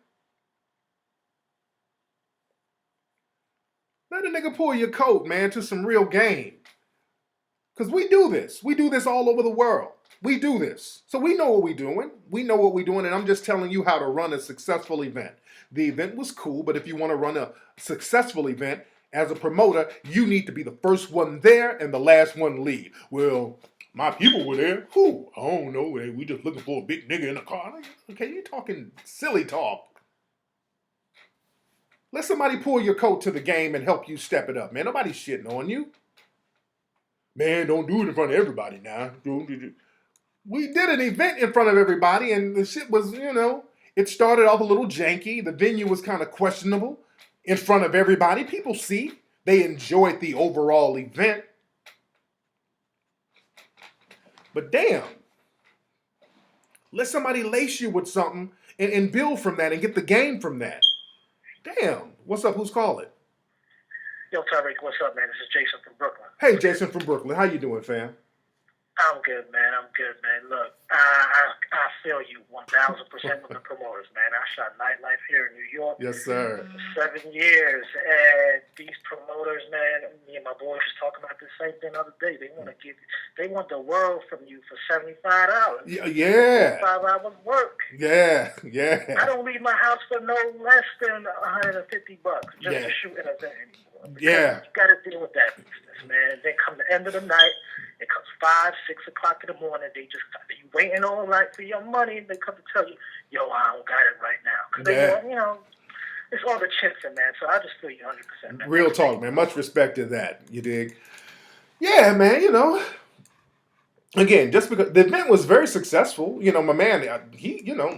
Let a nigga pull your coat, man, to some real game. Because we do this. We do this all over the world. We do this. So we know what we're doing. We know what we're doing, and I'm just telling you how to run a successful event. The event was cool, but if you want to run a successful event as a promoter, you need to be the first one there and the last one leave. Well, my people were there. Who? I don't know. We just looking for a big nigga in a car. Okay, you talking silly talk. Let somebody pull your coat to the game and help you step it up, man. Nobody's shitting on you. Man, don't do it in front of everybody now. We did an event in front of everybody, and the shit was, it started off a little janky. The venue was kind of questionable in front of everybody. People see. They enjoyed the overall event. But damn, let somebody lace you with something and build from that and get the game from that. Damn. What's up? Who's calling? Yo, Tariq, what's up, man? This is Jason from Brooklyn. Hey, Jason from Brooklyn. How you doing, fam? I'm good, man. Look, I feel you 1,000% with the promoters, man. I shot nightlife here in New York. Yes, sir. For 7 years, and these promoters, man, me and my boys was talking about the same thing the other day. They want the world from you for $75. Yeah. 5 hours work. Yeah. I don't leave my house for no less than $150 just to shoot an event anymore. Yeah. You got to deal with that business, man. Then come the end of the night. It comes 5, 6 o'clock in the morning. You waiting all night for your money, and they come to tell you, yo, I don't got it right now. Because it's all the chincing, man. So I just feel you 100%, man. Real talk, man. Much respect to that. You dig? Yeah, man. Again, just because the event was very successful, my man,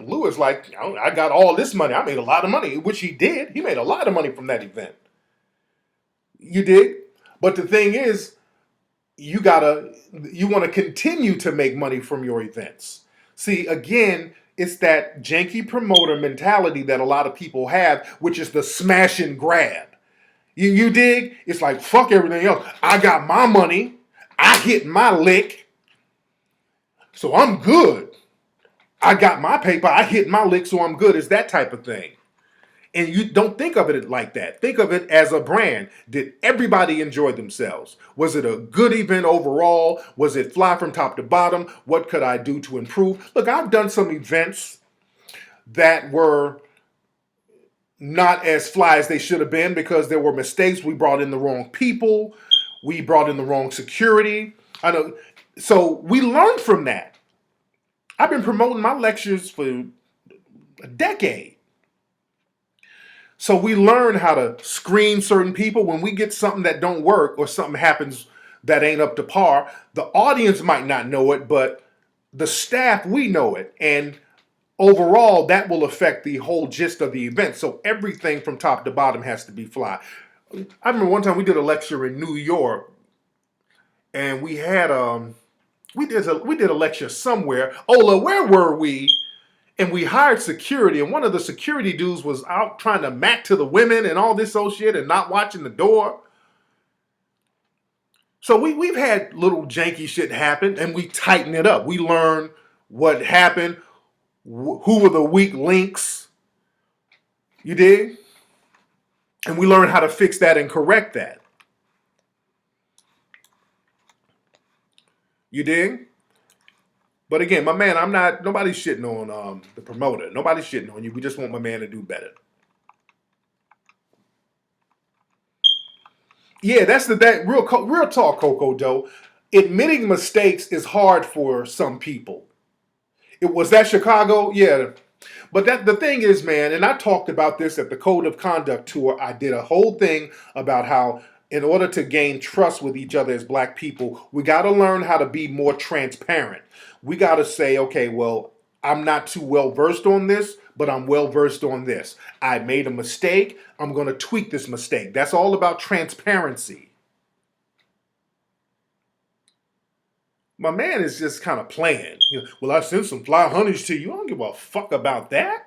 Lou is like, I got all this money. I made a lot of money, which he did. He made a lot of money from that event. You dig? But the thing is, you want to continue to make money from your events. See, again, it's that janky promoter mentality that a lot of people have, which is the smash and grab. You dig? It's like, fuck everything else. I got my money. I hit my lick. So I'm good. I got my paper. I hit my lick, so I'm good. It's that type of thing. And you don't think of it like that. Think of it as a brand. Did everybody enjoy themselves? Was it a good event overall? Was it fly from top to bottom? What could I do to improve? Look, I've done some events that were not as fly as they should have been because there were mistakes. We brought in the wrong people. We brought in the wrong security. I know. So we learned from that. I've been promoting my lectures for a decade. So we learn how to screen certain people. When we get something that don't work or something happens that ain't up to par, the audience might not know it, but the staff, we know it. And overall, that will affect the whole gist of the event. So everything from top to bottom has to be fly. I remember one time we did a lecture in New York, and we had we did a lecture somewhere. Ola, where were we? And we hired security, and one of the security dudes was out trying to mac to the women and all this old shit and not watching the door. So we've had little janky shit happen, and we tighten it up. We learn what happened, who were the weak links. You dig? And we learn how to fix that and correct that. You dig? But again, my man, nobody's shitting on the promoter. Nobody's shitting on you. We just want my man to do better. Yeah, that's that real talk, Coco Doe. Admitting mistakes is hard for some people. Was that Chicago? Yeah. But the thing is, man, and I talked about this at the Code of Conduct tour. I did a whole thing about how in order to gain trust with each other as black people, we got to learn how to be more transparent. We got to say, okay, well, I'm not too well versed on this, but I'm well versed on this. I made a mistake. I'm going to tweak this mistake. That's all about transparency. My man is just kind of playing. Well, I sent some fly honeys to you. I don't give a fuck about that.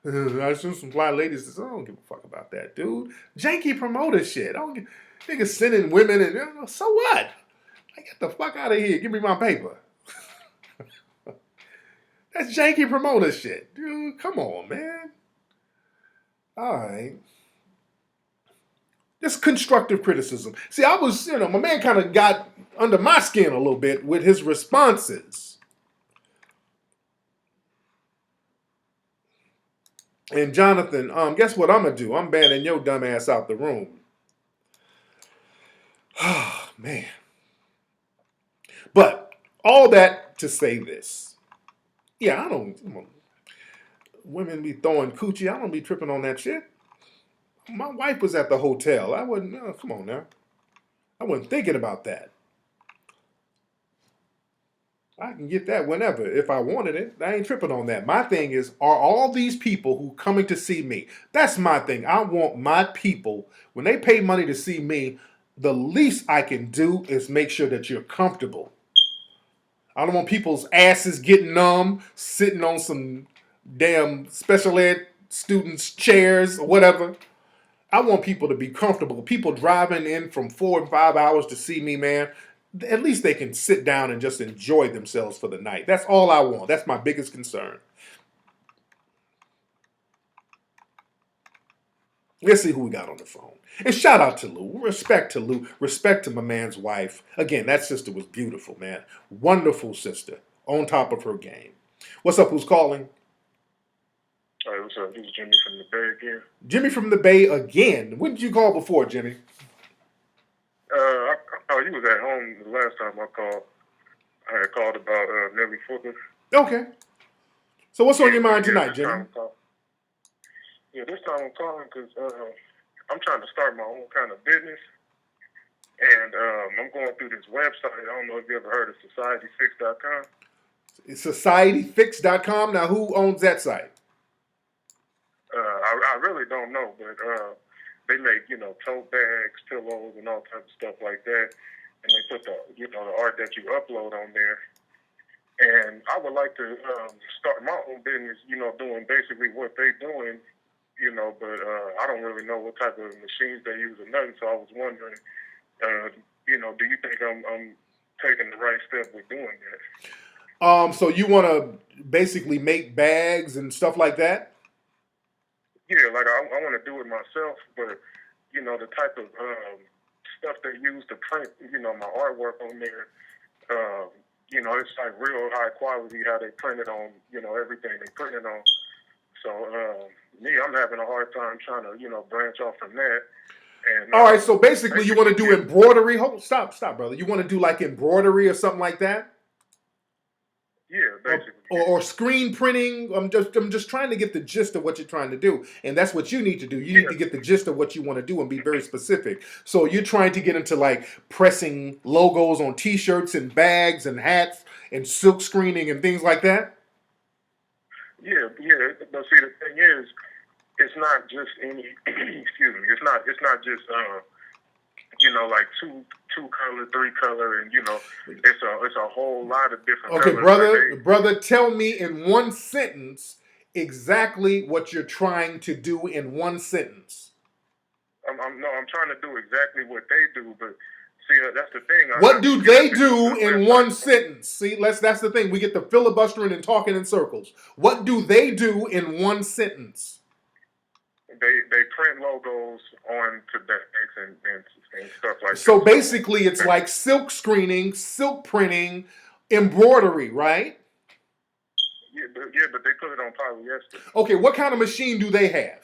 I sent some fly ladies. I don't give a fuck about that, dude. Janky promoter shit. I don't give. Niggas sending women and so what? Get the fuck out of here. Give me my paper. That's janky promoter shit. Dude, come on, man. All right. Just constructive criticism. See, I was, my man kind of got under my skin a little bit with his responses. And Jonathan, guess what I'm gonna do? I'm banning your dumb ass out the room. Oh, man. But all that to say this. Yeah, I don't. Women be throwing coochie. I don't be tripping on that shit. My wife was at the hotel. I wouldn't. Come on now. I wasn't thinking about that. I can get that whenever if I wanted it. I ain't tripping on that. My thing is, are all these people who coming to see me? That's my thing. I want my people, when they pay money to see me, the least I can do is make sure that you're comfortable. I don't want people's asses getting numb, sitting on some damn special ed students' chairs or whatever. I want people to be comfortable. People driving in from 4 and 5 hours to see me, man. At least they can sit down and just enjoy themselves for the night. That's all I want. That's my biggest concern. Let's see who we got on the phone. And shout out to Lou. Respect to Lou. Respect to my man's wife. Again, that sister was beautiful, man. Wonderful sister. On top of her game. What's up? Who's calling? Hey, what's up? This is Jimmy from the Bay again. Jimmy from the Bay again. When did you call before, Jimmy? You was at home the last time I called. I had called about Nelly Fuller. Okay. So what's on your mind tonight, Jimmy? This time I'm calling because I'm trying to start my own kind of business. And I'm going through this website. I don't know if you ever heard of SocietyFix.com. It's SocietyFix.com. Now, who owns that site? I really don't know, but they make, tote bags, pillows, and all types of stuff like that. And they put the art that you upload on there. And I would like to start my own business, doing basically what they're doing, but I don't really know what type of machines they use or nothing. So I was wondering, do you think I'm taking the right step with doing that? So you want to basically make bags and stuff like that? Yeah, like I want to do it myself, but the type of stuff they use to print, my artwork on there, it's like real high quality how they print it on, everything they print it on. So I'm having a hard time trying to, branch off from that. And all right, so basically you want to do embroidery. Stop, brother. You want to do like embroidery or something like that? Yeah, basically. Or screen printing. I'm just trying to get the gist of what you're trying to do, and that's what you need to do. You need to get the gist of what you want to do and be very specific. So you're trying to get into like pressing logos on T-shirts and bags and hats and silk screening and things like that. Yeah. But see, the thing is, it's not just any. Excuse me. It's not just like two color, 3 color, and it's a whole lot of different. Okay, colors. brother, tell me in one sentence exactly what you're trying to do in one sentence. I'm trying to do exactly what they do, but see, that's the thing. What do they do in one sentence? See, that's the thing. We get the filibustering and talking in circles. What do they do in one sentence? They print logos onto bags and stuff like that. So basically, it's like silk screening, silk printing, embroidery, right? Yeah, but they put it on polyester. Okay, what kind of machine do they have?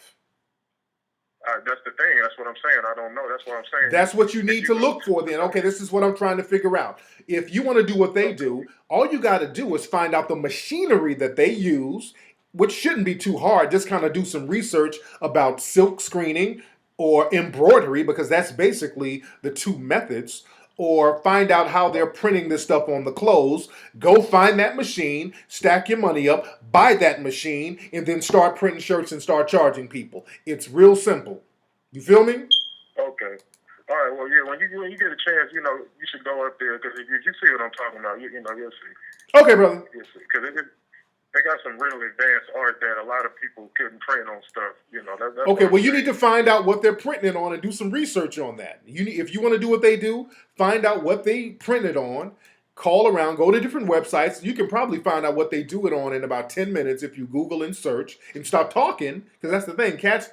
That's the thing. That's what I'm saying. I don't know. That's what I'm saying. That's what you need to look for then. Okay, this is what I'm trying to figure out. If you want to do what they do, all you got to do is find out the machinery that they use, which shouldn't be too hard. Just kind of do some research about silk screening or embroidery, because that's basically the two methods. Or find out how they're printing this stuff on the clothes. Go find that machine, stack your money up, buy that machine, and then start printing shirts and start charging people. It's real simple. You feel me? Okay. All right. Well, yeah. When you get a chance, you should go up there, because if you see what I'm talking about, you'll see. Okay, brother. You'll see, because they got some really advanced art that a lot of people couldn't print on stuff. That's okay, well, you need to find out what they're printing it on and do some research on that. If you want to do what they do, find out what they printed on, call around, go to different websites. You can probably find out what they do it on in about 10 minutes if you Google and search and stop talking, because that's the thing. Cats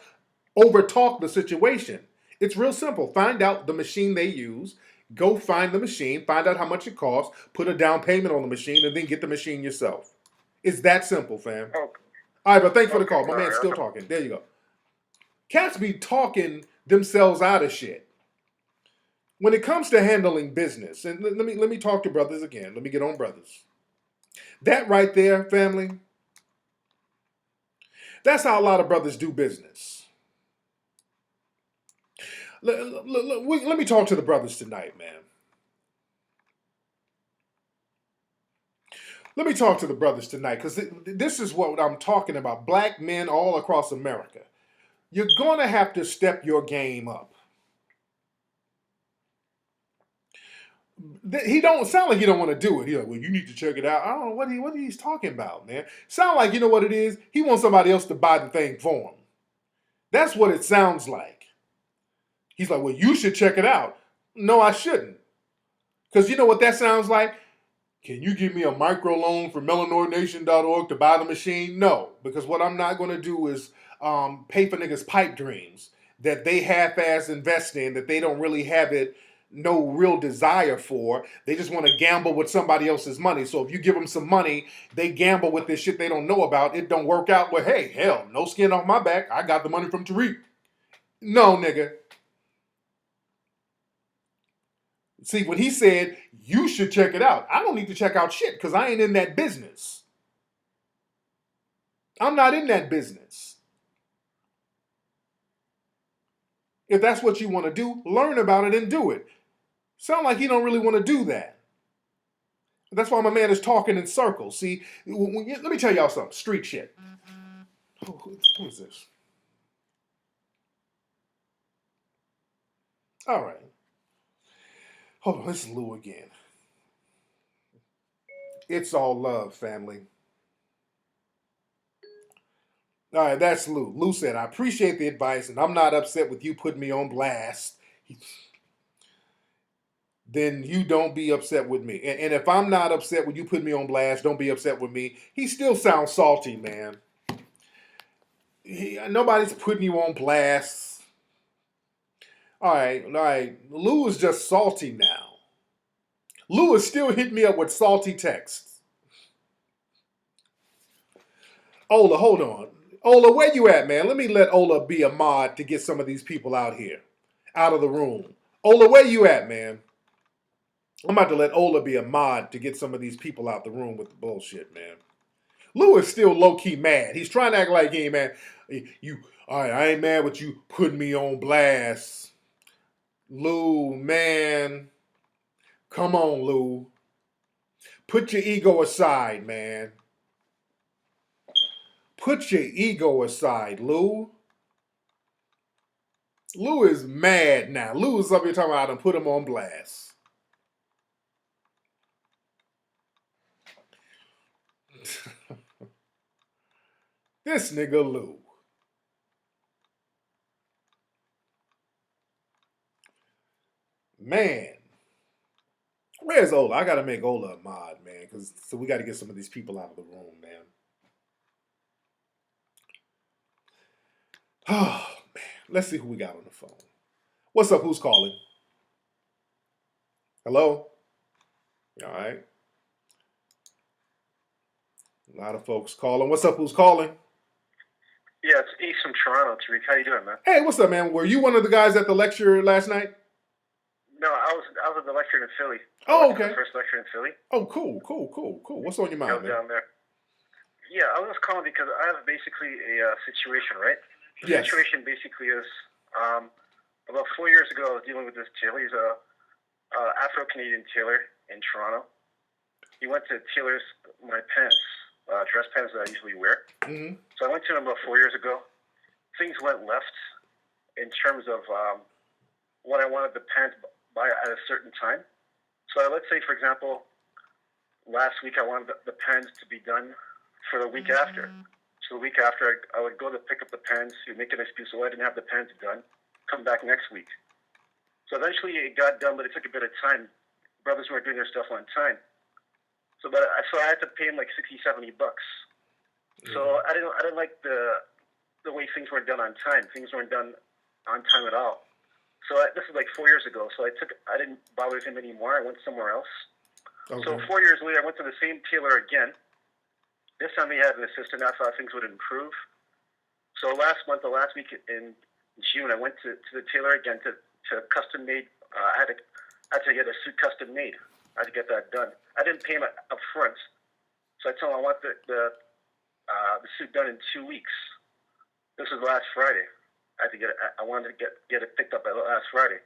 over-talk the situation. It's real simple. Find out the machine they use. Go find the machine. Find out how much it costs. Put a down payment on the machine, and then get the machine yourself. It's that simple, fam. Okay. All right, but thanks for the Okay. call. My All man's right. still talking. There you go. Cats be talking themselves out of shit. When it comes to handling business, and let me talk to brothers again. Let me get on brothers. That right there, family, that's how a lot of brothers do business. Let me talk to the brothers tonight, man. Let me talk to the brothers tonight, because this is what I'm talking about. Black men all across America. You're going to have to step your game up. He don't sound like he don't want to do it. He's like, well, you need to check it out. I don't know what he's talking about, man. Sound like, you know what it is? He wants somebody else to buy the thing for him. That's what it sounds like. He's like, well, you should check it out. No, I shouldn't. Because you know what that sounds like? Can you give me a microloan from MelanoreNation.org to buy the machine? No, because what I'm not going to do is pay for niggas' pipe dreams that they half-ass invest in, that they don't really have no real desire for. They just want to gamble with somebody else's money. So if you give them some money, they gamble with this shit they don't know about. It don't work out. Well, hey, hell, no skin off my back. I got the money from Tariq. No, nigga. See, when he said, you should check it out, I don't need to check out shit because I ain't in that business. I'm not in that business. If that's what you want to do, learn about it and do it. Sound like you don't really want to do that. That's why my man is talking in circles. See, let me tell y'all something. Street shit. Who is this? All right. Hold on, this is Lou again. It's all love, family. All right, that's Lou. Lou said, I appreciate the advice, and I'm not upset with you putting me on blast. Then you don't be upset with me. And if I'm not upset with you putting me on blast, don't be upset with me. He still sounds salty, man. Nobody's putting you on blast. All right. Lou is just salty now. Lou is still hitting me up with salty texts. Ola, hold on. Ola, where you at, man? Let me let Ola be a mod to get some of these people out here, out of the room. Ola, where you at, man? I'm about to let Ola be a mod to get some of these people out the room with the bullshit, man. Lou is still low-key mad. He's trying to act like he ain't mad. All right, I ain't mad with you putting me on blast. Lou, man. Come on, Lou. Put your ego aside, man. Put your ego aside, Lou. Lou is mad now. Lou is up here talking about how to put him on blast. This nigga Lou. Man. Where's Ola? I gotta make Ola a mod, man. So we gotta get some of these people out of the room, man. Oh, man. Let's see who we got on the phone. What's up? Who's calling? Hello? All right. A lot of folks calling. What's up? Who's calling? Yeah, it's Ace from Toronto. Tariq, how you doing, man? Hey, what's up, man? Were you one of the guys at the lecture last night? No, I was at the lecture in Philly. Oh, okay. The first lecture in Philly. Oh, cool. What's on your mind, man? Down there. Yeah, I was calling because I have basically a situation, right? The Yes. situation basically is about 4 years ago, I was dealing with this tailor. He's a Afro-Canadian tailor in Toronto. He went to tailors my pants, dress pants that I usually wear. Mm-hmm. So I went to him about 4 years ago. Things went left in terms of when I wanted the pants by at a certain time. So let's say, for example, last week I wanted the pants to be done for the week after. So the week after, I would go to pick up the pens. He would make an excuse, so I didn't have the pens done. Come back next week. So eventually it got done, but it took a bit of time. Brothers weren't doing their stuff on time. So I had to pay him like $60, $70. So I didn't like the way things weren't done on time. Things weren't done on time at all. So this is like 4 years ago. So I didn't bother with him anymore. I went somewhere else. Okay. So 4 years later, I went to the same tailor again. This time he had an assistant. I thought things would improve. So the last week in June, I went to the tailor again to custom made. I had to get a suit custom made. I had to get that done. I didn't pay him up front. So I told him I want the suit done in 2 weeks. This was last Friday. I wanted to get it picked up last Friday.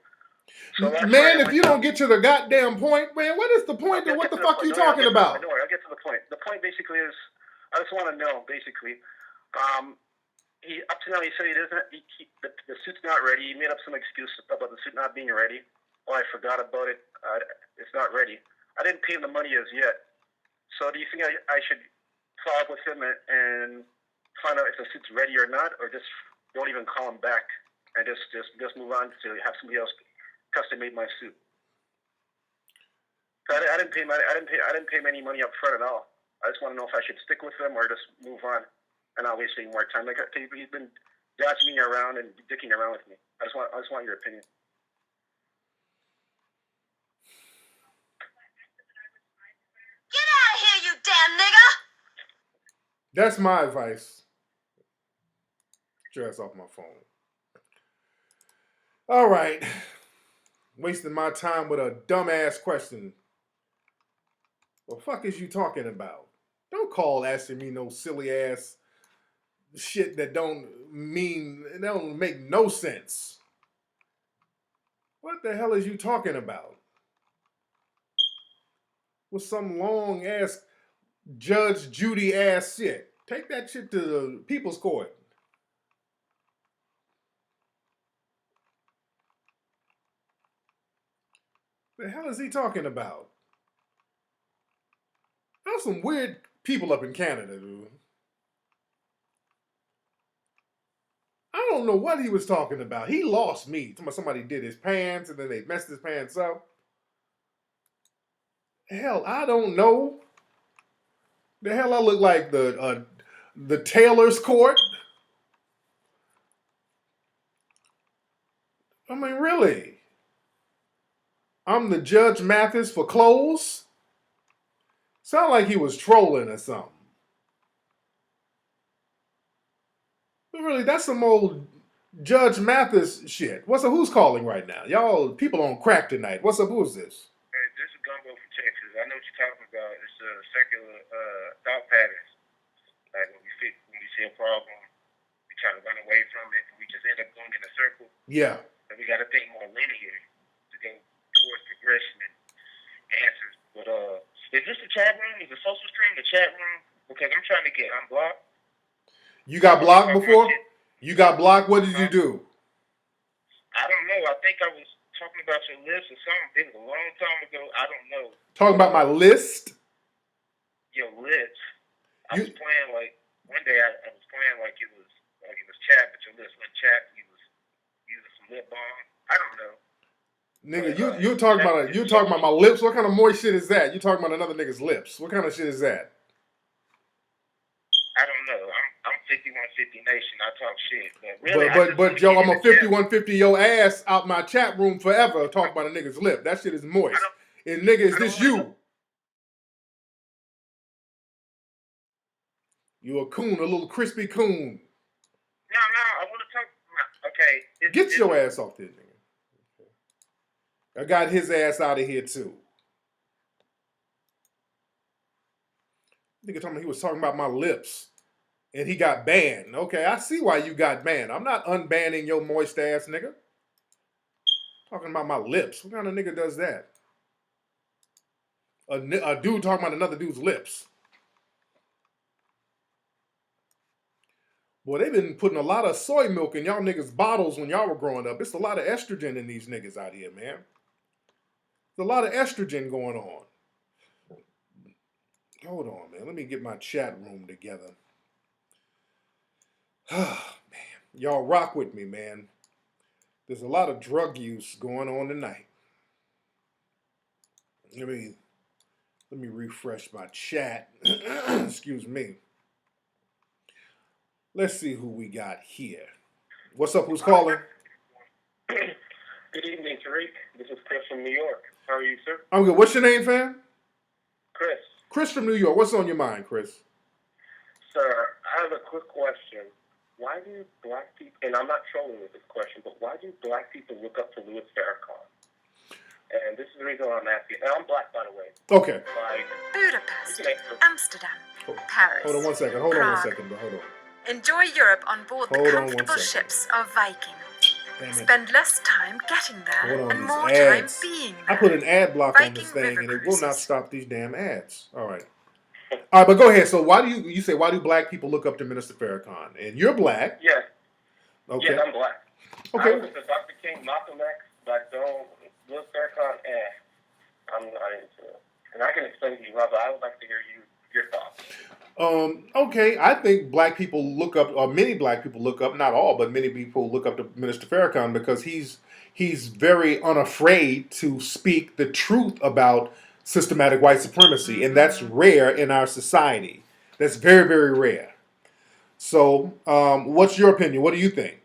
So man, Friday, if you don't get to the goddamn point, man, what is the point? Of what the fuck you talking about? Don't worry, I'll get to the point. The point basically is, I just want to know basically. He up to now he said he doesn't. The suit's not ready. He made up some excuse about the suit not being ready. Oh, I forgot about it. It's not ready. I didn't pay him the money as yet. So do you think I should follow up with him and find out if the suit's ready or not, or just don't even call him back and just move on to have somebody else custom made my suit? So I didn't pay him any money up front at all. I just want to know if I should stick with him or just move on and not waste any more time. Like he's been dodging me around and dicking around with me. I just want your opinion. Get out of here, you damn nigga! That's my advice. Get your ass off my phone. All right. Wasting my time with a dumbass question. What the fuck is you talking about? Don't call asking me no silly ass shit that don't make no sense. What the hell is you talking about? With some long ass Judge Judy ass shit. Take that shit to the people's court. The hell is he talking about? There's some weird people up in Canada, dude. I don't know what he was talking about. He lost me. Somebody did his pants and then they messed his pants up. Hell, I don't know. The hell I look like the tailor's court? I mean, really? I'm the Judge Mathis for clothes? Sound like he was trolling or something. But really, that's some old Judge Mathis shit. Who's calling right now? Y'all, people on crack tonight. What's up? Who's this? Hey, this is Gumbo from Texas. I know what you're talking about. It's circular thought patterns. Like when we see a problem, we try to run away from it, and we just end up going in a circle. Yeah. And we got to think more linear to go towards progression and answers. But is this the chat room? Is the social stream the chat room? Because I'm trying to get unblocked. You got blocked before? You got blocked? What did you do? I don't know. I think I was talking about your list or something. It was a long time ago. I don't know. Talking about my list? Your list. I was playing like one day. I was playing like it was chat, but your list went chat. You was using some lip balm. I don't know. Nigga, you talking about my lips? What kind of moist shit is that? You talking about another nigga's lips? What kind of shit is that? I don't know. I'm 5150 Nation. I talk shit, but really, but yo, I'm a 5150 your ass out my chat room forever. Talk about a nigga's lip. That shit is moist. And nigga, is this you? You a coon, a little crispy coon. No, I want to talk. Okay, get your ass off there, nigga. I got his ass out of here too. Nigga told me he was talking about my lips. And he got banned. Okay, I see why you got banned. I'm not unbanning your moist ass nigga. Talking about my lips. What kind of nigga does that? A dude talking about another dude's lips. Boy, they've been putting a lot of soy milk in y'all niggas' bottles when y'all were growing up. It's a lot of estrogen in these niggas out here, man. There's a lot of estrogen going on. Hold on, man. Let me get my chat room together. Oh, man. Y'all rock with me, man. There's a lot of drug use going on tonight. Let me refresh my chat. Excuse me. Let's see who we got here. What's up? Who's calling? Good evening, Tariq. This is Chris from New York. How are you, sir? I'm good. What's your name, fam? Chris. Chris from New York. What's on your mind, Chris? Sir, I have a quick question. Why do black people, and I'm not trolling with this question, but why do black people look up to Louis Farrakhan? And this is the reason why I'm asking. And I'm black, by the way. Okay. Like, Budapest, Amsterdam, Paris, Hold on one second. Hold on one second, bro. Hold on. Enjoy Europe on board the Hold on one comfortable second. ships of Viking. Damn it. Spend less time getting there Hold on, and these more ads. time being I there. put an ad block on this Viking thing, river and it will not cruises. stop these damn ads. All right. All right, but go ahead. So why do you say why do black people look up to Minister Farrakhan? And you're black. yes. Okay. Yes, I'm black. Okay. I was with Dr. King, Malcolm X, but don't, Louis Farrakhan, I'm not into it. And I can explain to you, but I would like to hear your thoughts. Okay, I think black people look up, or many black people look up, not all, but many people look up to Minister Farrakhan because he's very unafraid to speak the truth about systematic white supremacy, and that's rare in our society. That's very, very rare. So, what's your opinion? What do you think?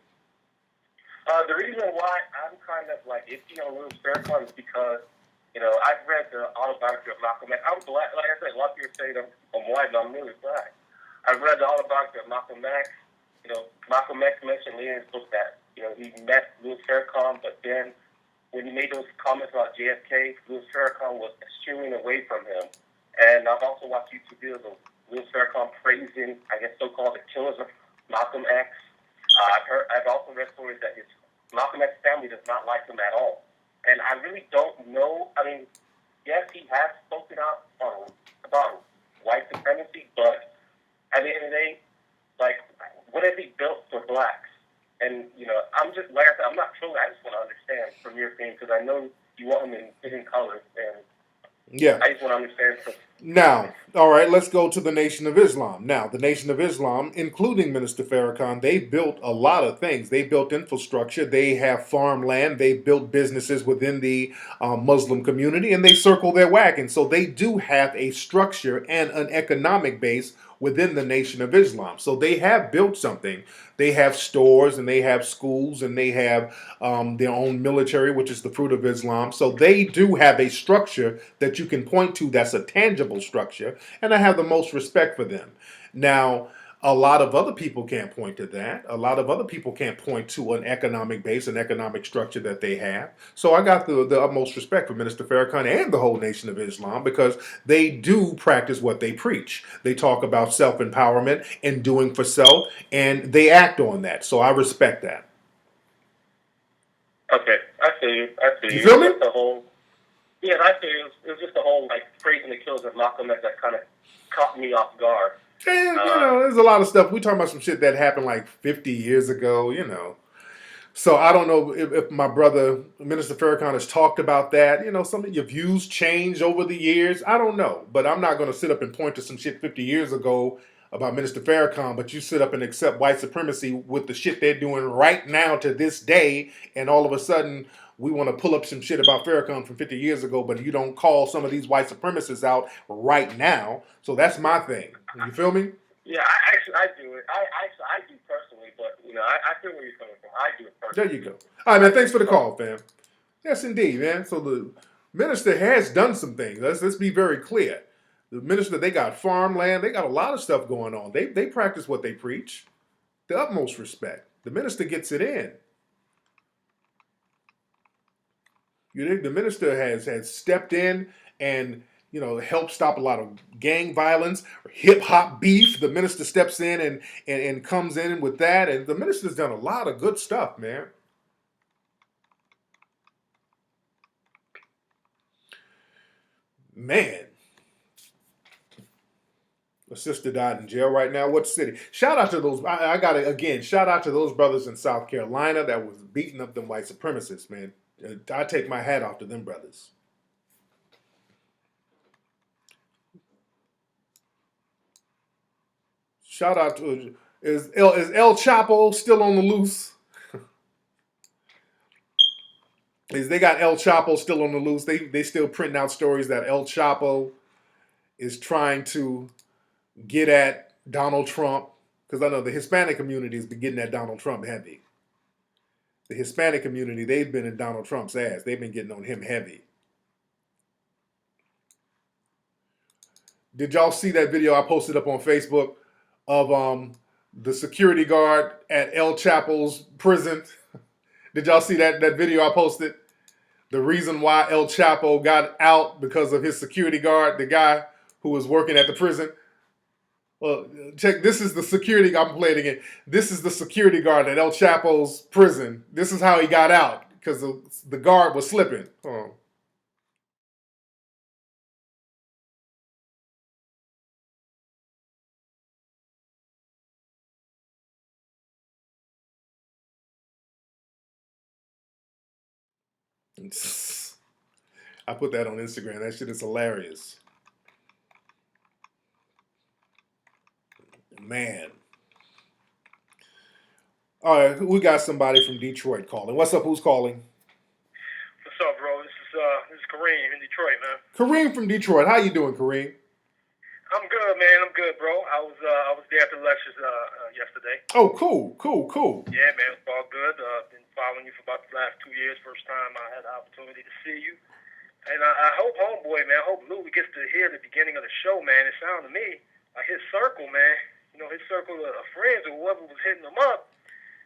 The reason why I'm kind of like iffy on Louis Farrakhan is because, I've read the autobiography of Malcolm X. I'm black. Like I said, a lot of people say I'm white, but I'm really black. I've read the autobiography of Malcolm X. Malcolm X mentioned later in his book that, he met Louis Farrakhan, but then when he made those comments about JFK, Louis Farrakhan was eschewing away from him. And I've also watched YouTube videos of Louis Farrakhan praising, I guess, so-called the killers of Malcolm X. I've also read stories that his Malcolm X family does not like him at all. And I really don't know. I mean, yes, he has spoken out about white supremacy, but at the end of the day, like, what has he built for blacks? And, I'm just, like I said, I'm not trolling. I just want to understand from your opinion, because I know you want him in different colors, and Yeah. I just want to understand. Now, all right, let's go to the Nation of Islam. Now, the Nation of Islam, including Minister Farrakhan, they built a lot of things. They built infrastructure. They have farmland. They built businesses within the Muslim community, and they circle their wagon. So they do have a structure and an economic base within the Nation of Islam. So they have built something. They have stores and they have schools and they have their own military, which is the fruit of Islam. So they do have a structure that you can point to that's a tangible structure, and I have the most respect for them. Now, a lot of other people can't point to that. A lot of other people can't point to an economic base, an economic structure that they have. So I got the utmost respect for Minister Farrakhan and the whole Nation of Islam because they do practice what they preach. They talk about self-empowerment and doing for self, and they act on that. So I respect that. Okay, I see you. You feel me? Yeah, I see you. It was just the whole, like, praising the kills of Malcolm X that kind of caught me off guard. And, there's a lot of stuff. We're talking about some shit that happened like 50 years ago, So I don't know if my brother, Minister Farrakhan, has talked about that. Some of your views changed over the years. I don't know. But I'm not going to sit up and point to some shit 50 years ago about Minister Farrakhan, but you sit up and accept white supremacy with the shit they're doing right now to this day, and all of a sudden we want to pull up some shit about Farrakhan from 50 years ago, but you don't call some of these white supremacists out right now. So that's my thing. You feel me? Yeah, I do it. I do personally, but I feel where you're coming from. I do it personally. There you go. All right, man. Thanks for the call, fam. Yes, indeed, man. So the minister has done some things. Let's be very clear. The minister, they got farmland. They got a lot of stuff going on. They practice what they preach. The utmost respect. The minister gets it in. The minister has stepped in and helped stop a lot of gang violence, hip hop beef. The minister steps in and comes in with that, and the minister's done a lot of good stuff, man. Man. A sister died in jail right now. What city? Shout out to those. I got to, again, shout out to those brothers in South Carolina that was beating up them white supremacists, man. I take my hat off to them brothers. Shout out to, is El Chapo still on the loose? They got El Chapo still on the loose. They still printing out stories that El Chapo is trying to get at Donald Trump, because I know the Hispanic community has been getting at Donald Trump heavy. The Hispanic community, they've been in Donald Trump's ass. They've been getting on him heavy. Did y'all see that video I posted up on Facebook of the security guard at El Chapo's prison? Did y'all see that video I posted? The reason why El Chapo got out because of his security guard, the guy who was working at the prison. Well, check. This is the security. I'm playing again. This is the security guard at El Chapo's prison. This is how he got out because the guard was slipping. Oh. I put that on Instagram. That shit is hilarious. Man. All right, we got somebody from Detroit calling. What's up? Who's calling? What's up, bro? This is Kareem in Detroit, man. Kareem from Detroit. How you doing, Kareem? I'm good, man. I'm good, bro. I was there at the lectures yesterday. Oh, cool. Yeah, man, it's all good. Been following you for about the last 2 years. First time I had the opportunity to see you. And I hope, homeboy, man, I hope Louis gets to hear the beginning of the show, man. It sounded to me like his circle, man. You know, his circle of friends or whoever was hitting him up,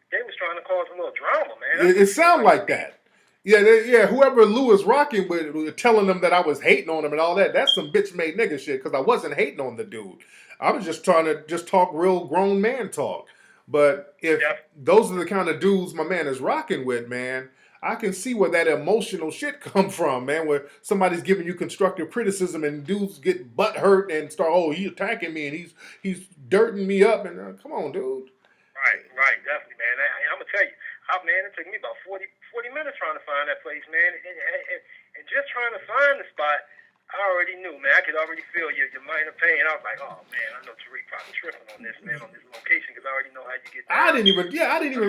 they was trying to cause a little drama, man. It sounded like that. Yeah. Whoever Lou was rocking with, telling them that I was hating on him and all that. That's some bitch made nigga shit. Because I wasn't hating on the dude. I was just trying to talk real grown man talk. But if those are the kind of dudes my man is rocking with, man, I can see where that emotional shit come from, man. Where somebody's giving you constructive criticism and dudes get butt hurt and start, oh, he's attacking me and he's dirting me up and come on, dude. Right, definitely, man. I'm gonna tell you, man, it took me about 40 minutes trying to find that place, man, and just trying to find the spot. I already knew, man. I could already feel your minor pain. I was like, oh man, I know Tariq probably tripping on this, man, on this location because I already know how you get down. I didn't even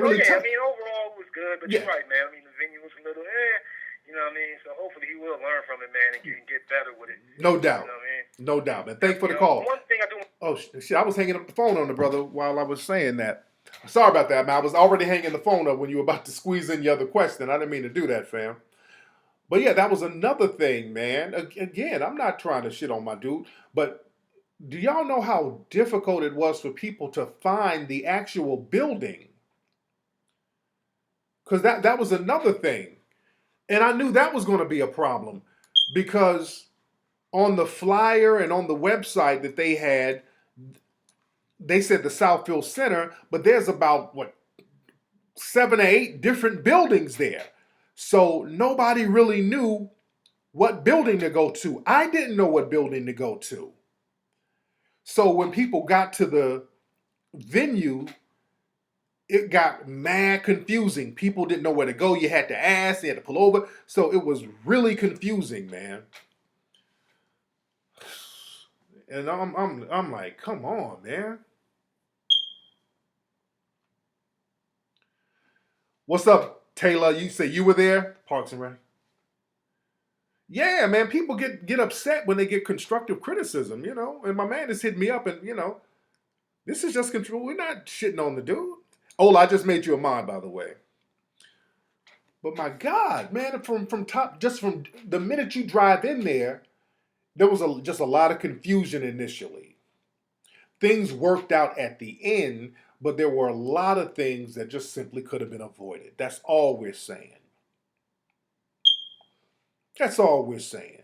really. I mean, overall it was good, but you're right, man. I mean, the venue was a little, you know what I mean. So hopefully he will learn from it, man, and get better with it. No doubt. You know what I mean? No doubt, man. Thanks for the call. One thing I do. Oh shit! I was hanging up the phone on the brother while I was saying that. Sorry about that, man. I was already hanging the phone up when you were about to squeeze in your other question. I didn't mean to do that, fam. But yeah, that was another thing, man. Again, I'm not trying to shit on my dude, but do y'all know how difficult it was for people to find the actual building? Because that was another thing. And I knew that was going to be a problem because on the flyer and on the website that they had, they said the Southfield Center, but there's about, 7 or 8 different buildings there. So nobody really knew what building to go to. I didn't know what building to go to. So when people got to the venue, it got mad confusing. People didn't know where to go. You had to ask, you had to pull over. So it was really confusing, man. And I'm like, come on, man. What's up, Taylor? You say you were there? Parks and Rec. Yeah, man. People get upset when they get constructive criticism, you know. And my man just hit me up and, you know, this is just control. We're not shitting on the dude. Oh, I just made you a mod, by the way. But my God, man, from the minute you drive in there was just a lot of confusion initially. Things worked out at the end, but there were a lot of things that just simply could have been avoided. That's all we're saying. That's all we're saying.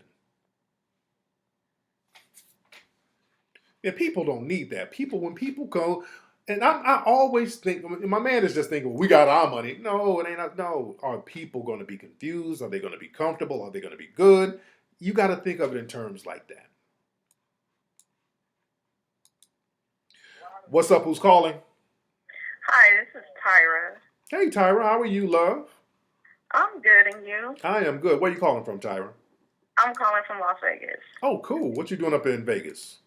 And people don't need that. When people go, and I always think, my man is just thinking, well, we got our money. No, it ain't. No. Are people going to be confused? Are they going to be comfortable? Are they going to be good? You got to think of it in terms like that. What's up? Who's calling? Hi, this is Tyra. Hey, Tyra. How are you, love? I'm good, and you? I am good. Where are you calling from, Tyra? I'm calling from Las Vegas. Oh, cool. What you doing up in Vegas?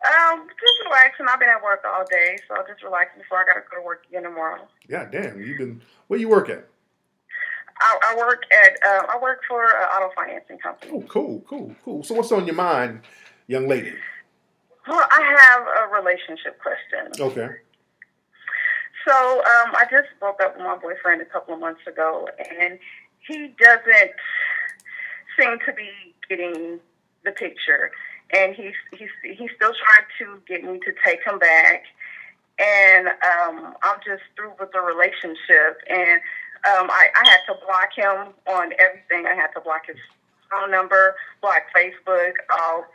Just relaxing. I've been at work all day, so just relaxing before I gotta go to work again tomorrow. God damn, where you work at? I work for an auto financing company. Oh, cool. So what's on your mind, young lady? Well, I have a relationship question. Okay. So I just broke up with my boyfriend a couple of months ago, and he doesn't seem to be getting the picture. And he's still trying to get me to take him back. And I'm just through with the relationship. And I had to block him on everything. I had to block his phone number, block Facebook, all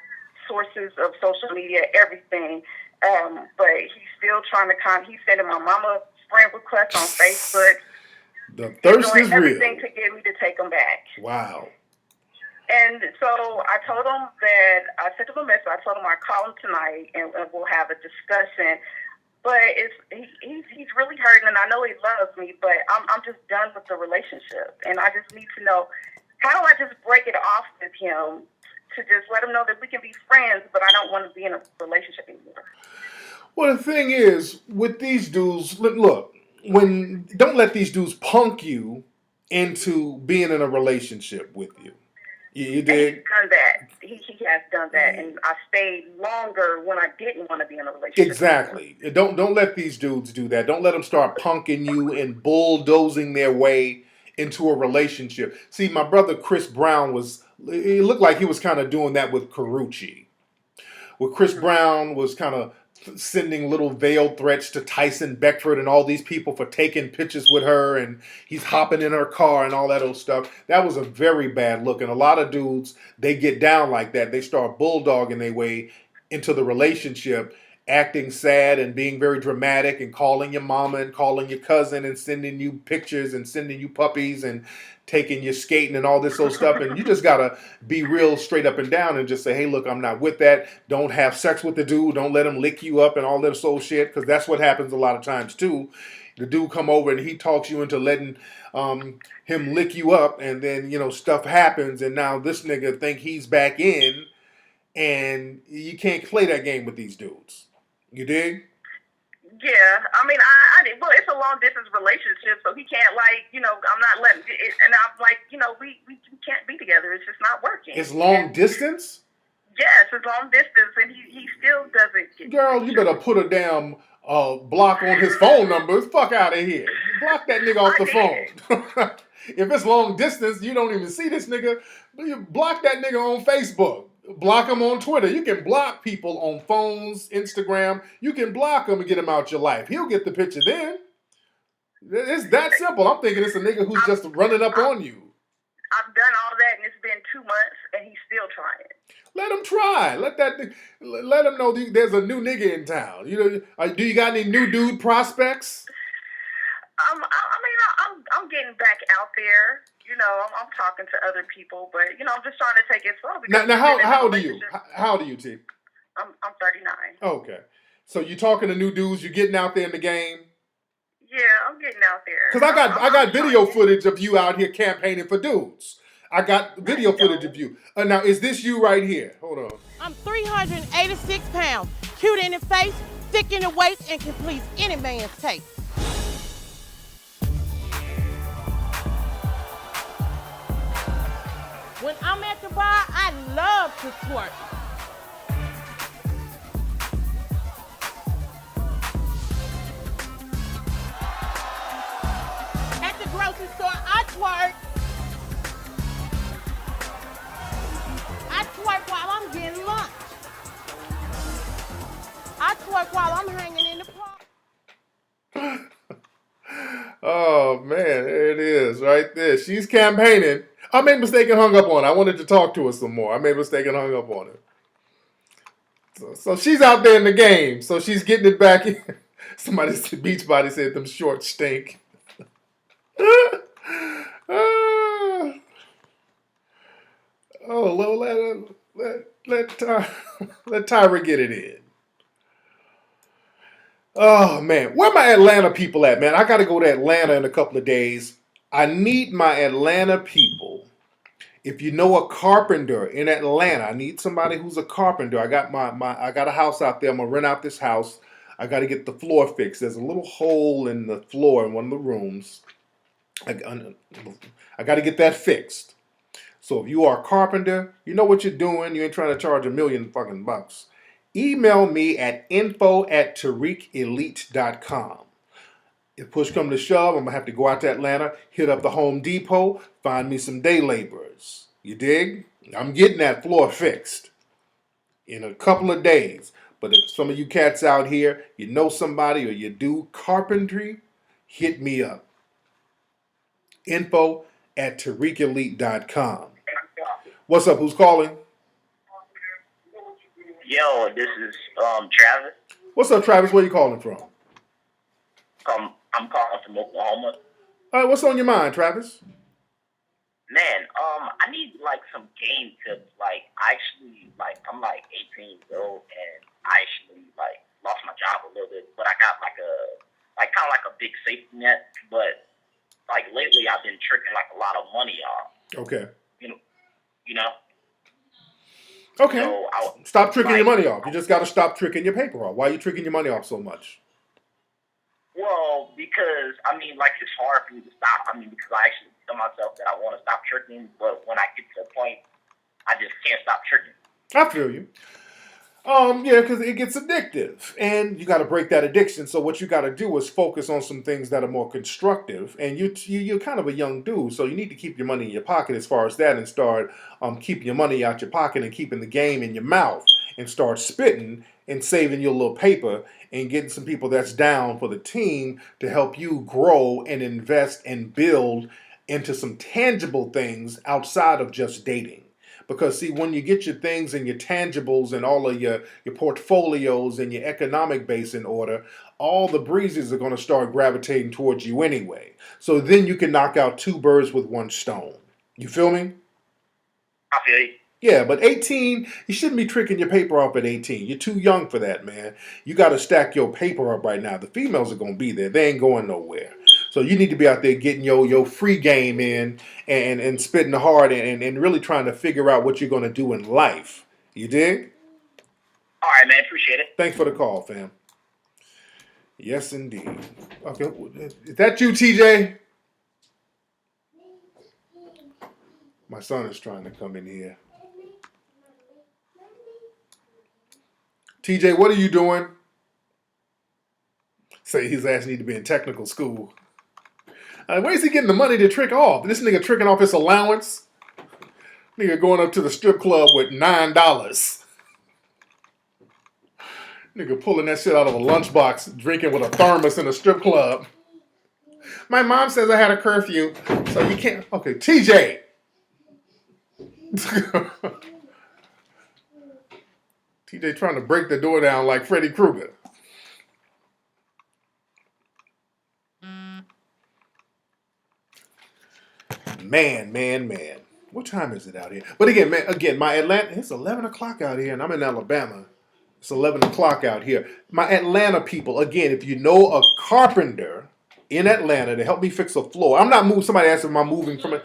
sources of social media, everything. But he's still trying to he's sending my mama friend requests on Facebook. The thirst doing is everything real. to get me to take him back. Wow. And so I told him that I sent him a message. I told him I'd call him tonight and we'll have a discussion. But he's really hurting, and I know he loves me, but I'm just done with the relationship. And I just need to know, how do I just break it off with him to just let him know that we can be friends, but I don't want to be in a relationship anymore? Well, the thing is, with these dudes, look, don't let these dudes punk you into being in a relationship with you. You And dig? he's done that. He has done that, and I stayed longer when I didn't want to be in a relationship. Exactly. Don't let these dudes do that. Don't let them start punking you and bulldozing their way into a relationship. See, my brother Chris Brown it looked like he was kind of doing that with Carucci. Where Chris Brown was kind of sending little veiled threats to Tyson Beckford and all these people for taking pictures with her, and he's hopping in her car and all that old stuff. That was a very bad look. And a lot of dudes, they get down like that. They start bulldogging their way into the relationship, acting sad and being very dramatic and calling your mama and calling your cousin and sending you pictures and sending you puppies and taking you skating and all this old stuff. And you just gotta be real straight up and down and just say, hey, look, I'm not with that. Don't have sex with the dude. Don't let him lick you up and all this old shit, because that's what happens a lot of times too. The dude come over and he talks you into letting him lick you up, and then stuff happens, and now this nigga think he's back in, and you can't play that game with these dudes. You dig? Yeah, I mean, well, it's a long distance relationship, so he can't I'm not letting it, and I'm like, we can't be together. It's just not working. It's long distance? Yes, it's long distance, and he still doesn't get. Girl, you better put a damn block on his phone number. Fuck out of here. Block that nigga off the phone. If it's long distance, you don't even see this nigga. You block that nigga on Facebook. Block him on Twitter. You can block people on phones, Instagram. You can block him and get him out your life. He'll get the picture then. It's that simple. I'm thinking it's a nigga who's just running up on you. I've done all that, and it's been 2 months, and he's still trying. Let him try. Let him know there's a new nigga in town. Do you got any new dude prospects? I'm getting back out there. I'm talking to other people, but I'm just trying to take it slow. Now how old are you? How old are you, T? I'm 39. Okay, so you talking to new dudes? You getting out there in the game? Yeah, I'm getting out there. Because I got video footage of you out here campaigning for dudes. I got video footage of you. Now, is this you right here? Hold on. I'm 386 pounds, cute in the face, thick in the waist, and can please any man's taste. When I'm at the bar, I love to twerk. At the grocery store, I twerk. I twerk while I'm getting lunch. I twerk while I'm hanging in the park. Oh, man, there it is right there. She's campaigning. I made a mistake and hung up on her. I wanted to talk to her some more. I made a mistake and hung up on her. So she's out there in the game. So she's getting it back in. Somebody said, Beachbody said them shorts stink. Let Tariq get it in. Oh, man. Where my Atlanta people at, man? I got to go to Atlanta in a couple of days. I need my Atlanta people. If you know a carpenter in Atlanta, I need somebody who's a carpenter. I got I got a house out there. I'm going to rent out this house. I got to get the floor fixed. There's a little hole in the floor in one of the rooms. I got to get that fixed. So if you are a carpenter, you know what you're doing. You ain't trying to charge $1 million fucking bucks. Email me at info@tariqelite.com. If push come to shove, I'm gonna have to go out to Atlanta, hit up the Home Depot, find me some day laborers. You dig? I'm getting that floor fixed in a couple of days. But if some of you cats out here, you know somebody or you do carpentry, hit me up. Info at TariqElite.com. What's up? Who's calling? Yo, this is Travis. What's up, Travis? Where you calling from? I'm calling from Oklahoma. All right, what's on your mind, Travis? Man, I need like some game tips. Like, I'm like 18 years old, and I actually like lost my job a little bit, but I got like kind of like a big safety net. But like lately, I've been tricking like a lot of money off. Okay. You know. Okay. So stop tricking your money off. You just got to stop tricking your paper off. Why are you tricking your money off so much? Well, because, I mean, like, it's hard for me to stop. I mean, because I actually tell myself that I want to stop tricking, but when I get to a point, I just can't stop tricking. I feel you. Yeah, because it gets addictive, and you got to break that addiction. So what you got to do is focus on some things that are more constructive. And you're kind of a young dude, so you need to keep your money in your pocket as far as that, and start keeping your money out your pocket and keeping the game in your mouth, and start spitting and saving your little paper and getting some people that's down for the team to help you grow and invest and build into some tangible things outside of just dating. Because see, when you get your things and your tangibles and all of your portfolios and your economic base in order, all the breezes are going to start gravitating towards you anyway. So then you can knock out two birds with one stone. You feel me? I feel you. Yeah, but 18, you shouldn't be tricking your paper up at 18. You're too young for that, man. You got to stack your paper up right now. The females are going to be there. They ain't going nowhere. So you need to be out there getting your free game in and spitting hard and really trying to figure out what you're going to do in life. You dig? All right, man. Appreciate it. Thanks for the call, fam. Yes, indeed. Okay, is that you, TJ? My son is trying to come in here. TJ, what are you doing? Say his ass need to be in technical school. Where's he getting the money to trick off? This nigga tricking off his allowance? Nigga going up to the strip club with $9. Nigga pulling that shit out of a lunchbox, drinking with a thermos in a strip club. My mom says I had a curfew, so you can't. Okay, TJ. TJ trying to break the door down like Freddy Krueger. Man. What time is it out here? But again, my Atlanta, it's 11 o'clock out here, and I'm in Alabama. It's 11 o'clock out here. My Atlanta people, again, if you know a carpenter in Atlanta to help me fix a floor. I'm not moving. Somebody asked if I'm moving from it.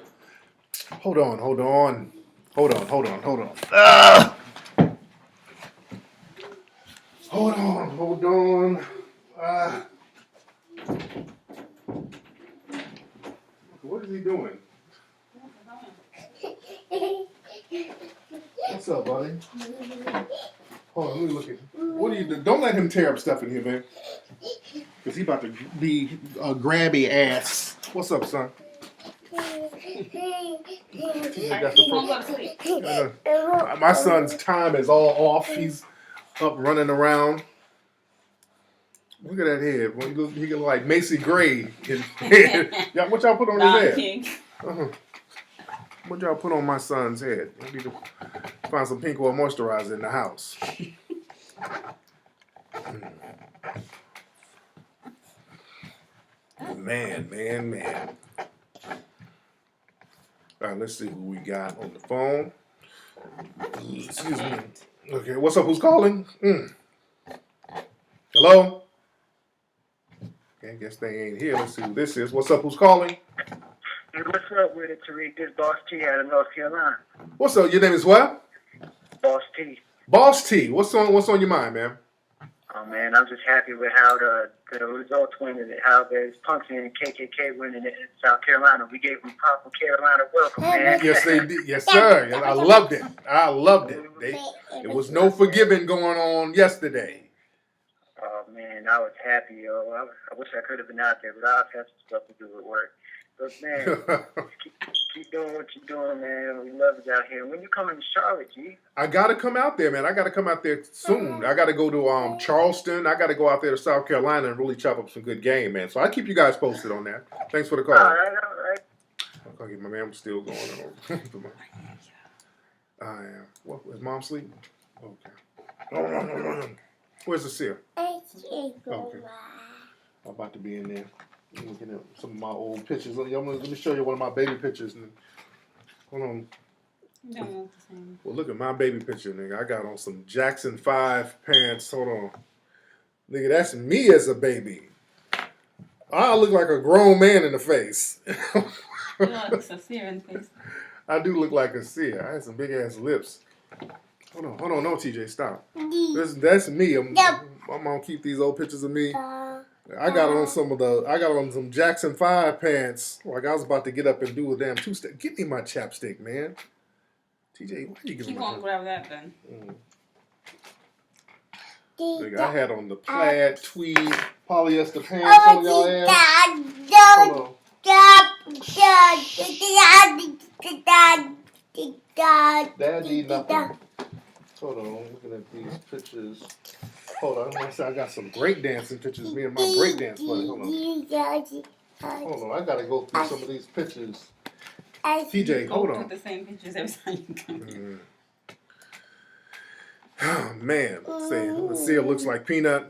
Hold on. Hold on. Hold on. What is he doing? What's up, buddy? Hold on, let me look at. What are you doing? Don't let him tear up stuff in here, man. Because he about to be a grabby ass. What's up, son? My son's time is all off. He's up running around. Look at that head. He look like Macy Gray. Yeah, what y'all put on his head? What y'all put on my son's head? I need to find some pink oil moisturizer in the house. Man. All right, let's see who we got on the phone. Excuse me. Okay, what's up? Who's calling? Hello? Okay, I guess they ain't here. Let's see who this is. What's up? Who's calling? Hey, what's up with it, Tariq? This Boss T out of North Carolina. What's up? Your name is what? Boss T. Boss T. What's on your mind, man? Oh, man, I'm just happy with how the results went and how there's punks and KKK winning in South Carolina. We gave them proper Carolina welcome, man. Yes, they did. Yes, sir. I loved it. There was no forgiving going on yesterday. Oh, man, I was happy, yo. I wish I could have been out there, but I've had some stuff to do with work. But, man, keep doing what you're doing, man. We love it out here. When you coming to Charlotte, G? I got to come out there, man. I got to come out there soon. I got to go to Charleston. I got to go out there to South Carolina and really chop up some good game, man. So I'll keep you guys posted on that. Thanks for the call. All right. Okay, my man, I'm still going on. I am. What, is Mom sleeping? Okay. Where's the seal? Okay. I'm about to be in there. I'm looking at some of my old pictures. Let me show you one of my baby pictures. Hold on. No. Well, look at my baby picture, nigga. I got on some Jackson 5 pants. Hold on. Nigga, that's me as a baby. I look like a grown man in the face. You look like a seer in the face. I do look like a seer. I had some big ass lips. Hold on. No, TJ, stop. That's me. I'm gonna keep these old pictures of me. I got on some Jackson 5 pants. Like I was about to get up and do a damn two-step. Give me my chapstick, man. TJ, why you giving me my Keep on grab that then. Nigga, I had on the plaid, tweed, polyester pants on y'all ass. Hold on. That need nothing. Hold on, I'm looking at these pictures. Hold on, I got some breakdancing pictures. Me and my breakdance buddy. Hold on, I gotta go through some of these pictures. TJ, hold on. Put the same pictures every time you come. Oh man, let's see. It looks like Peanut.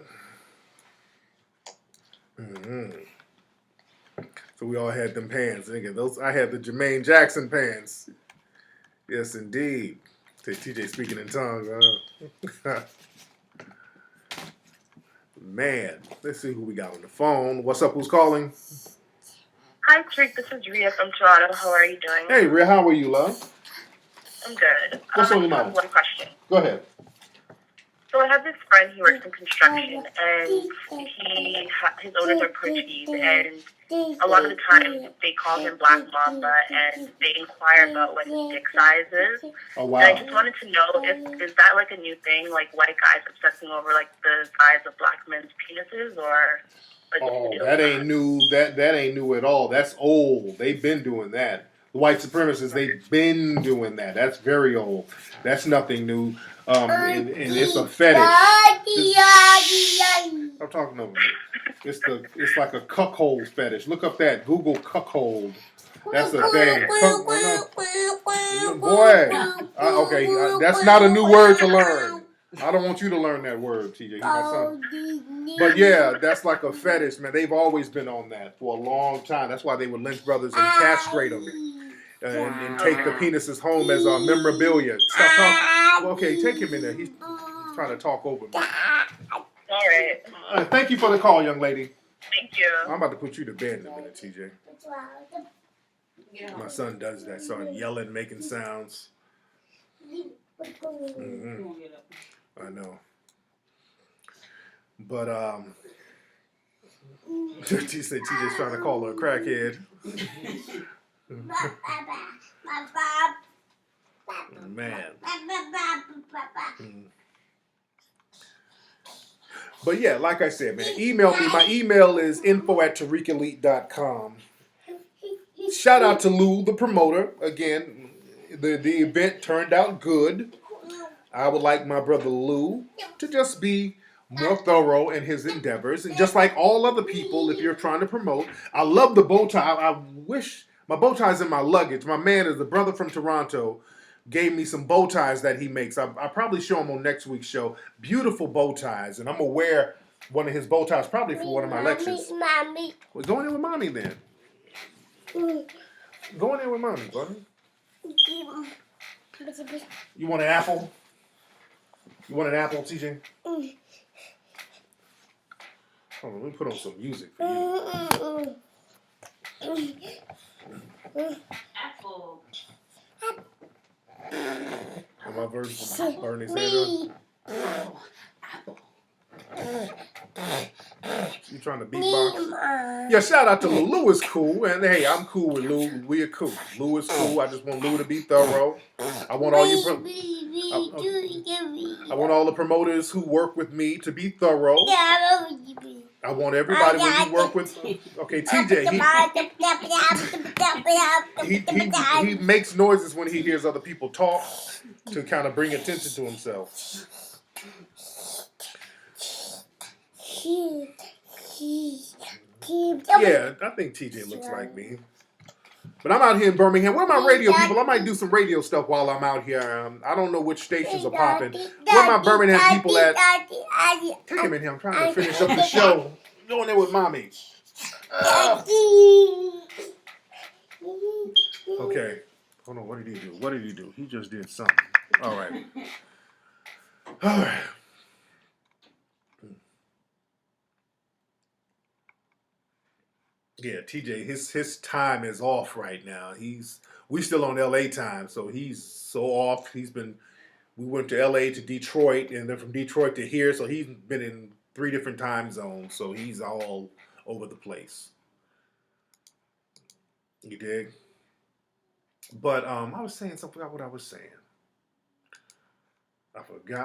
So we all had them pants. Nigga, I had the Jermaine Jackson pants. Yes, indeed. TJ speaking in tongues. Man, let's see who we got on the phone. What's up? Who's calling? Hi, Tariq. This is Rhea from Toronto. How are you doing? Hey, Rhea. How are you, love? I'm good. What's on your I have mind? one question. Go ahead. So I have this friend. He works in construction, and his owners are Portuguese, and a lot of the time they call him Black Mamba, and they inquire about what his dick size is. Oh wow! And I just wanted to know is that like a new thing, like white guys obsessing over like the size of black men's penises, or? That ain't new. That ain't new at all. That's old. They've been doing that. The white supremacists, they've been doing that. That's very old. That's nothing new. And it's a fetish. I'm talking over me. It's like a cuckold fetish. Look up that. Google cuckold. That's a thing. Boy. Okay, that's not a new word to learn. I don't want you to learn that word, TJ. You're my son. But yeah, that's like a fetish, man. They've always been on that for a long time. That's why they would lynch brothers and castrate them. And take the penises home as memorabilia. Stop talking. Well, okay, take him in there. He's trying to talk over me. All right. Thank you for the call, young lady. Thank you. I'm about to put you to bed in a minute, TJ. My son does that. Start yelling, making sounds. I know. But she said TJ's trying to call her a crackhead. Man. But yeah, like I said, man, email me. My email is info@tariqelite.com. Shout out to Lou, the promoter. Again, the event turned out good. I would like my brother Lou to just be more thorough in his endeavors. And just like all other people, if you're trying to promote, I love the bow tie. I wish my bow tie's in my luggage. My man is the brother from Toronto. Gave me some bow ties that he makes. I'll probably show him on next week's show. Beautiful bow ties. And I'm going to wear one of his bow ties probably for one of my lectures. Mommy. Well, go in there with mommy then. Go in there with mommy, buddy. You want an apple? You want an apple, TJ? Hold on, let me put on some music for you. Apple. Am I version Bernie Sanders? Apple. You trying to beatbox? Yeah, shout out to Lou. Lou is cool, and hey, I'm cool with Lou. We are cool. Lou is cool. I just want Lou to be thorough. I want all you. I want all the promoters who work with me to be thorough. I want everybody when you work with. Okay, TJ. He makes noises when he hears other people talk to kind of bring attention to himself. Yeah, I think TJ looks like me. But I'm out here in Birmingham. Where are my radio people? I might do some radio stuff while I'm out here. I don't know which stations are popping. Where are my Birmingham people at? Take him in here. I'm trying to finish up the show. Going there with mommy. Okay. Hold on. What did he do? What did he do? He just did something. All right. All right. Yeah, TJ, his time is off right now. We still on LA time, so he's so off. We went to LA to Detroit, and then from Detroit to here, so he's been in 3 different time zones, so he's all over the place. You dig? But I was saying something. I forgot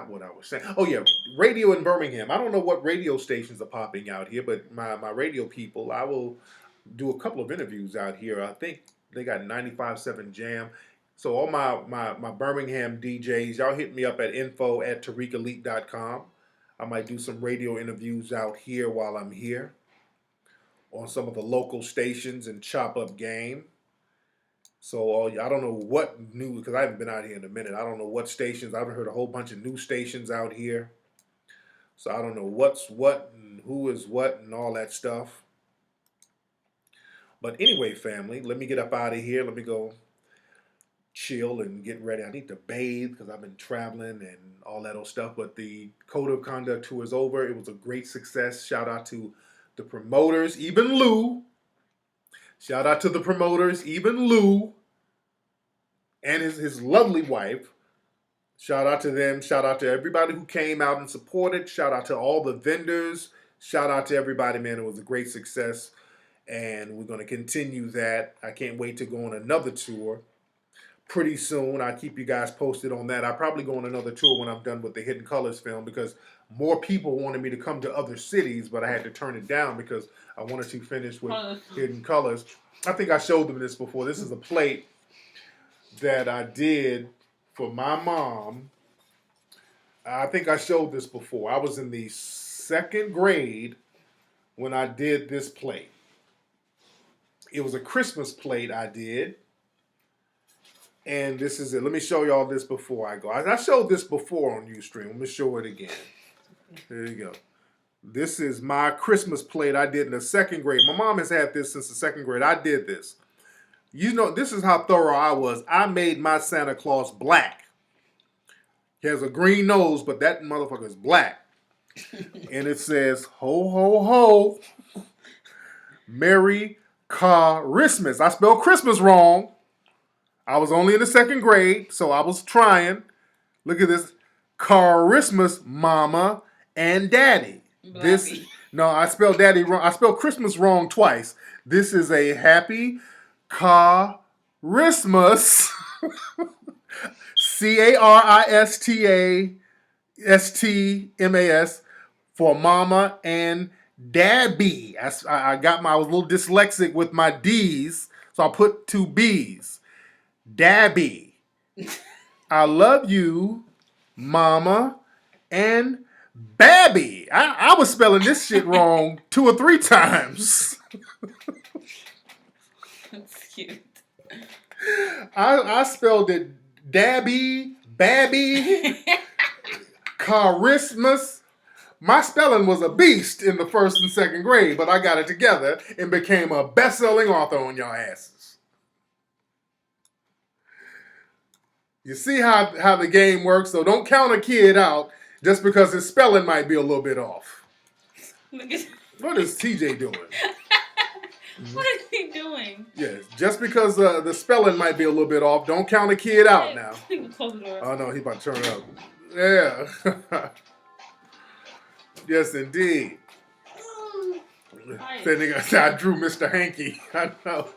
what I was saying. Oh yeah, radio in Birmingham. I don't know what radio stations are popping out here, but my radio people, I will do a couple of interviews out here. I think they got 95.7 Jam. So all my Birmingham DJs, y'all hit me up at info@tariqelite.com. I might do some radio interviews out here while I'm here on some of the local stations and chop up game. So I don't know what new, because I haven't been out here in a minute. I don't know what stations. I've heard a whole bunch of new stations out here. So I don't know what's what and who is what and all that stuff. But anyway, family, let me get up out of here. Let me go chill and get ready. I need to bathe because I've been traveling and all that old stuff. But the Code of Conduct tour is over. It was a great success. Shout out to the promoters, even Lou. Shout out to the promoters, even Lou, and his lovely wife. Shout out to them. Shout out to everybody who came out and supported. Shout out to all the vendors. Shout out to everybody, man. It was a great success, and we're going to continue that. I can't wait to go on another tour pretty soon. I'll keep you guys posted on that. I'll probably go on another tour when I'm done with the Hidden Colors film because more people wanted me to come to other cities, but I had to turn it down because I wanted to finish with Hidden Colors. I think I showed them this before. This is a plate that I did for my mom. I think I showed this before. I was in the 2nd grade when I did this plate. It was a Christmas plate I did. And this is it. Let me show y'all this before I go. I showed this before on Ustream. Let me show it again. There you go. This is my Christmas plate I did in the 2nd grade. My mom has had this since the 2nd grade. I did this. You know, this is how thorough I was. I made my Santa Claus black. He has a green nose, but that motherfucker is black. And it says, ho, ho, ho, Merry Christmas. I spelled Christmas wrong. I was only in the 2nd grade, so I was trying. Look at this. Christmas, mama and daddy. No, I spelled daddy wrong. I spelled Christmas wrong twice. This is a happy Christmas. CARISTASTMAS for mama and daddy. I was a little dyslexic with my D's, so I put 2 B's. Dabby. I love you, mama and babby. I was spelling this shit wrong 2 or 3 times. That's cute. I spelled it dabby, babby, Christmas. My spelling was a beast in the 1st and 2nd grade, but I got it together and became a best-selling author on y'all asses. You see how the game works, so don't count a kid out just because his spelling might be a little bit off. What is TJ doing? What is he doing? Yes, just because the spelling might be a little bit off, don't count a kid out now. Close the door. Oh no, he's about to turn up. Yeah. Yes, indeed. That nigga said I drew Mr. Hanky. I know.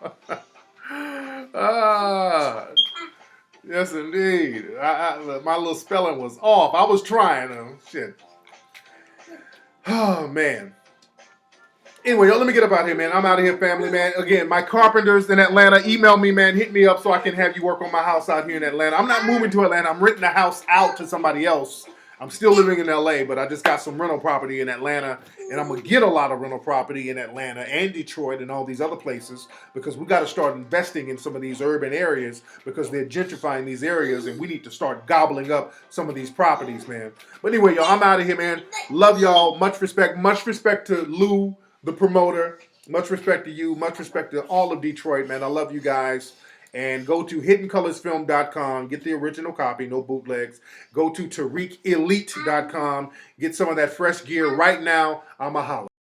Ah, yes, indeed. My little spelling was off. I was trying. Shit. Oh, man. Anyway, yo, let me get up out here, man. I'm out of here, family, man. Again, my carpenters in Atlanta, email me, man. Hit me up so I can have you work on my house out here in Atlanta. I'm not moving to Atlanta. I'm renting the house out to somebody else. I'm still living in LA, but I just got some rental property in Atlanta, and I'm going to get a lot of rental property in Atlanta and Detroit and all these other places because we got to start investing in some of these urban areas because they're gentrifying these areas, and we need to start gobbling up some of these properties, man. But anyway, y'all, I'm out of here, man. Love y'all. Much respect. Much respect to Lou, the promoter. Much respect to you. Much respect to all of Detroit, man. I love you guys. And go to hiddencolorsfilm.com. Get the original copy, no bootlegs. Go to TariqElite.com. Get some of that fresh gear right now. I'm a holla.